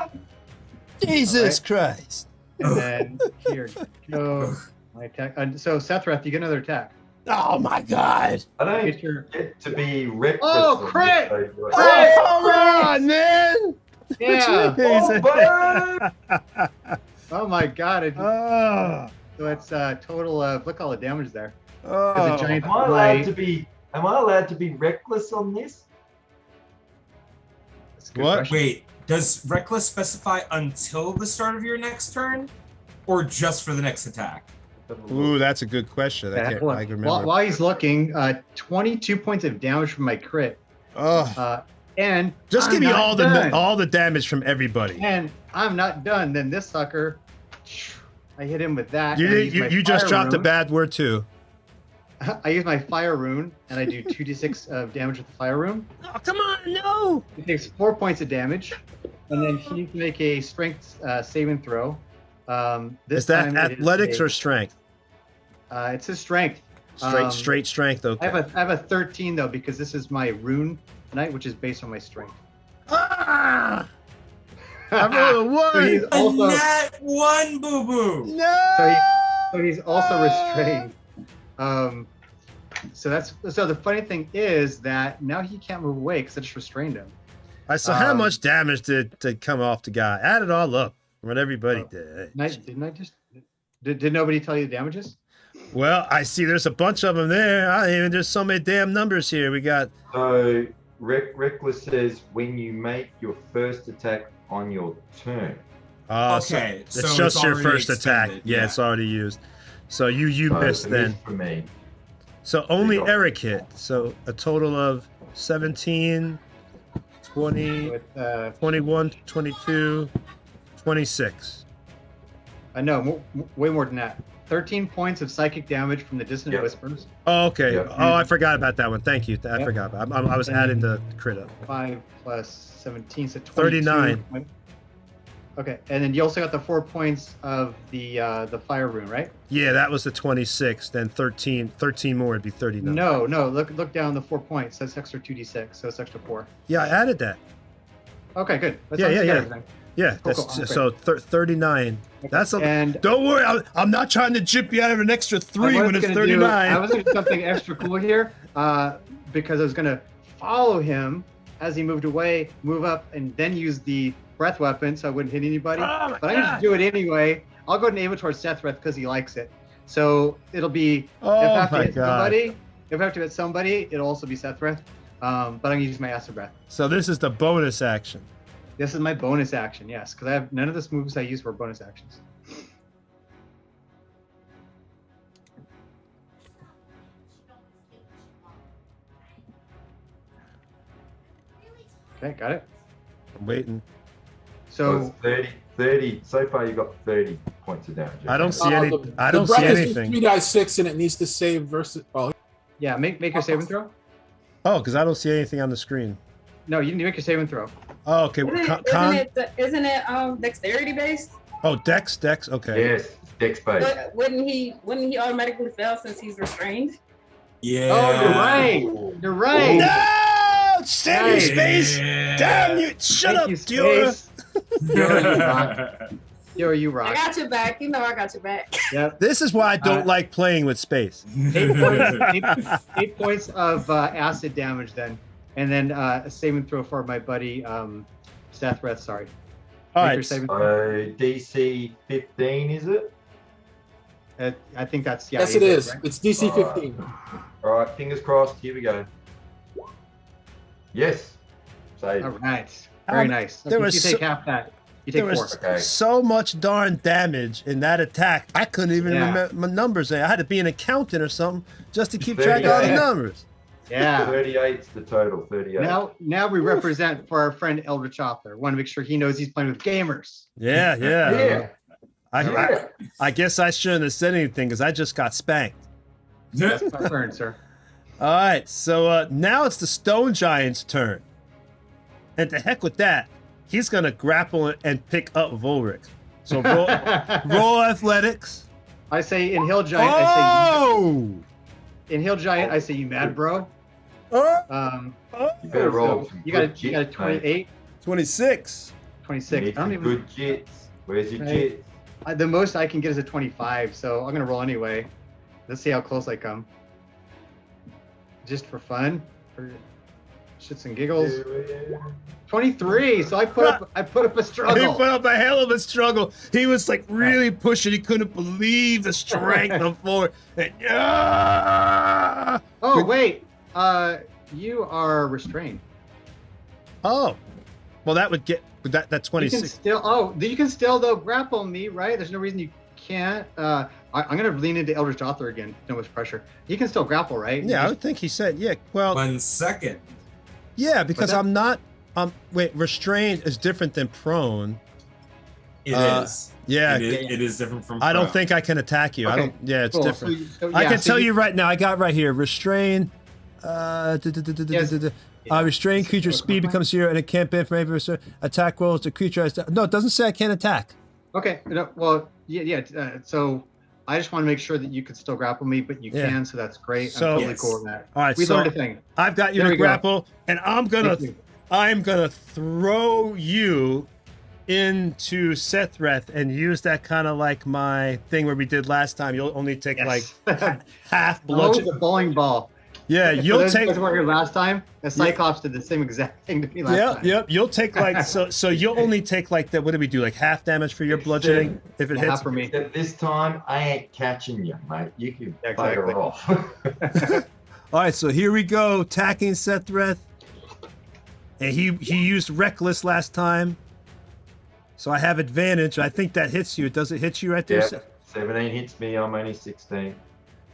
S1: Jesus Christ.
S3: And then here go. My attack. So Sethreth, you get another attack.
S1: Oh my God.
S5: I don't
S3: Get your.
S5: get to be reckless.
S3: Oh,
S5: on
S3: crit!
S5: this, though.
S1: Oh, come on, man.
S3: Yeah.
S1: Jesus.
S3: Oh my God.
S1: Oh.
S3: So it's a total of look all the damage there.
S1: Oh.
S3: There's a giant
S5: Am I allowed to
S3: blade.
S5: be? Am I allowed to be reckless on this?
S3: That's a good
S1: What?
S3: question.
S2: Wait, does reckless specify until the start of your next turn, or just for the next attack?
S1: Ooh, that's a good question. I
S3: Yeah,
S1: can't.
S3: hold on.
S1: I can remember.
S3: While he's looking, 22 points of damage from my crit.
S1: Oh.
S3: And
S1: Just
S3: I'm
S1: give me
S3: not done.
S1: all the damage from everybody.
S3: And I'm not done. Then this sucker, I hit him with that.
S1: You
S3: and I use my
S1: you just
S3: fire
S1: dropped a
S3: rune.
S1: bad word too.
S3: I use my fire rune and I do 2d6 of damage with the fire rune.
S1: Oh, come on, no.
S3: He takes 4 points of damage, and then he needs to make a strength saving throw. This
S1: Is that
S3: time it is
S1: athletics
S3: a-
S1: or strength?
S3: It's his strength.
S1: Straight strength. Okay.
S3: I have a 13 though because this is my rune tonight, which is based on my strength.
S1: Ah! I rolled a
S3: So he's
S1: one.
S3: also
S2: A nat one, boo boo.
S1: No.
S3: so he's also restrained. So the funny thing is that now he can't move away because I just restrained him.
S1: So how
S3: Um,
S1: much damage did come off the guy? Add it all up. What everybody
S3: Oh.
S1: did.
S3: Didn't I just? Did nobody tell you the damages?
S1: Well, I see there's a bunch of them there. There's so many damn numbers here. We got.
S5: So reckless says when you make your first attack on your turn.
S2: Okay,
S1: so
S2: so
S1: it's
S2: it's
S1: just your
S2: already
S1: first attack.
S2: expended,
S1: Yeah,
S2: yeah.
S1: it's already used. So you
S5: So
S1: missed
S5: it
S1: then.
S5: missed for me.
S1: So only
S5: go.
S1: Eric hit. So a total of 17, 20,
S3: With
S1: 21, 22, 26.
S3: no, way more than that. 13 points of psychic damage from the dissonant
S5: Yep.
S3: whispers.
S1: Oh, okay.
S5: Yep.
S1: Oh, I forgot about that one. Thank you. I
S3: Yep.
S1: forgot. I was adding the crit up.
S3: 5 plus 17, so
S1: 39.
S3: Okay, and then you also got the 4 points of the fire rune, right?
S1: Yeah, that was the 26. Then 13 more would be 39.
S3: No, look down the 4 points. That's extra 2d6, so it's extra 4.
S1: Yeah, I added that.
S3: Okay, good. Let's
S1: Yeah,
S3: not
S1: yeah,
S3: forget
S1: yeah.
S3: everything.
S1: Yeah,
S3: Cool,
S1: that's
S3: cool.
S1: so 39.
S3: Okay,
S1: That's a.
S3: and
S1: Don't worry, I'm not trying to chip you out of an extra 3 when it's
S3: I
S1: 39.
S3: was going to do something extra cool here because I was going to follow him as he moved away, move up, and then use the breath weapon so I wouldn't hit anybody.
S1: Oh my
S3: But I'm going to
S1: God.
S3: do it anyway. I'll go ahead and aim it towards Sethreth because he likes it. So it'll be
S1: Oh
S3: if I have to
S1: my
S3: hit
S1: God.
S3: somebody, if I have to hit somebody, it'll also be Sethreth. But I'm going to use my acid breath.
S1: So this is the bonus action.
S3: This is my bonus action, yes, because I have none of the moves I use were bonus actions. Okay, got it.
S1: I'm waiting.
S5: So
S3: So
S5: it's 30. So far, you got 30 points of damage.
S1: I don't see any.
S4: The-
S1: I don't
S4: the
S1: see
S4: bracket's
S1: anything.
S4: 3 die 6 and it needs to save versus. Oh,
S3: yeah, make your saving throw.
S1: Oh, because I don't see anything on the screen.
S3: No, you need to make your saving throw.
S1: Oh, okay.
S6: Isn't it dexterity based?
S1: Oh, Dex. Okay.
S5: Yes, it's Dex based.
S6: Wouldn't he automatically fail since he's restrained?
S2: Yeah.
S3: Oh, you're right. You're right.
S1: No, save you,
S3: Nice.
S1: Space. Damn you! Shut
S3: Thank
S1: up,
S3: you,
S1: Diora.
S3: Space. Diora, you rock. Diora, you
S6: I
S3: rock.
S6: got your back. You know I got your back.
S3: Yep.
S1: This is why I don't like playing with Space.
S3: 8 points of acid damage then, and then a saving throw for my buddy Sethreth. Sorry.
S1: All
S3: Make your
S1: right.
S3: saving throw.
S5: DC 15, is it?
S3: I think that's
S4: yes,
S3: you
S4: it
S3: did,
S4: is.
S3: right?
S4: It's DC 15.
S5: All right, fingers crossed. Here we go. Yes. Save.
S3: All right. Very nice.
S1: there
S3: If
S1: was
S3: you
S1: so-
S3: take half that. You
S1: There
S3: take 4.
S1: was
S5: Okay.
S1: so much darn damage in that attack. I couldn't even
S3: Yeah.
S1: remember my numbers. I had to be an accountant or something just to keep track of all the
S5: 38.
S1: numbers.
S3: Yeah.
S5: 38's the total. 38.
S3: Now we represent for our friend Eldritch Author. Want to make sure he knows he's playing with gamers.
S1: Yeah.
S5: Yeah.
S1: I guess I shouldn't have said anything because I just got spanked.
S3: That's my turn, sir.
S1: All right, so now it's the Stone Giant's turn. And to heck with that, he's going to grapple and pick up Volric. So roll athletics.
S3: I say in Hill Giant.
S1: Oh!
S3: In Hill Giant, I say you mad bro.
S1: Oh!
S5: You better roll.
S3: So
S5: some
S3: you got a
S5: good
S3: you got a
S5: jits, mate.
S3: 28,
S1: 26.
S5: You
S3: 26.
S5: need
S3: I don't
S5: some
S3: even.
S5: good jits. Where's your
S3: Right.
S5: jits?
S3: The most I can get is a 25, so I'm gonna roll anyway. Let's see how close I come. Just for fun, for shits and giggles. 23. So I put up a
S1: He
S3: struggle.
S1: put up a hell of a struggle. He was like really pushing. He couldn't believe the strength of Volric. And,
S3: Oh wait, you are restrained.
S1: Oh, well, that would get that
S3: You
S1: 26.
S3: can still though grapple me, right? There's no reason you can't. I'm gonna lean into Eldritch Author again. No much pressure. You can still grapple, right?
S1: Yeah, I would think he said, yeah. Well,
S2: 1 second.
S1: yeah, because
S3: that-
S1: I'm not. Wait, restrained is different than prone.
S2: It is.
S1: Yeah,
S2: It is different from.
S1: I don't
S2: prone.
S1: think I can attack you. I
S3: Okay,
S1: don't. Yeah, it's
S3: cool.
S1: different.
S3: So,
S1: I
S3: yeah,
S1: can
S3: so
S1: tell you right now. I got right here. Restrain. Restrain creature speed becomes 0 and it can't bend from every attack rolls. The creature has no. It doesn't say I can't attack.
S3: Okay. No, well, yeah. So I just want to make sure that you could still grapple me, but you
S1: Yeah.
S3: can. So that's great.
S1: So-
S3: I'm totally
S2: Yes.
S3: cool with that.
S1: All right,
S3: We
S1: so
S3: learned a thing.
S1: I've got you
S3: There
S1: to
S3: we go.
S1: grapple, and I'm
S3: Thank you.
S1: gonna throw you into Sethreth and use that kind of like my thing where we did last time. You'll only take like
S3: Yes.
S1: half
S3: Oh,
S1: bludgeon.
S3: the bowling ball.
S1: Yeah,
S3: For
S1: you'll
S3: those
S1: take.
S3: guys who weren't here last time. The Cyclops did the same exact thing to me last time.
S1: Yep. You'll take like so you'll only take like that. What do we do? Like half damage for your bludgeoning if it
S3: Half
S1: hits.
S3: for me.
S5: Except this time, I ain't catching you, mate. You can
S3: Exactly.
S5: bugger off.
S1: All right, so here we go, attacking Sethreth, and he used reckless last time, so I have advantage. I think that hits you. Does it hit you right there?
S5: Yeah, 17 hits me. I'm only 16.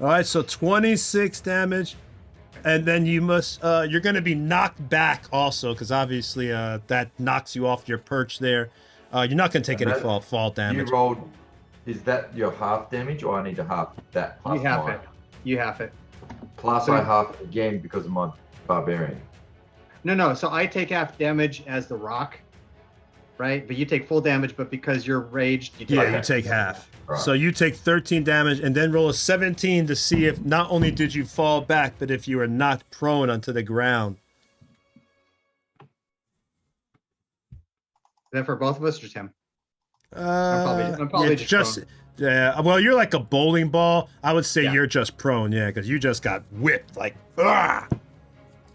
S1: All right, so 26 damage, and then you must you're going to be knocked back also because obviously that knocks you off your perch there. You're not going to take any fall
S5: You
S1: damage.
S5: rolled. Is that your half damage, or I need to half that plus
S3: You have
S5: mine?
S3: it. You have it.
S5: Plus
S3: So-
S5: I half it again because of my barbarian.
S3: No. So I take half damage as the rock, right? But you take full damage. But because you're raged, you take
S1: Yeah,
S3: half.
S1: you take half.
S5: Right.
S1: So you take 13 damage and then roll a 17 to see if not only did you fall back, but if you were knocked prone onto the ground.
S3: Is that for both of us or Tim?
S1: Uh,
S3: I'm probably just
S1: yeah. Well, you're like a bowling ball. I would say
S3: Yeah.
S1: you're just prone, yeah, because you just got whipped, like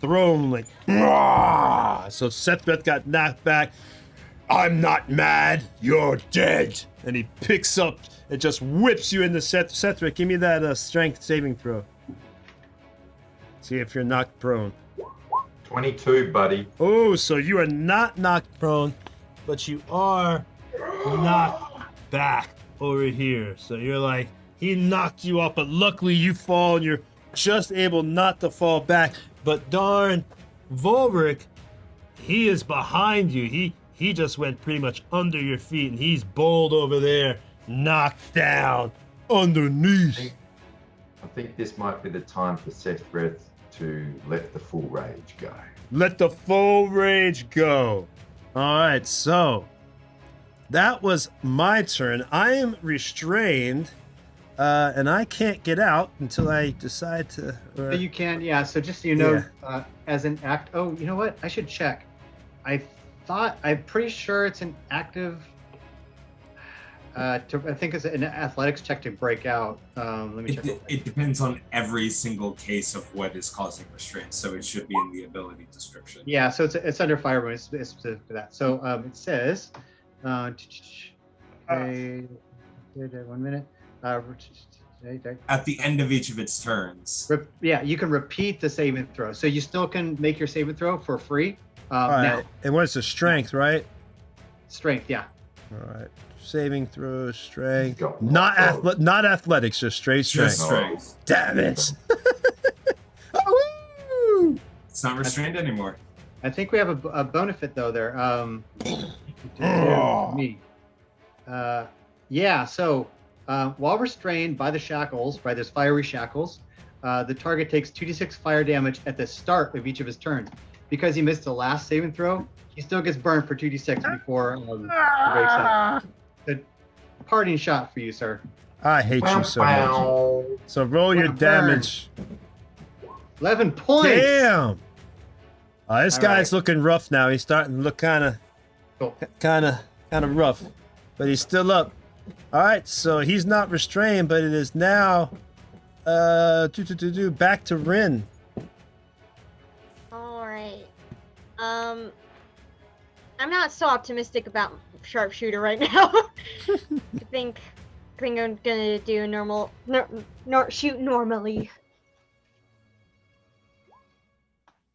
S1: thrown, like So Sethreth got knocked back. I'm not mad. You're dead. And he picks up and just whips you into Sethreth. Give me that strength saving throw. See if you're knocked prone.
S5: 22, buddy.
S1: Oh, so you are not knocked prone, but you are knocked back over here. So you're like, he knocked you up, but luckily you fall and you're just able not to fall back. But darn, Volric, he is behind you. he just went pretty much under your feet, and he's bowled over there, knocked down underneath.
S5: I think this might be the time for Sephiroth to let the full rage go.
S1: Let the full rage go. All right, so that was my turn. I am restrained, and I can't get out until I decide to.
S3: So you can, yeah. So just so you know, as an act. Oh, you know what? I should check. I'm pretty sure it's an active. I think it's an athletics check to break out. Let me check.
S2: It depends on every single case of what is causing restraint, so it should be in the ability description.
S3: Yeah, so it's under fire, but it's specific for that. So it says, okay, 1 minute.
S2: At the end of each of its turns.
S3: Yeah, you can repeat the saving throw, so you still can make your saving throw for free.
S1: All right.
S3: Now,
S1: And what's the strength, right?
S3: strength, yeah.
S1: All right. Saving throw, strength.
S5: Got
S1: Not
S5: one.
S1: not athletics, just straight strength.
S2: Just strength.
S1: Damn it. Woo!
S2: It's not restrained anymore.
S3: I think we have a benefit though there. Me. Yeah. So while restrained by the shackles, by those fiery shackles, the target takes 2d6 fire damage at the start of each of his turns. Because he missed the last saving throw, he still gets burned for 2d6 before he breaks out. The parting shot for you, sir.
S1: I hate you so much. So roll your damage.
S3: 11 points.
S1: Damn. This
S3: All
S1: guy's
S3: right.
S1: looking rough now. He's starting to look kind of rough, but he's still up. All right, so he's not restrained, but it is now back to Rin.
S7: All right. I'm not so optimistic about sharpshooter right now. I think I'm gonna do a normal, shoot normally.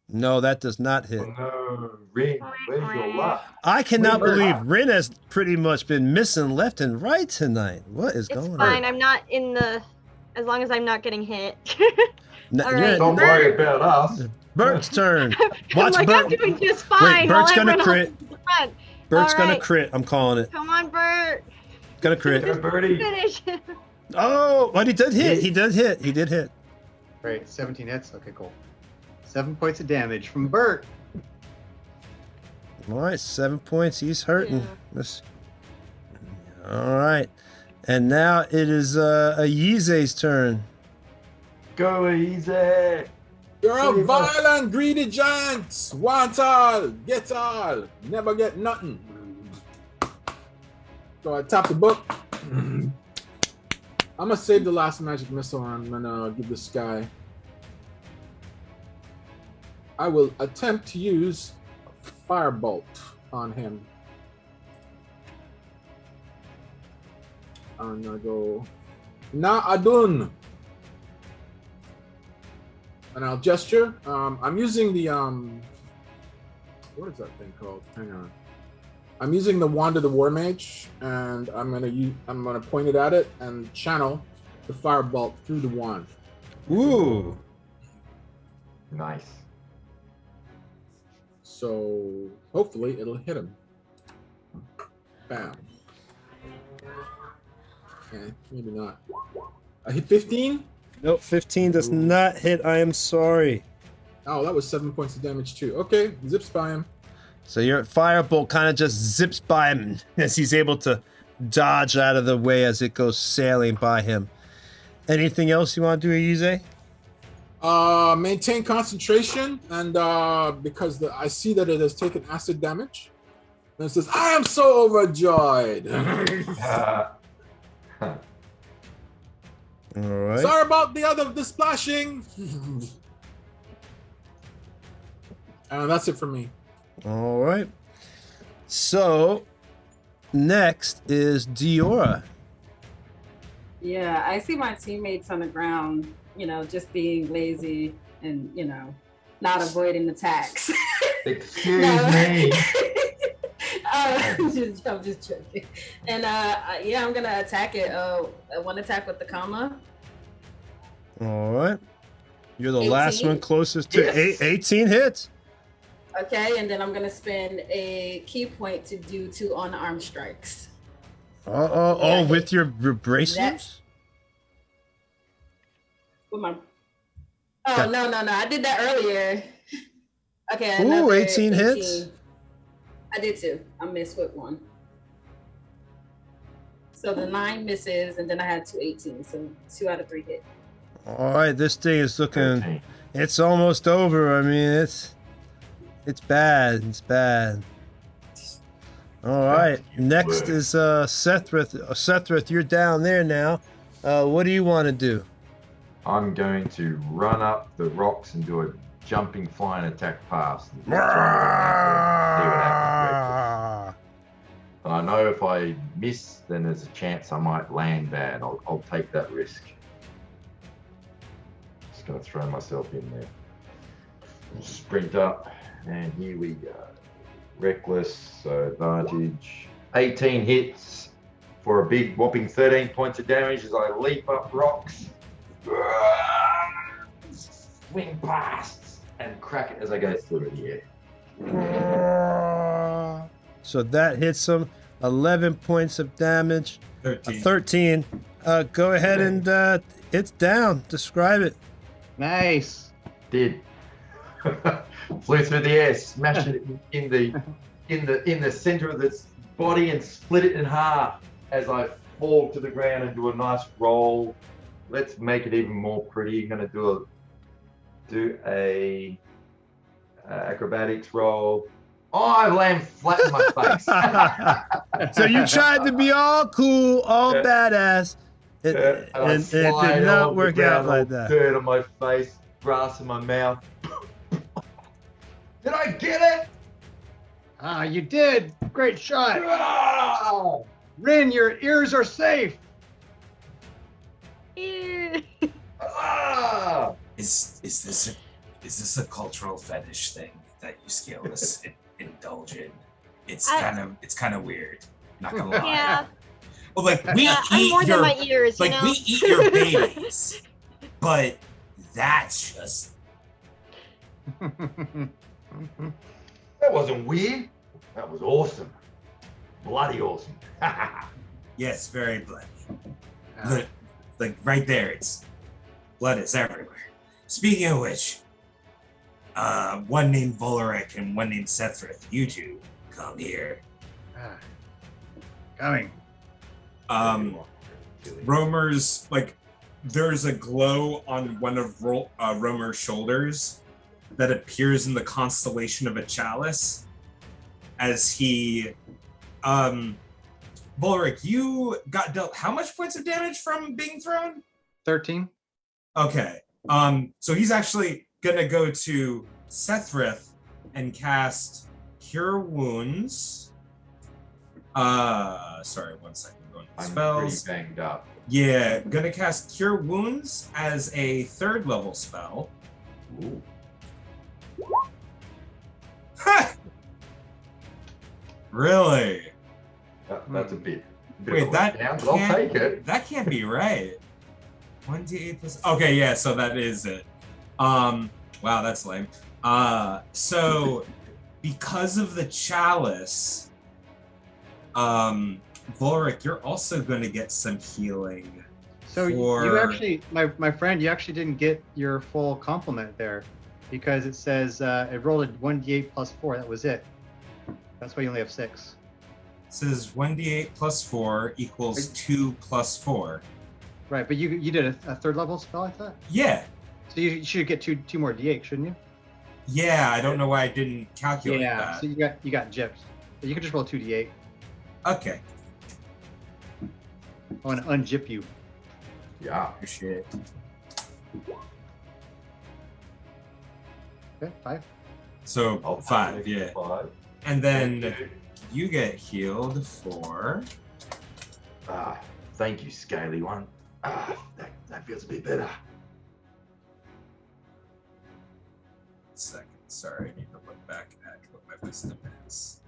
S1: No, that does not hit.
S5: Oh no, Rin, where's your luck?
S1: I cannot
S5: Where's your
S1: believe
S5: luck?
S1: Rin has pretty much been missing left and right tonight. What is
S7: It's
S1: going
S7: fine.
S1: on?
S7: I'm not in the. As long as I'm not getting hit.
S1: N-
S7: all
S1: you're-
S7: right.
S5: Don't worry about us.
S1: Bert's turn.
S7: I'm
S1: Watch
S7: like,
S1: Bert.
S7: I'm doing just fine.
S1: Bert's
S7: while I
S1: gonna
S7: run off
S1: crit.
S7: to the front.
S1: Bert's
S7: All
S1: gonna
S7: right.
S1: crit. I'm calling it.
S7: Come on, Bert.
S1: Gonna crit.
S5: Go, Birdie.
S7: Finish.
S1: Oh, but he did hit. He did hit. He did hit.
S3: Great, 17 hits. Okay, cool. 7 points of damage from Bert.
S1: All right, 7 points. He's hurting.
S7: Yeah.
S1: This- All right, and now it is Ayize's turn.
S5: Go easy.
S4: You're a
S5: Pretty much.
S4: violent, greedy giant. Want all, get all, never get nothing. So I tap the book. I'm gonna save the last magic missile and I'm gonna give this guy. I will attempt to use Firebolt on him. I'm gonna go Na Adun. And I'll gesture. I'm using the what is that thing called? Hang on. I'm using the wand of the War Mage, and I'm gonna point it at it and channel the firebolt through the wand.
S1: Ooh.
S5: Nice.
S4: So hopefully it'll hit him. Bam. Okay, maybe not. I hit 15.
S1: Nope, 15 does not hit. I am sorry.
S4: Oh, that was 7 points of damage too. Okay, zips by him.
S1: So your firebolt kind of just zips by him as he's able to dodge out of the way as it goes sailing by him. Anything else you want to do, Ayize?
S4: Maintain concentration, and because I see that it has taken acid damage, and it says, "I am so overjoyed."
S1: All right.
S4: Sorry about the splashing. And that's it for me.
S1: All right. So next is Diora.
S6: Yeah, I see my teammates on the ground, just being lazy and, not avoiding attacks.
S5: Excuse
S6: No.
S5: me.
S6: I'm just joking. And I'm gonna attack it. One attack with the comma.
S1: All right. You're the
S6: 18.
S1: last one closest to
S6: Yes.
S1: 18 hits.
S6: Okay, and then I'm gonna spend a key point to do 2 unarmed strikes. Yeah,
S1: With your bracelets?
S6: With my
S1: Got-
S6: no, I did that earlier. Okay,
S1: Ooh,
S6: another
S1: 18 hits.
S6: I did 2. I missed with 1. So the 9 misses, and then I had 2 18s, so 2 out of 3 hit.
S1: All right, this thing is looking.
S5: 13.
S1: It's almost over. I mean, it's bad. It's bad. All right. Next is Sethrith. Sethrith, you're down there now. What do you want to do?
S5: I'm going to run up the rocks and do a jumping flying attack pass. And see what happens. And I know if I miss, then there's a chance I might land bad. I'll take that risk. Just gonna throw myself in there. Sprint up, and here we go. Reckless, so advantage. 18 hits for a big whopping 13 points of damage as I leap up rocks. Swing past and crack it as I go through the air.
S1: So that hits him. 11 points of damage.
S2: 13.
S1: 13. Go ahead and it's down. Describe it.
S3: Nice.
S5: Did. Flew through the air, smashed it in the center of its body and split it in half as I fall to the ground and do a nice roll. Let's make it even more pretty. I'm gonna do a acrobatics roll. Oh, I land flat in my face.
S1: So you tried to be all cool, all
S5: Yeah.
S1: badass, and it did not work out like that.
S5: Dirt on my face, grass in my mouth. Did I get it?
S3: Ah, you did. Great shot.
S5: Ah!
S3: Rin, your ears are safe.
S7: Ew.
S5: Ah!
S2: Is this a cultural fetish thing that you scaleless indulge in? It's kind of weird. Not gonna lie.
S7: Yeah.
S2: Well, like we
S7: Yeah, I'm
S2: eat
S7: more
S2: your
S7: than my ears,
S2: like
S7: you know?
S2: we eat your babies, but that's just
S5: That wasn't weird. That was awesome. Bloody awesome.
S2: yes, very bloody.
S3: Ah,
S2: Look, like right there, it's blood is everywhere. Speaking of which, one named Volaric and one named Sethrith, you two come here.
S3: ah. Coming.
S2: Romer's like there's a glow on one of Romer's shoulders that appears in the constellation of a chalice as he Volaric, you got dealt how much points of damage from being thrown?
S3: 13.
S2: Okay. So he's actually gonna go to Sethrith and cast Cure Wounds. Sorry, 1 second. Going to
S5: I'm
S2: spells.
S5: pretty banged up.
S2: Yeah, gonna cast Cure Wounds as a 3rd level spell.
S5: Ooh.
S2: Ha! Really?
S5: That's a bit.
S2: Wait, that
S5: down, but I'll take
S2: can't,
S5: it.
S2: that can't be right. 1d8 plus. Okay, yeah, so that is it. Wow, that's lame. So because of the chalice, Volric, you're also going to get some healing.
S3: So you actually, my friend, you actually didn't get your full complement there, because it says it rolled a 1d8 plus 4. That was it. That's why you only have 6.
S2: It says 1d8 plus 4 equals 2 plus 4.
S3: Right, but you did a 3rd level spell, I thought.
S2: Yeah.
S3: So you should get two more d8, shouldn't you?
S2: Yeah, I don't know why I didn't calculate that.
S3: So you got gypped. But you can just roll 2d8.
S2: Okay.
S3: I want to ungyp you.
S5: Yeah.
S2: Appreciate it.
S3: Okay, 5.
S2: So
S5: I'll take
S2: 5,
S5: it.
S2: yeah.
S5: 5.
S2: And then you get healed for...
S5: Thank you, Scaly One. That feels a bit better.
S2: Second, sorry, I need to look back at what my wisdom is.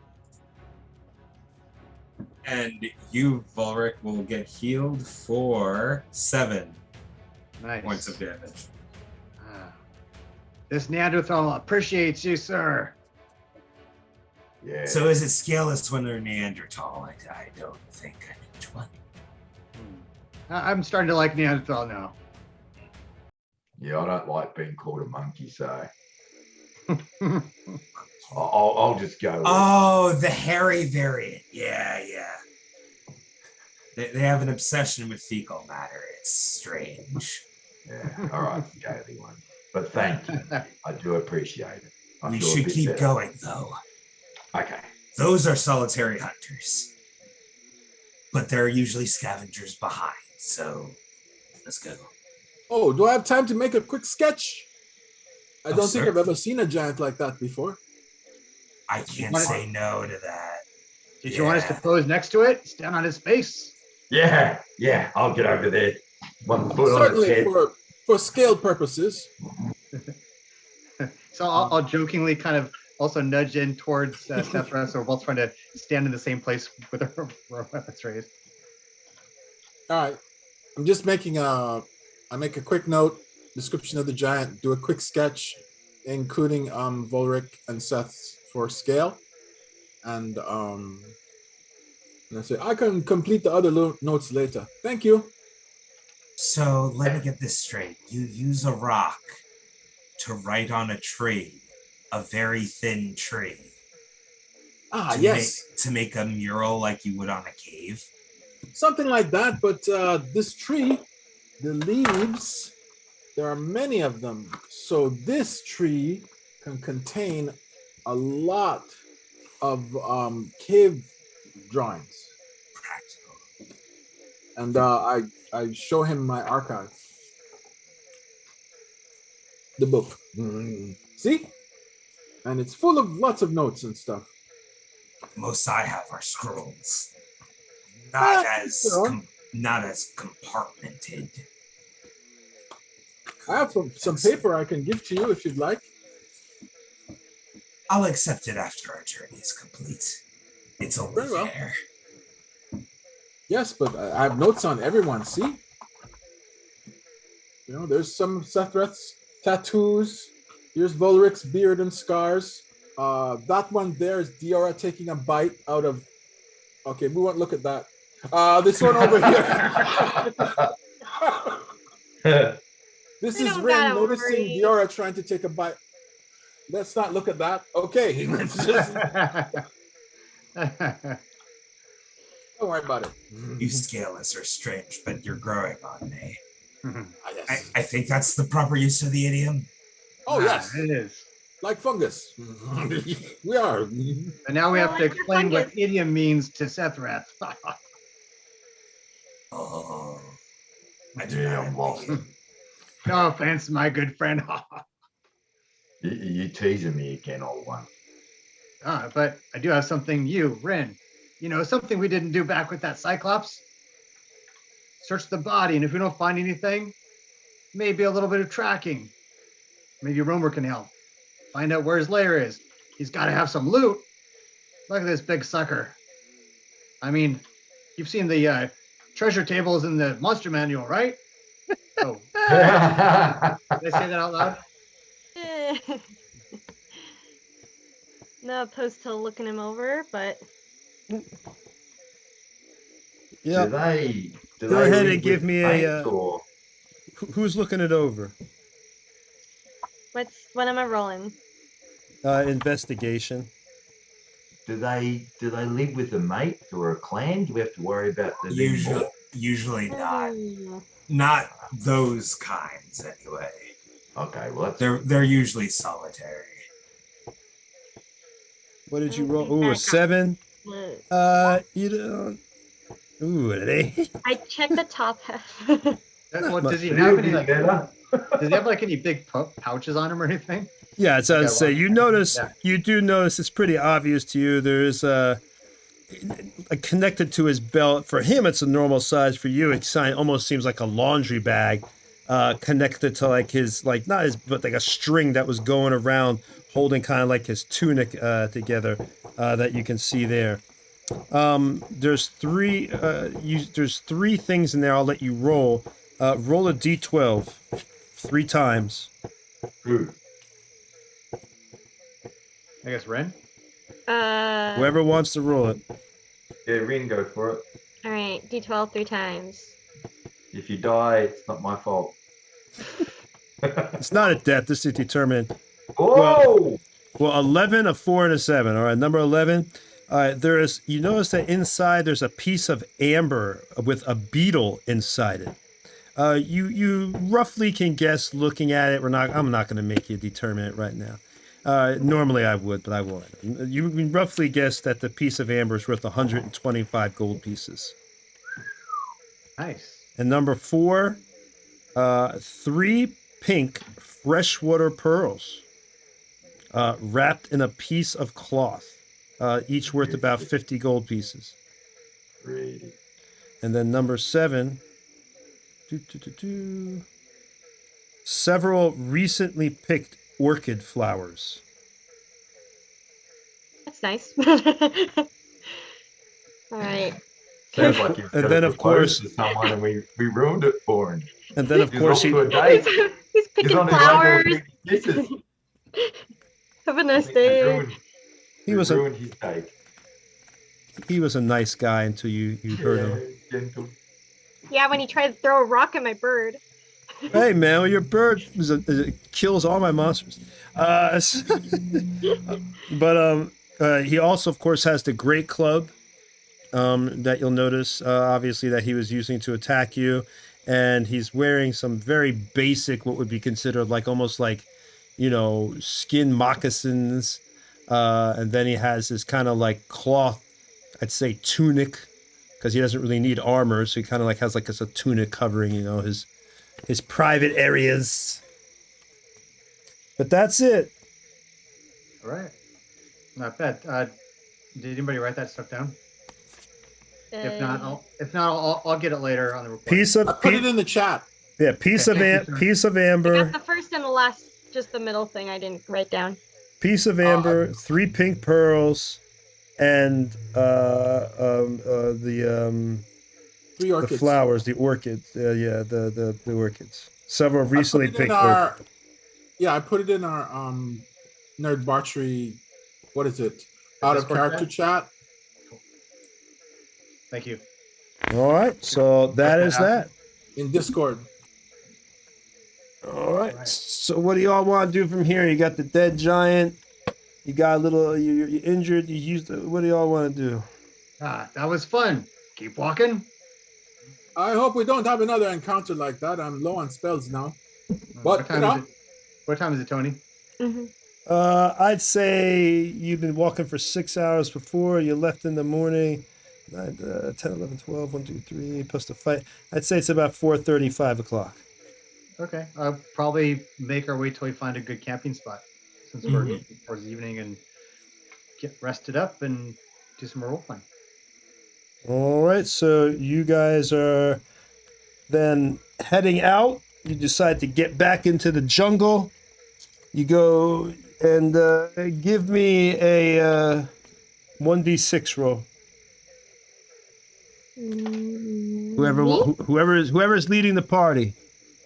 S2: And you, Volric, will get healed for 7
S3: Nice.
S2: points of damage.
S3: Ah. This Neanderthal appreciates you, sir.
S5: Yeah.
S2: So is it scaleless when they're Neanderthal? I don't think I know which one.
S3: I'm starting to like Neanderthal now.
S5: Yeah, I don't like being called a monkey, so I'll just go.
S2: Oh, the hairy variant. Yeah. They have an obsession with fecal matter. It's strange.
S5: Yeah, all right, scaly one. But thank you. I do appreciate it.
S2: We
S5: feel a
S2: should
S5: bit
S2: keep
S5: better.
S2: going, though.
S5: Okay.
S2: Those are solitary hunters. But there are usually scavengers behind, so let's go.
S4: Oh, do I have time to make a quick sketch? I don't think
S2: sir.
S4: I've ever seen a giant like that before.
S2: I can't say no to that.
S3: Did you want us to pose next to it? Stand on his face?
S5: Yeah, I'll get over there. 1 foot on its
S4: Certainly
S5: head.
S4: for scale purposes.
S3: So I'll jokingly kind of also nudge in towards Sethra, so we're both trying to stand in the same place with our weapons raised.
S4: All right. I'm just making I make a quick note, description of the giant, do a quick sketch, including Volric and Seth's for scale. And I say I can complete the other notes later. Thank you.
S2: So let me get this straight. You use a rock to write on a tree, a very thin tree.
S4: Yes.
S2: To make a mural like you would on a cave.
S4: Something like that, but this tree, the leaves, there are many of them. So this tree can contain a lot of cave drawings.
S2: Practical.
S4: And I show him my archive. The book. See? And it's full of lots of notes and stuff.
S2: Most I have are scrolls. Not as compartmented.
S4: I have some paper I can give to you if you'd like.
S2: I'll accept it after our journey is complete. It's only
S4: Very well.
S2: fair.
S4: Yes, but I have notes on everyone. See? You know, there's some Sethreth's tattoos. Here's Volric's beard and scars. That one there is Diora taking a bite out of. Okay, we won't look at that. This one over here. This is Rin noticing Diora trying to take a bite. Let's not look at that. Okay, let's just. Don't worry about it.
S2: You scaleless are strange, but you're growing on me.
S4: Yes.
S2: I think that's the proper use of the idiom.
S4: Oh, yes.
S3: It is.
S4: Like fungus. We are.
S3: And now we have to explain what idiom means to Sethrath.
S2: Oh.
S5: I'm lost.
S3: No offense, my good friend.
S5: You teasing me again, old one.
S3: But I do have something new, Ren. You know, something we didn't do back with that Cyclops. Search the body, and if we don't find anything, maybe a little bit of tracking. Maybe Romer can help. Find out where his lair is. He's got to have some loot. Look at this big sucker. I mean, you've seen the treasure tables in the monster manual, right? Oh. Did I say that out loud?
S7: Not opposed to looking him over, but
S1: Yeah.
S5: Do
S1: Go
S5: they
S1: ahead
S5: live
S1: and give
S5: with
S1: me
S5: paint,
S1: a.
S5: or
S1: Who's looking it over?
S7: what am I rolling?
S1: Investigation.
S5: do they live with a mate or a clan? Do we have to worry about the
S2: Usually not.
S7: Ooh.
S2: Not those kinds, anyway.
S5: Okay, well that's
S2: They're usually solitary.
S1: What did you
S7: I don't
S1: roll?
S7: think
S1: Ooh, a
S7: that
S1: 7.
S7: Look.
S1: You don't. Ooh, an 8.
S7: I checked the top half.
S3: Well, does he
S5: a
S3: have
S5: little
S3: any
S5: bit
S3: like?
S5: better.
S3: Does he have like any big pouches on him or anything?
S1: Yeah, it's I say you notice.
S3: Yeah.
S1: You do notice. It's pretty obvious to you. There's connected to his belt. For him, it's a normal size. For you, it almost seems like a laundry bag, connected to like his not his, but like a string that was going around, holding kind of like his tunic together. That you can see there. There's 3. There's 3 things in there. I'll let you roll. Roll a d12 3 times.
S5: Who?
S3: I guess Ren.
S1: Whoever wants to roll it.
S5: Yeah, Rin, go for it.
S7: All right, D12 3 times.
S5: If you die, it's not my fault.
S1: It's not a death. This is determined.
S5: Oh!
S1: Well, 11, a 4, and a 7. All right, number 11. All right, you notice that inside there's a piece of amber with a beetle inside it. You roughly can guess looking at it. I'm not going to make you determine it right now. Normally I would, but I won't. You can roughly guess that the piece of amber is worth 125 gold pieces.
S3: Nice.
S1: And number 4, 3 pink freshwater pearls wrapped in a piece of cloth, each worth about 50 gold pieces.
S5: Greedy.
S1: And then number 7, several recently picked orchid flowers.
S7: That's nice. All right.
S5: Sounds like you've
S1: And
S5: got
S1: then,
S5: to
S1: of
S5: propose
S1: course-
S5: to someone and we ruined it for him.
S1: And then, of
S5: He's
S1: course,
S5: off
S1: he
S5: to a date.
S7: He's picking
S5: on his way to a
S7: flowers.
S5: big kisses.
S7: Have a
S5: I
S7: nice
S5: think we
S7: day.
S5: ruined,
S1: He
S5: we
S1: was a
S5: ruined his date.
S1: nice guy until you heard him.
S5: Gentle.
S7: Yeah, when he tried to throw a rock at my bird.
S1: Hey man, well, your bird kills all my monsters. But he also, of course, has the great club that you'll notice, obviously, that he was using to attack you, and he's wearing some very basic, what would be considered like almost like, skin moccasins, and then he has this kind of like cloth, I'd say tunic, because he doesn't really need armor, so he kind of like has like a tunic covering, his private areas. But that's it.
S3: All right. Not bad. Did anybody write that stuff down? If not, I'll get it later on the report.
S4: I put it in the chat.
S1: Yeah, piece of
S3: Thank you, sir.
S7: I
S1: amber,
S7: got the first and the last, just the middle thing I didn't write down.
S1: piece of amber, 3 pink pearls, and
S4: 3
S1: the
S4: orchids.
S1: flowers, the orchids. The orchids. Several recently
S4: I put it in
S1: picked orchids.
S4: I put it in our Nerdbauchery. What is it? Out of
S3: Discord
S4: character chat.
S3: Thank you.
S1: All right, so that is that.
S4: In Discord.
S1: All right. So what do y'all want to do from here? You got the dead giant. You got a little. You're injured. You used. What do y'all want to do?
S3: That was fun. Keep walking.
S4: I hope we don't have another encounter like that. I'm low on spells now.
S3: What time is it, Tony?
S7: Mm-hmm.
S1: I'd say you've been walking for 6 hours before. You left in the morning. 9, 10, 11, 12, 1, 2, 3, plus the fight. I'd say it's about 4:30, 5 o'clock.
S3: Okay. I'll probably make our way till we find a good camping spot, since we're towards the evening, and get rested up and do some more role playing.
S1: All right, so you guys are then heading out. You decide to get back into the jungle. You go and give me a 1d6 roll. Whoever is leading the party.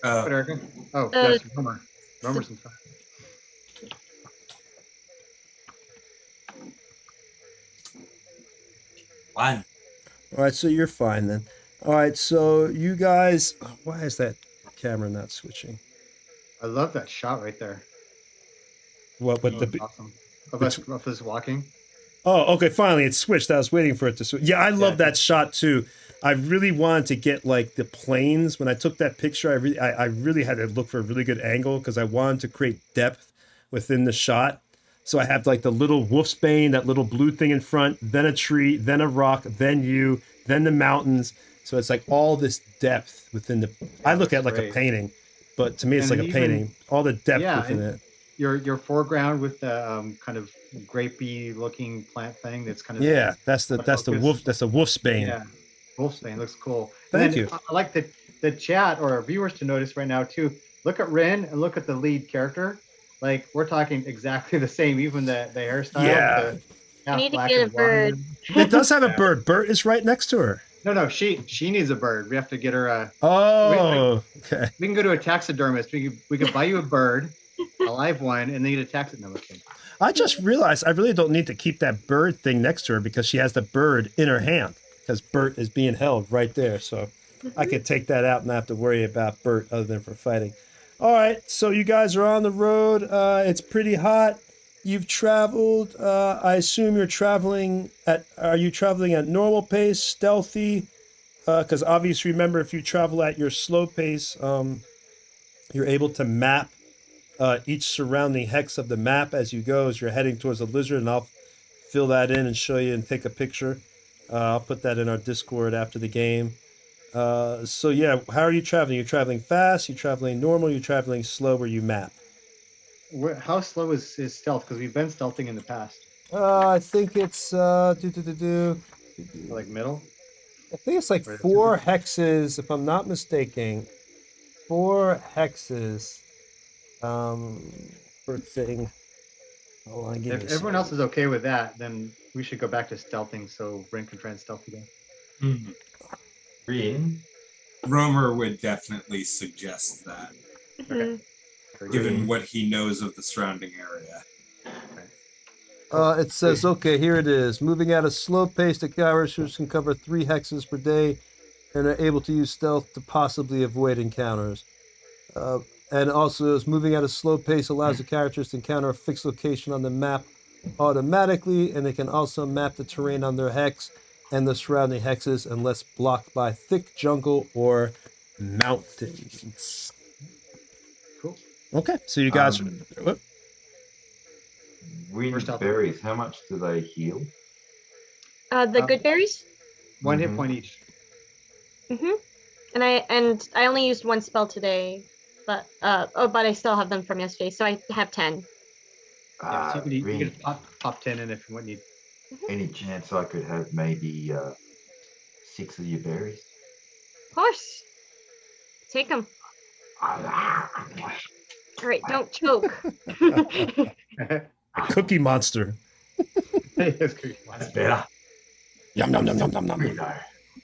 S3: What, Erica? Oh, yes, Romer. Romer's in front.
S2: One.
S1: All right, so you're fine then. All right, so you guys, why is that camera not switching?
S3: I love that shot right there.
S1: What? But
S3: That's awesome. Of us walking.
S1: Oh, okay. Finally, it switched. I was waiting for it to switch. Yeah, I love that shot too. I really wanted to get like the planes. When I took that picture, I really had to look for a really good angle because I wanted to create depth within the shot. So I have like the little wolfsbane, that little blue thing in front, then a tree, then a rock, then you, then the mountains. So it's like all this depth within the. I look at it like a painting, but to me it's like a painting. All the depth within it.
S3: Your foreground with the kind of grapey looking plant thing that's kind of
S1: that's the wolfsbane.
S3: Yeah, wolfsbane looks cool.
S1: Thank you.
S3: I like the chat or our viewers to notice right now too. Look at Rin and look at the lead character. Like we're talking exactly the same, even the hairstyle.
S1: Yeah.
S7: I need to get a bird.
S1: It does have a bird. Bert is right next to her.
S3: No, she needs a bird. We have to get her a.
S1: Oh, okay.
S3: We can go to a taxidermist. We could buy you a bird. live one, and then it attacks it. No, okay.
S1: I just realized I really don't need to keep that bird thing next to her because she has the bird in her hand because Bert is being held right there. So I could take that out and not have to worry about Bert other than for fighting. All right, so you guys are on the road. It's pretty hot. You've traveled. I assume you're traveling at. Are you traveling at normal pace, stealthy? Because obviously, remember, if you travel at your slow pace, you're able to map each surrounding hex of the map as you go, as you're heading towards the lizard, and I'll fill that in and show you and take a picture. I'll put that in our Discord after the game. So yeah, how are you traveling? You're traveling fast, you're traveling normal, you're traveling slow where you map.
S3: How slow is stealth? Because we've been stealthing in the past.
S1: I think it's I
S3: Like middle?
S1: think it's like 4 hexes, if I'm not mistaken. 4 hexes per thing. Hold on, give me
S3: If
S1: a
S3: everyone
S1: second.
S3: else is okay with that, then we should go back to stealthing so Rin can try and stealth again.
S2: Mhm.
S5: Rin,
S2: Romer would definitely suggest that,
S3: Okay. Very good.
S2: given what he knows of the surrounding area.
S1: It says, okay, here it is. Moving at a slow pace, the characters can cover 3 hexes per day and are able to use stealth to possibly avoid encounters. And also, is moving at a slow pace allows the characters to encounter a fixed location on the map automatically, and they can also map the terrain on their hex and the surrounding hexes unless blocked by thick jungle or mountains.
S3: Cool.
S1: Okay, so you guys. What?
S5: Rin
S3: stealth.
S5: berries, how much do they heal?
S7: The good berries.
S3: 1 hit
S5: Mhm.
S3: point each.
S7: And I only used 1 spell today, but but I still have them from yesterday, so I have 10.
S3: Yeah, so you
S5: Rin,
S3: can pop 10 in if you need.
S5: any chance I could have maybe 6 of your berries?
S7: Of course. Take them. All right, don't choke.
S1: Cookie Monster.
S3: That's good.
S5: That's better.
S1: Yum, yum, yum, yum, yum, yum.
S5: Hungry though.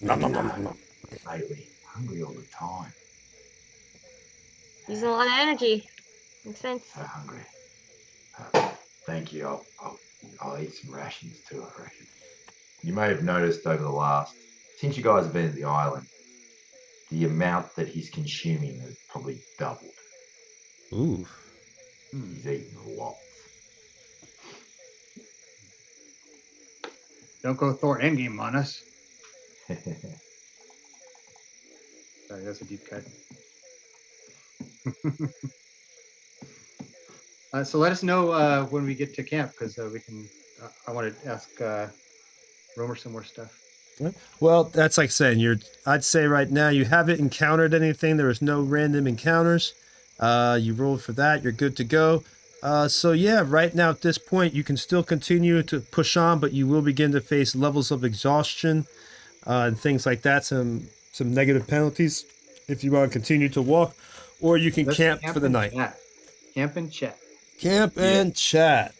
S1: Nom, nom, nom, nom, nom.
S5: Lately, hungry all the time.
S7: Using a lot of energy. Makes sense.
S5: So hungry. Thank you. I'll eat some rations too, I reckon. You may have noticed over the last, since you guys have been at the island, the amount that he's consuming has probably doubled.
S1: Ooh.
S5: He's eating a lot.
S3: Don't go Thor Endgame on us. Sorry, that's a deep cut. So let us know when we get to camp because we can. I want to ask Romer some more stuff.
S1: Well, that's like saying I'd say right now you haven't encountered anything. There was no random encounters. You rolled for that. You're good to go. So yeah, right now at this point you can still continue to push on, but you will begin to face levels of exhaustion and things like that. Some negative penalties if you want to continue to walk, or you can
S3: Let's
S1: camp for the night.
S3: Chat. Camp and chat.
S1: Camp and chat.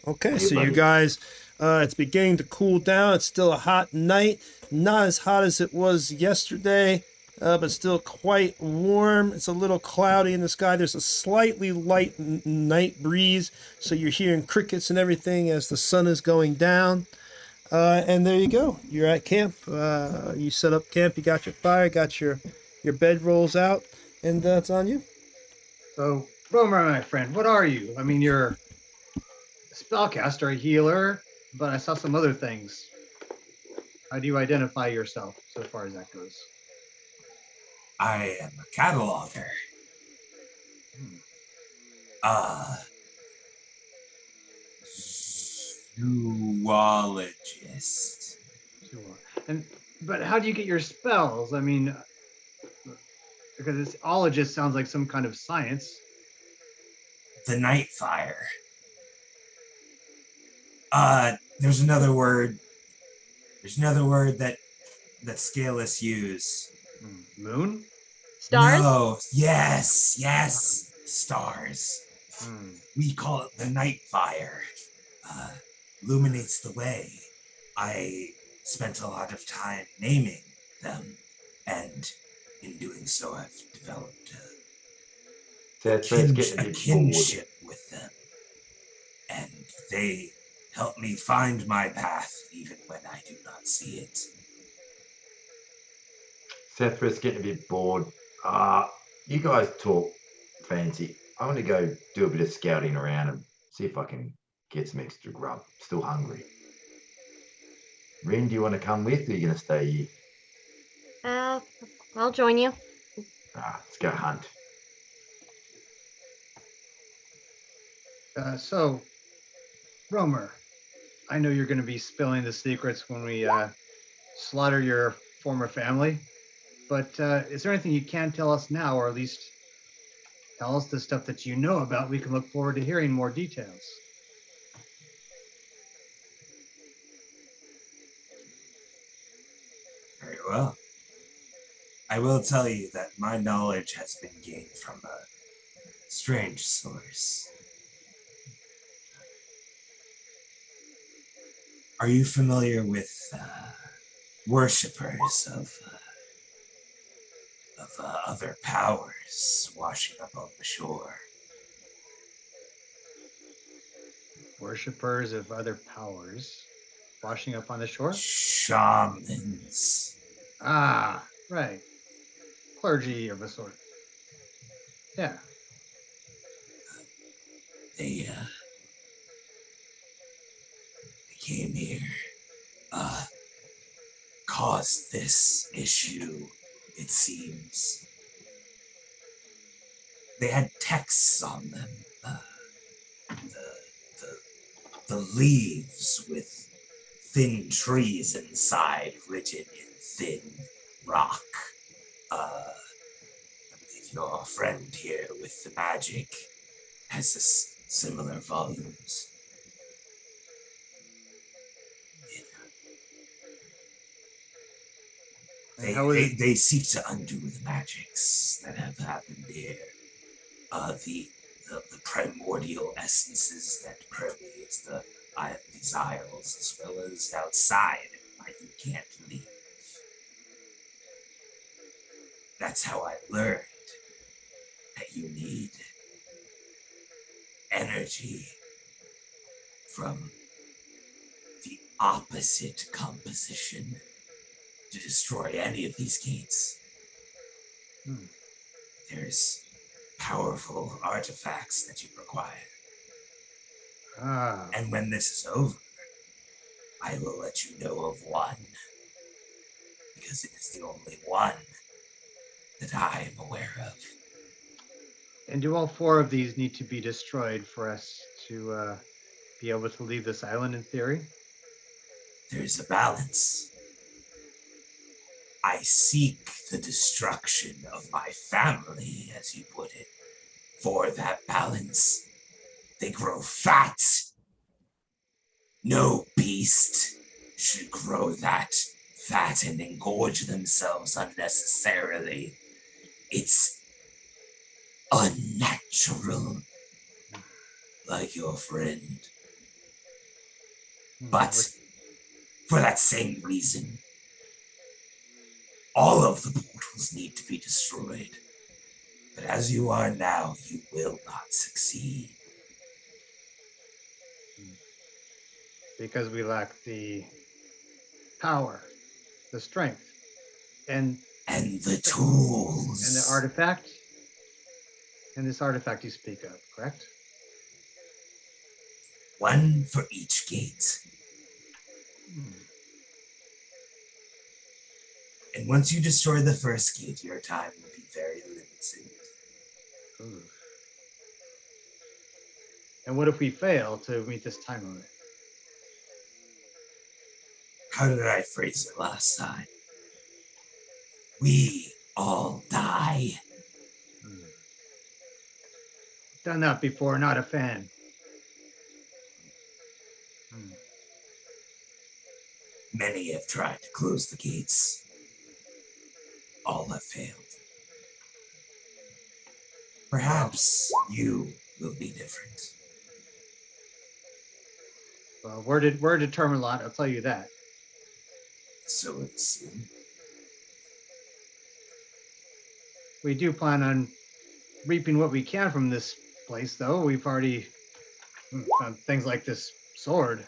S1: Okay,
S5: Hey,
S1: so you
S5: buddy.
S1: guys, it's beginning to cool down. It's still a hot night. Not as hot as it was yesterday, but still quite warm. It's a little cloudy in the sky. There's a slightly light night breeze, so you're hearing crickets and everything as the sun is going down. And there you go. You're at camp. You set up camp. You got your fire. Got your bedrolls out, and it's on you.
S3: So, Romer, my friend, what are you? I mean, you're a spellcaster, a healer, but I saw some other things. How do you identify yourself so far as that goes?
S2: I am a cataloger. Zoologist.
S3: But how do you get your spells? I mean, because it's ologist sounds like some kind of science.
S2: The night fire. There's another word. There's another word that Scaleless use.
S3: Moon?
S7: Stars?
S2: No. Yes. Stars. We call it the night fire. Illuminates the way. I spent a lot of time naming them, and in doing so, I've developed
S5: Seth's getting a bit bored.
S2: kinship with them. And they help me find my path even when I do not see it.
S5: Seth's getting a bit bored. You guys talk fancy. I'm gonna go do a bit of scouting around and see if I can get some extra grub. Still hungry. Rin, do you want to come with, or are you gonna stay here?
S7: I'll join you.
S5: Let's go hunt.
S3: So, Romer, I know you're going to be spilling the secrets when we slaughter your former family, but is there anything you can tell us now, or at least tell us the stuff that you know about? We can look forward to hearing more details.
S2: Very well. I will tell you that my knowledge has been gained from a strange source. Are you familiar with worshippers of other powers washing up on the shore?
S3: Worshippers of other powers washing up on the shore?
S2: Shamans.
S3: Ah, right. Clergy of a sort. Yeah.
S2: They came here, caused this issue, it seems. They had texts on them, the leaves with thin trees inside, written in thin rock. I believe your friend here with the magic has similar volumes. They seek to undo the magics that have happened here. The primordial essences that permeate these isles, as well as outside, why you can't leave. That's how I learned that you need energy from the opposite composition to destroy any of these gates. There's powerful artifacts that you require. And when this is over, I will let you know of one, because it is the only one that I am aware of.
S3: And do all 4 of these need to be destroyed for us to be able to leave this island in theory?
S2: There's a balance. I seek the destruction of my family, as you put it. For that balance, they grow fat. No beast should grow that fat and engorge themselves unnecessarily. It's unnatural, like your friend. But for that same reason, all of the portals need to be destroyed. But as you are now, you will not succeed.
S3: Because we lack the power, the strength, and
S2: the tools.
S3: And the artifact. And this artifact you speak of, correct?
S2: One for each gate. And once you destroy the first gate, your time will be very limited.
S3: Ooh. And what if we fail to meet this time limit?
S2: How did I phrase it last time? We all die.
S3: Done that before, not a fan.
S2: Many have tried to close the gates. All have failed. Perhaps you will be different.
S3: Well, we're a determined lot, I'll tell you that.
S2: So it seems.
S3: We do plan on reaping what we can from this place, though. We've already found things like this sword,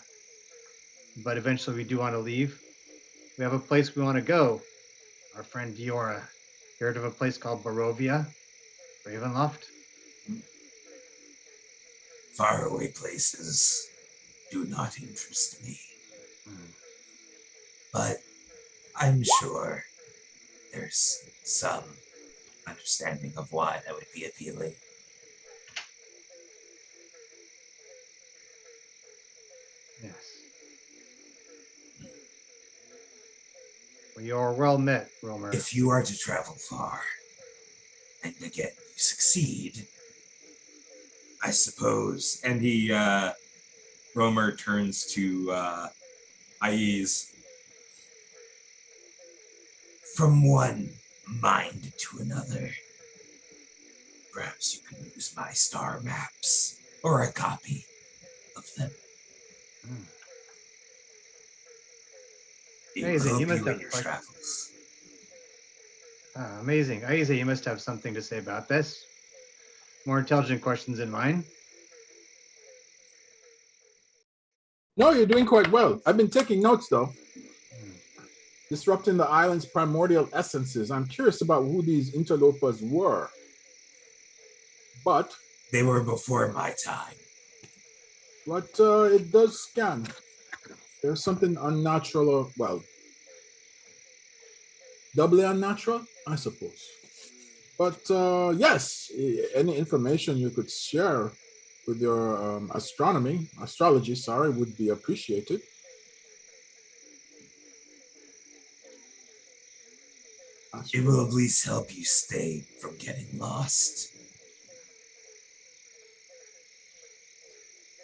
S3: but eventually we do want to leave. We have a place we want to go. Our friend Diora. Heard of a place called Barovia? Ravenloft?
S2: Faraway places do not interest me, but I'm sure there's some understanding of why that would be appealing.
S3: Yes. Well, you're well met, Romer.
S2: If you are to travel far, and again, you succeed, I suppose. And Romer turns to Aiz. From one mind to another, perhaps you can use my star maps or a copy of them. It will
S3: Amazing.
S2: help
S3: You must
S2: you
S3: have
S2: in your
S3: quite-
S2: travels.
S3: Amazing. Aiza, you must have something to say about this. More intelligent questions than mine.
S4: No, you're doing quite well. I've been taking notes, though. Disrupting the island's primordial essences. I'm curious about who these interlopers were. But
S2: They were before my time.
S4: it does scan. There's something unnatural, or, well, doubly unnatural, I suppose. But yes, any information you could share with your astrology, would be appreciated.
S2: It will at least help you stay from getting lost.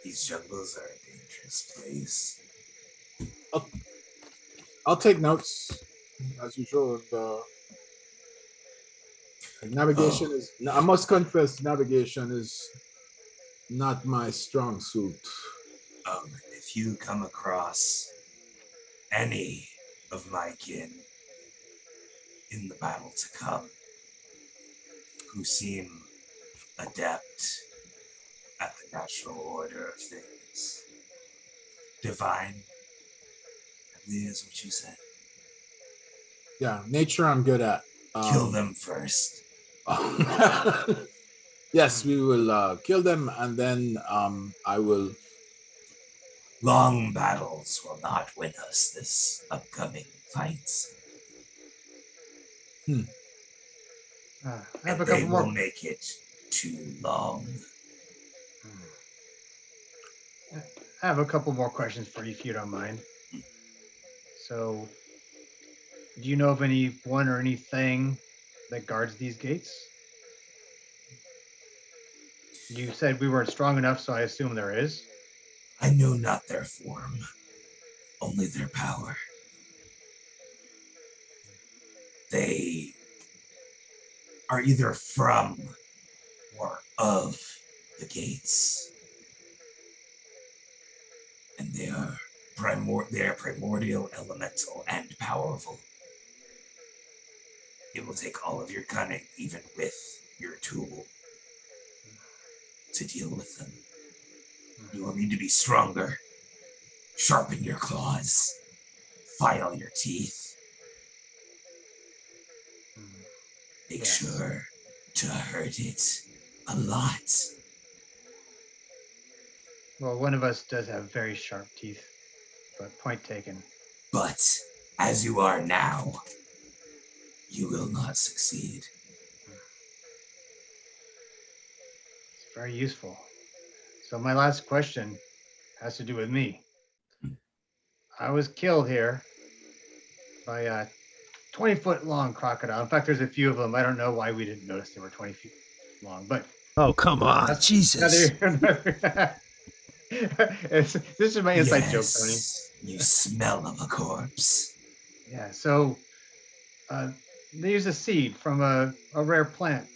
S2: These jungles are a dangerous place.
S4: I'll take notes as usual. Navigation is. I must confess, navigation is not my strong suit.
S2: If you come across any of my kin in the battle to come who seem adept at the natural order of things, divine, I believe is what you said.
S4: Yeah, nature I'm good at.
S2: Kill them first.
S4: Yes, we will kill them, and then I will.
S2: Long battles will not win us this upcoming fight.
S3: I have
S2: And
S3: a
S2: they
S3: couple
S2: will
S3: more.
S2: make it too long.
S3: I have a couple more questions for you, if you don't mind. So, do you know of anyone or anything that guards these gates? You said we weren't strong enough, so I assume there is.
S2: I know not their form, only their power. They are either from or of the gates. And they are primordial, elemental, and powerful. It will take all of your cunning, even with your tool, to deal with them. You will need to be stronger, sharpen your claws, file your teeth. Make sure to hurt it a lot.
S3: Well, one of us does have very sharp teeth, but point taken.
S2: But as you are now, you will not succeed.
S3: It's very useful. So my last question has to do with me. I was killed here by a 20-foot long crocodile. In fact, there's a few of them. I don't know why we didn't notice they were 20 feet long, but
S1: Oh, come on. Jesus.
S3: This is my inside joke, Tony.
S2: You smell of a corpse.
S3: Yeah, so they use a seed from a rare plant.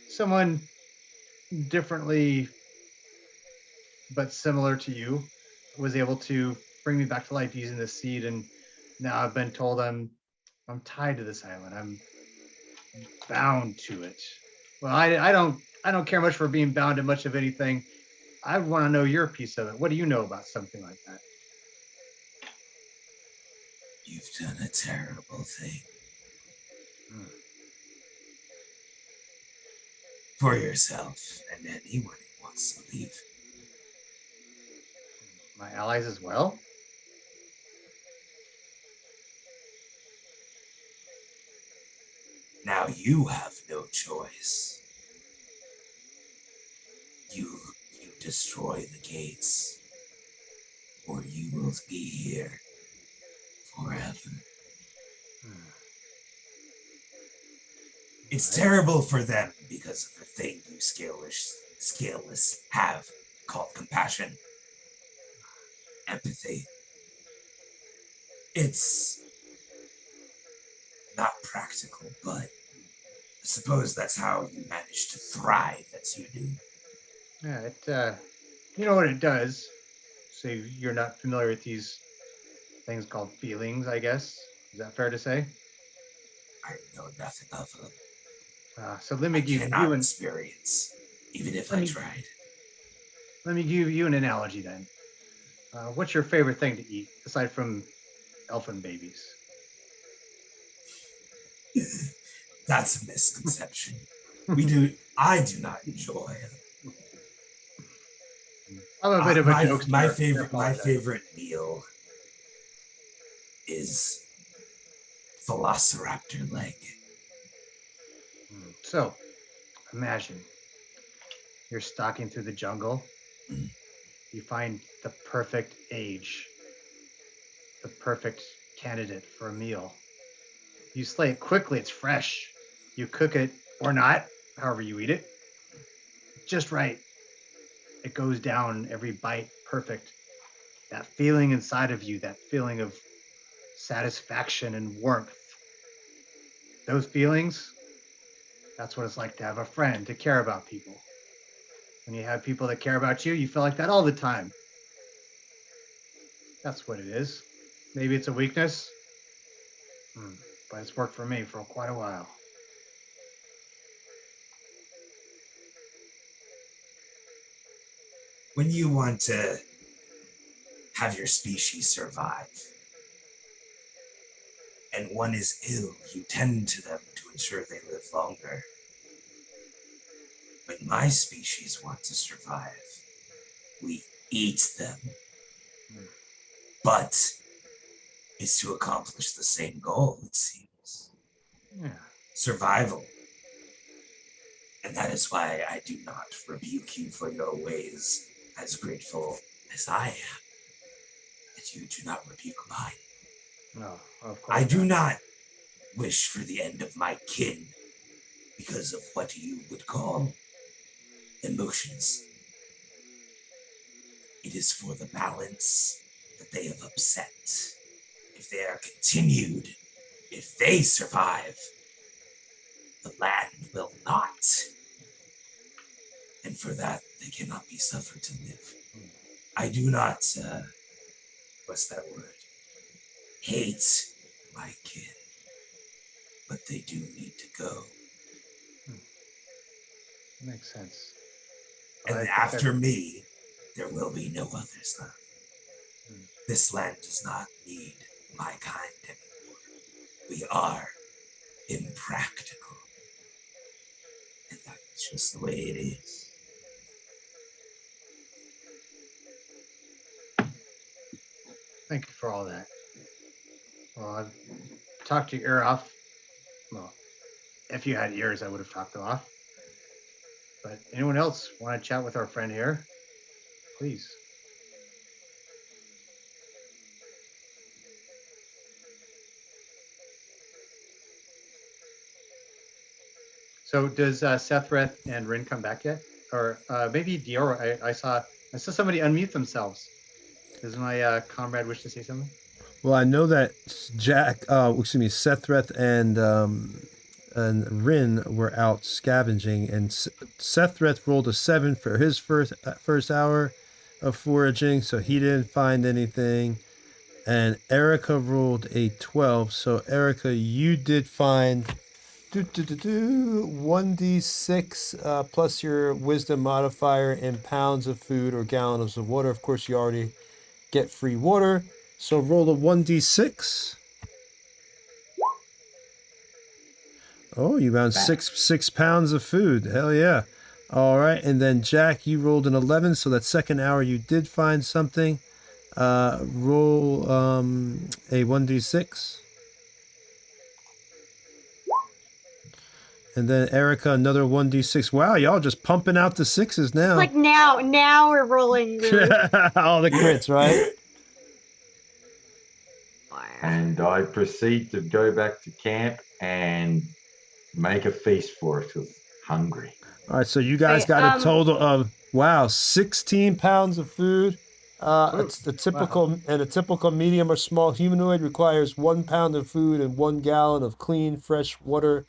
S3: Someone differently but similar to you was able to bring me back to life using this seed, and now I've been told I'm tied to this island. Bound to it. Well, I don't care much for being bound to much of anything. I want to know your piece of it. What do you know about something like that?
S2: You've done a terrible thing. For yourself and anyone who wants to leave.
S3: My allies as well?
S2: Now you have no choice. You destroy the gates, or you will be here forever. It's terrible for them because of the thing you scaleless have called compassion, empathy. It's not practical, but I suppose that's how you manage to thrive as you do.
S3: Yeah, it you know what it does. So you're not familiar with these things called feelings, I guess. Is that fair to say?
S2: I know nothing of them.
S3: So let me
S2: I
S3: give
S2: cannot
S3: you an
S2: experience, even if I tried.
S3: Let me give you an analogy then. What's your favorite thing to eat aside from elfin babies?
S2: That's a misconception. I do not enjoy
S3: I'm a bit of a jokester.
S2: My favorite meal is velociraptor leg.
S3: So, imagine you're stalking through the jungle. You find the perfect age, the perfect candidate for a meal. You slay it quickly, it's fresh. You cook it or not, however you eat it. Just right. It goes down every bite, perfect. That feeling inside of you, that feeling of satisfaction and warmth. Those feelings, that's what it's like to have a friend, to care about people. When you have people that care about you, you feel like that all the time. That's what it is. Maybe it's a weakness, but it's worked for me for quite a while.
S2: When you want to have your species survive, and one is ill, you tend to them to ensure they live longer. When my species want to survive, we eat them. But it's to accomplish the same goal, it seems.
S3: Yeah.
S2: Survival. And that is why I do not rebuke you for your ways, as grateful as I am that you do not rebuke mine.
S3: No, of course
S2: I do not wish for the end of my kin because of what you would call emotions. It is for the balance that they have upset. If they are continued, if they survive, the land will not. And for that, they cannot be suffered to live. I do not, what's that word? Hate my kin. But they do need to go.
S3: Makes sense.
S2: And after me, there will be no others left. This land does not need my kind anymore. We are impractical. And that's just the way it is.
S3: Thank you for all that. Well, I've talked your ear off. Well, if you had ears, I would have talked them off. But anyone else want to chat with our friend here? Please. So does Sethreth and Rin come back yet? Or maybe Dior? I saw somebody unmute themselves. Does my comrade wish to say something?
S1: Well, I know that Sethreth and Rin were out scavenging, and Sethreth rolled a 7 for his first hour of foraging, so he didn't find anything. And Erica rolled a 12, so Erica, you did find 1d6 plus your wisdom modifier in pounds of food or gallons of water. Of course, you already get free water. So roll a 1d6. Oh, you found six pounds of food. Hell yeah. All right. And then Jack, you rolled an 11. So that second hour you did find something. Roll a 1d6. And then Erica, another 1d6. Wow, y'all just pumping out the sixes now.
S7: Like now we're rolling really.
S1: All the crits, right?
S5: And I proceed to go back to camp and make a feast for us because hungry.
S1: All right, so you guys got a total of 16 pounds of food. It's the typical and a typical medium or small humanoid requires 1 pound of food and 1 gallon of clean, fresh water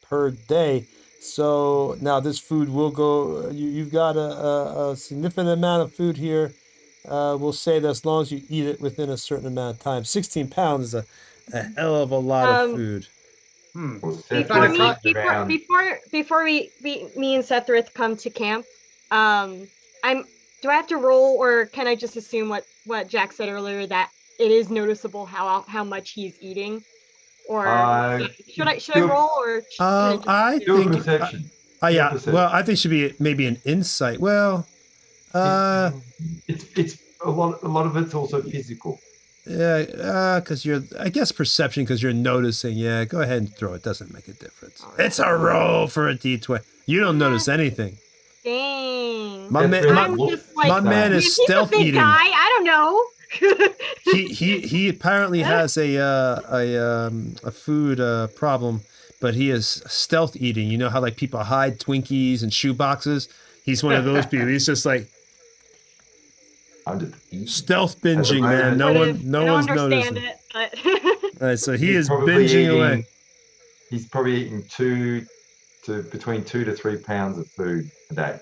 S1: per day. So now this food will go. You've got a significant amount of food here. We'll say that as long as you eat it within a certain amount of time. 16 pounds is a hell of a lot of food.
S5: Well,
S7: Before me and Sethrith come to camp, do I have to roll, or can I just assume what Jack said earlier, that it is noticeable how much he's eating? Or should I roll, or
S1: I think
S5: perception.
S1: Yeah.
S5: Perception.
S1: Well, I think it should be maybe an insight. Well,
S5: it's a lot of it's also physical.
S1: Yeah, because I guess perception, because you're noticing. Yeah, go ahead and throw it. Doesn't make a difference. It's a roll for a d20. You don't notice anything.
S7: Dang.
S1: My man is stealth eating.
S7: Guy. I don't know.
S1: he apparently has a food problem, but he is stealth eating. You know how like people hide Twinkies and shoe boxes? He's one of those people. He's just like stealth binging, man. No one's noticing.
S7: It, but
S1: all right, so he is binging away.
S5: He's probably eating between 2 to 3 pounds of food a day.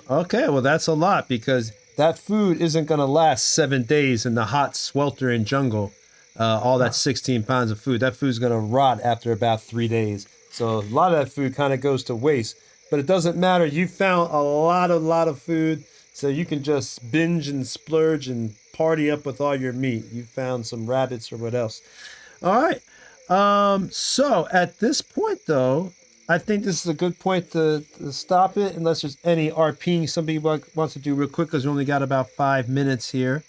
S1: Okay, well that's a lot, because that food isn't going to last 7 days in the hot sweltering jungle. All that 16 pounds of food, that food's going to rot after about 3 days. So a lot of that food kind of goes to waste. But it doesn't matter. You found a lot of food, so you can just binge and splurge and party up with all your meat. You found some rabbits or what else. All right. So at this point, though, I think this is a good point to stop it, unless there's any RPing somebody wants to do real quick, because we only got about 5 minutes here.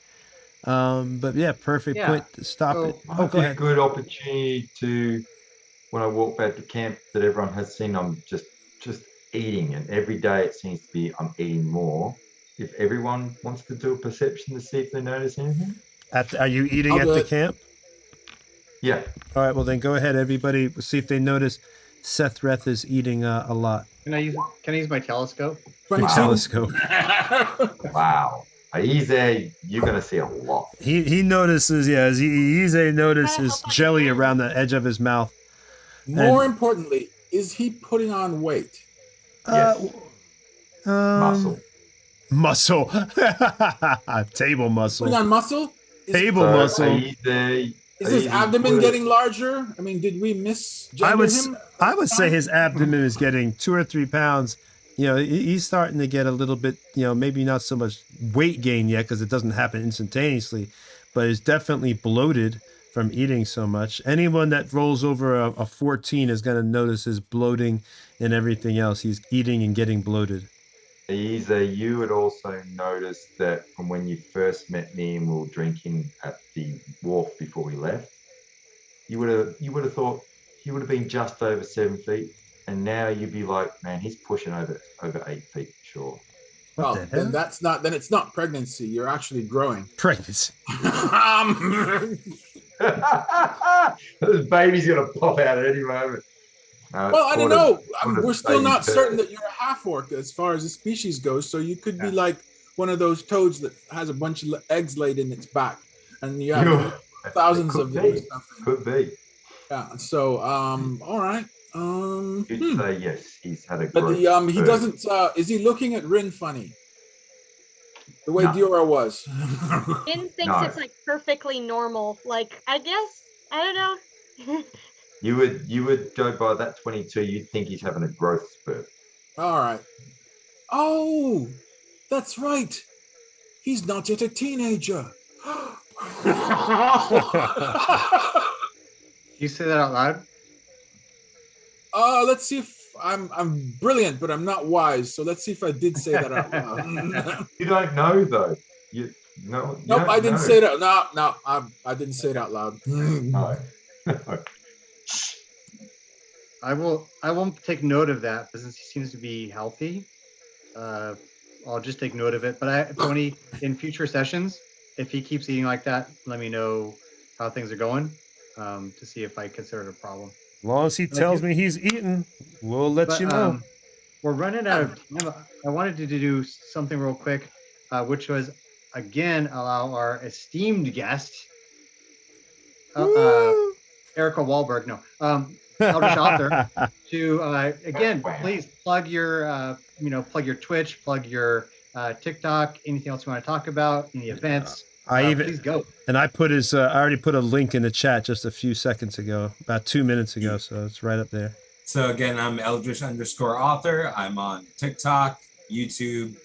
S1: But yeah, perfect point to stop it.
S5: Oh, go ahead. A good opportunity to, when I walk back to camp, that everyone has seen I'm just eating, and every day it seems to be I'm eating more. If everyone wants to do a perception to see if they notice anything.
S1: Are you eating at the camp?
S5: Yeah.
S1: All right, well then go ahead, everybody. We'll see if they notice Sethrith is eating a lot.
S3: Can I use my telescope?
S1: Your telescope.
S5: Wow. He's you're gonna see a lot.
S1: He notices, yeah, he's notices jelly around the edge of his mouth.
S4: More importantly, is he putting on weight?
S5: Yes.
S1: Muscle. Table muscle.
S4: Putting on muscle?
S1: Table muscle.
S4: Is his abdomen getting larger? I mean, did we misgender him?
S1: I would say his abdomen is getting 2 or 3 pounds. You know, he's starting to get a little bit, you know, maybe not so much weight gain yet, because it doesn't happen instantaneously, but it's definitely bloated from eating so much. Anyone that rolls over a 14 is going to notice his bloating and everything else. He's eating and getting bloated.
S5: You would also notice that from when you first met me and we were drinking at the wharf before we left, you would have thought he would have been just over 7 feet, and now you'd be like, man, he's pushing over 8 feet, sure.
S4: Well, then it's not pregnancy. You're actually growing.
S1: Pregnancy.
S5: This baby's gonna pop out at any moment.
S4: Well, I don't know. We're still not certain that you're a half-orc as far as the species goes. So you could be like one of those toads that has a bunch of eggs laid in its back, and you have thousands of them.
S5: Could be.
S4: Yeah. So, all right.
S5: You'd say yes. He's had a.
S4: But he doesn't. Is he looking at Rin funny? The way Diora was.
S7: Rin thinks it's like perfectly normal. Like, I guess, I don't know.
S5: You would go by that 22. You'd think he's having a growth spurt.
S4: All right. Oh, that's right. He's not yet a teenager.
S3: You say that out loud?
S4: Let's see if I'm brilliant, but I'm not wise. So let's see if I did say that out loud.
S5: You don't know though. You
S4: Nope, I didn't say that. No, I didn't say it out loud.
S5: No.
S3: I won't take note of that since he seems to be healthy. I'll just take note of it. But Tony, in future sessions, if he keeps eating like that, let me know how things are going, to see if I consider it a problem.
S1: As long as he tells me he's eating, we'll let you know.
S3: We're running out of time. I wanted to do something real quick, which was, again, allow our esteemed guest, Erica Wahlberg, Eldritch Author, to again, please plug your Twitch, plug your TikTok, anything else you want to talk about, any events. Please go. And
S1: I put I already put a link in the chat just a few seconds ago, about 2 minutes ago, so it's right up there.
S2: So again, I'm Eldritch_author. I'm on TikTok, YouTube,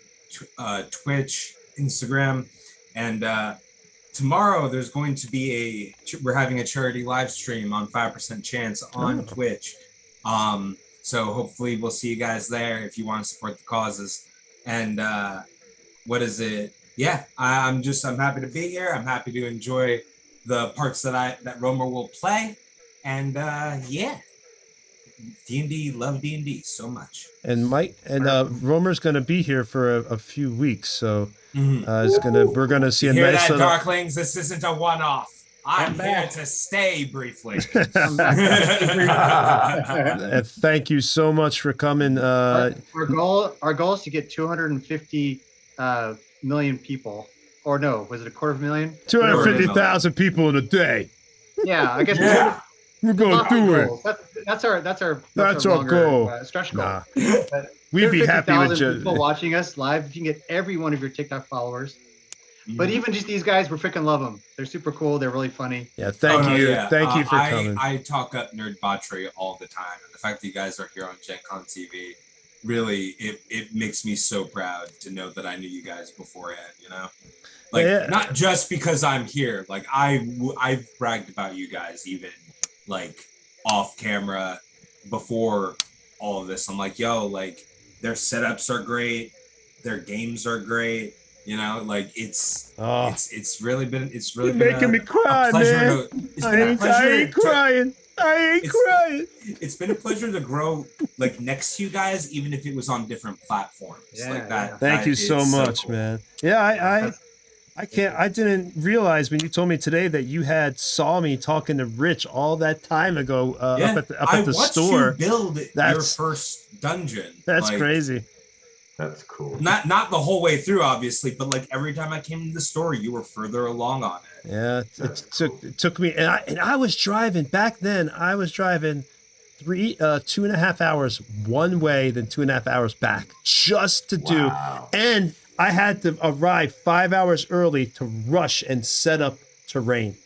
S2: Twitch, Instagram, and tomorrow there's going to be we're having a charity live stream on 5% Chance on Twitch. So hopefully we'll see you guys there if you want to support the causes. And what is it? Yeah, I'm happy to be here. I'm happy to enjoy the parts that Romer will play. And yeah. D&D, love D&D so much.
S1: And Mike and Romer's going to be here for a few weeks, so we're gonna see a nice
S2: little. Darklings, this isn't a one-off. I'm here to stay briefly.
S1: Thank you so much for coming.
S3: Our goal is to get 250 million people, or no, was it 250,000?
S1: 250,000 people in a day.
S3: Yeah, I guess.
S1: Yeah. We're gonna do it.
S3: That's our
S1: goal.
S3: Stretch goal.
S1: Nah. We'd be happy with just
S3: people watching us live. You can get every one of your TikTok followers. But even just these guys, we freaking love them. They're super cool. They're really funny.
S1: Yeah, thank you. Thank you for coming.
S2: I talk up Nerdbauchery all the time. And the fact that you guys are here on Gen Con TV, really, it makes me so proud to know that I knew you guys beforehand, you know? Like, not just because I'm here. Like, I've bragged about you guys even, like, off camera before all of this. I'm like, yo, like, their setups are great. Their games are great. You know, like it's really been
S1: You're making me cry, man. I ain't crying.
S2: It's been a pleasure to grow like next to you guys, even if it was on different platforms.
S3: Yeah,
S2: like that.
S3: Yeah.
S1: Thank you so much, cool. Man. Yeah, I didn't realize when you told me today that you had saw me talking to Rich all that time ago up at the store.
S2: You build your first dungeon.
S1: That's crazy.
S5: That's cool.
S2: Not the whole way through, obviously, but like every time I came to the store, you were further along on it.
S1: Yeah, it took me, and I was driving back then. I was driving 2.5 hours one way, then 2.5 hours back, just to do. And I had to arrive 5 hours early to rush and set up terrain.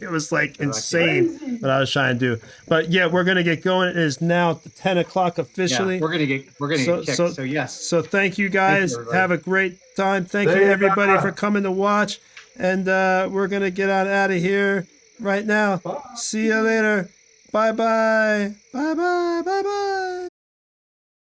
S1: It was like insane what I was trying to do. But yeah, we're gonna get going. It is now 10 o'clock officially.
S3: Yeah, we're gonna get kicked. So yes.
S1: So thank you guys. Have a great time. Thank you everybody for coming to watch. And we're gonna get out of here right now. Bye. See you later. Bye bye. Bye bye. Bye bye.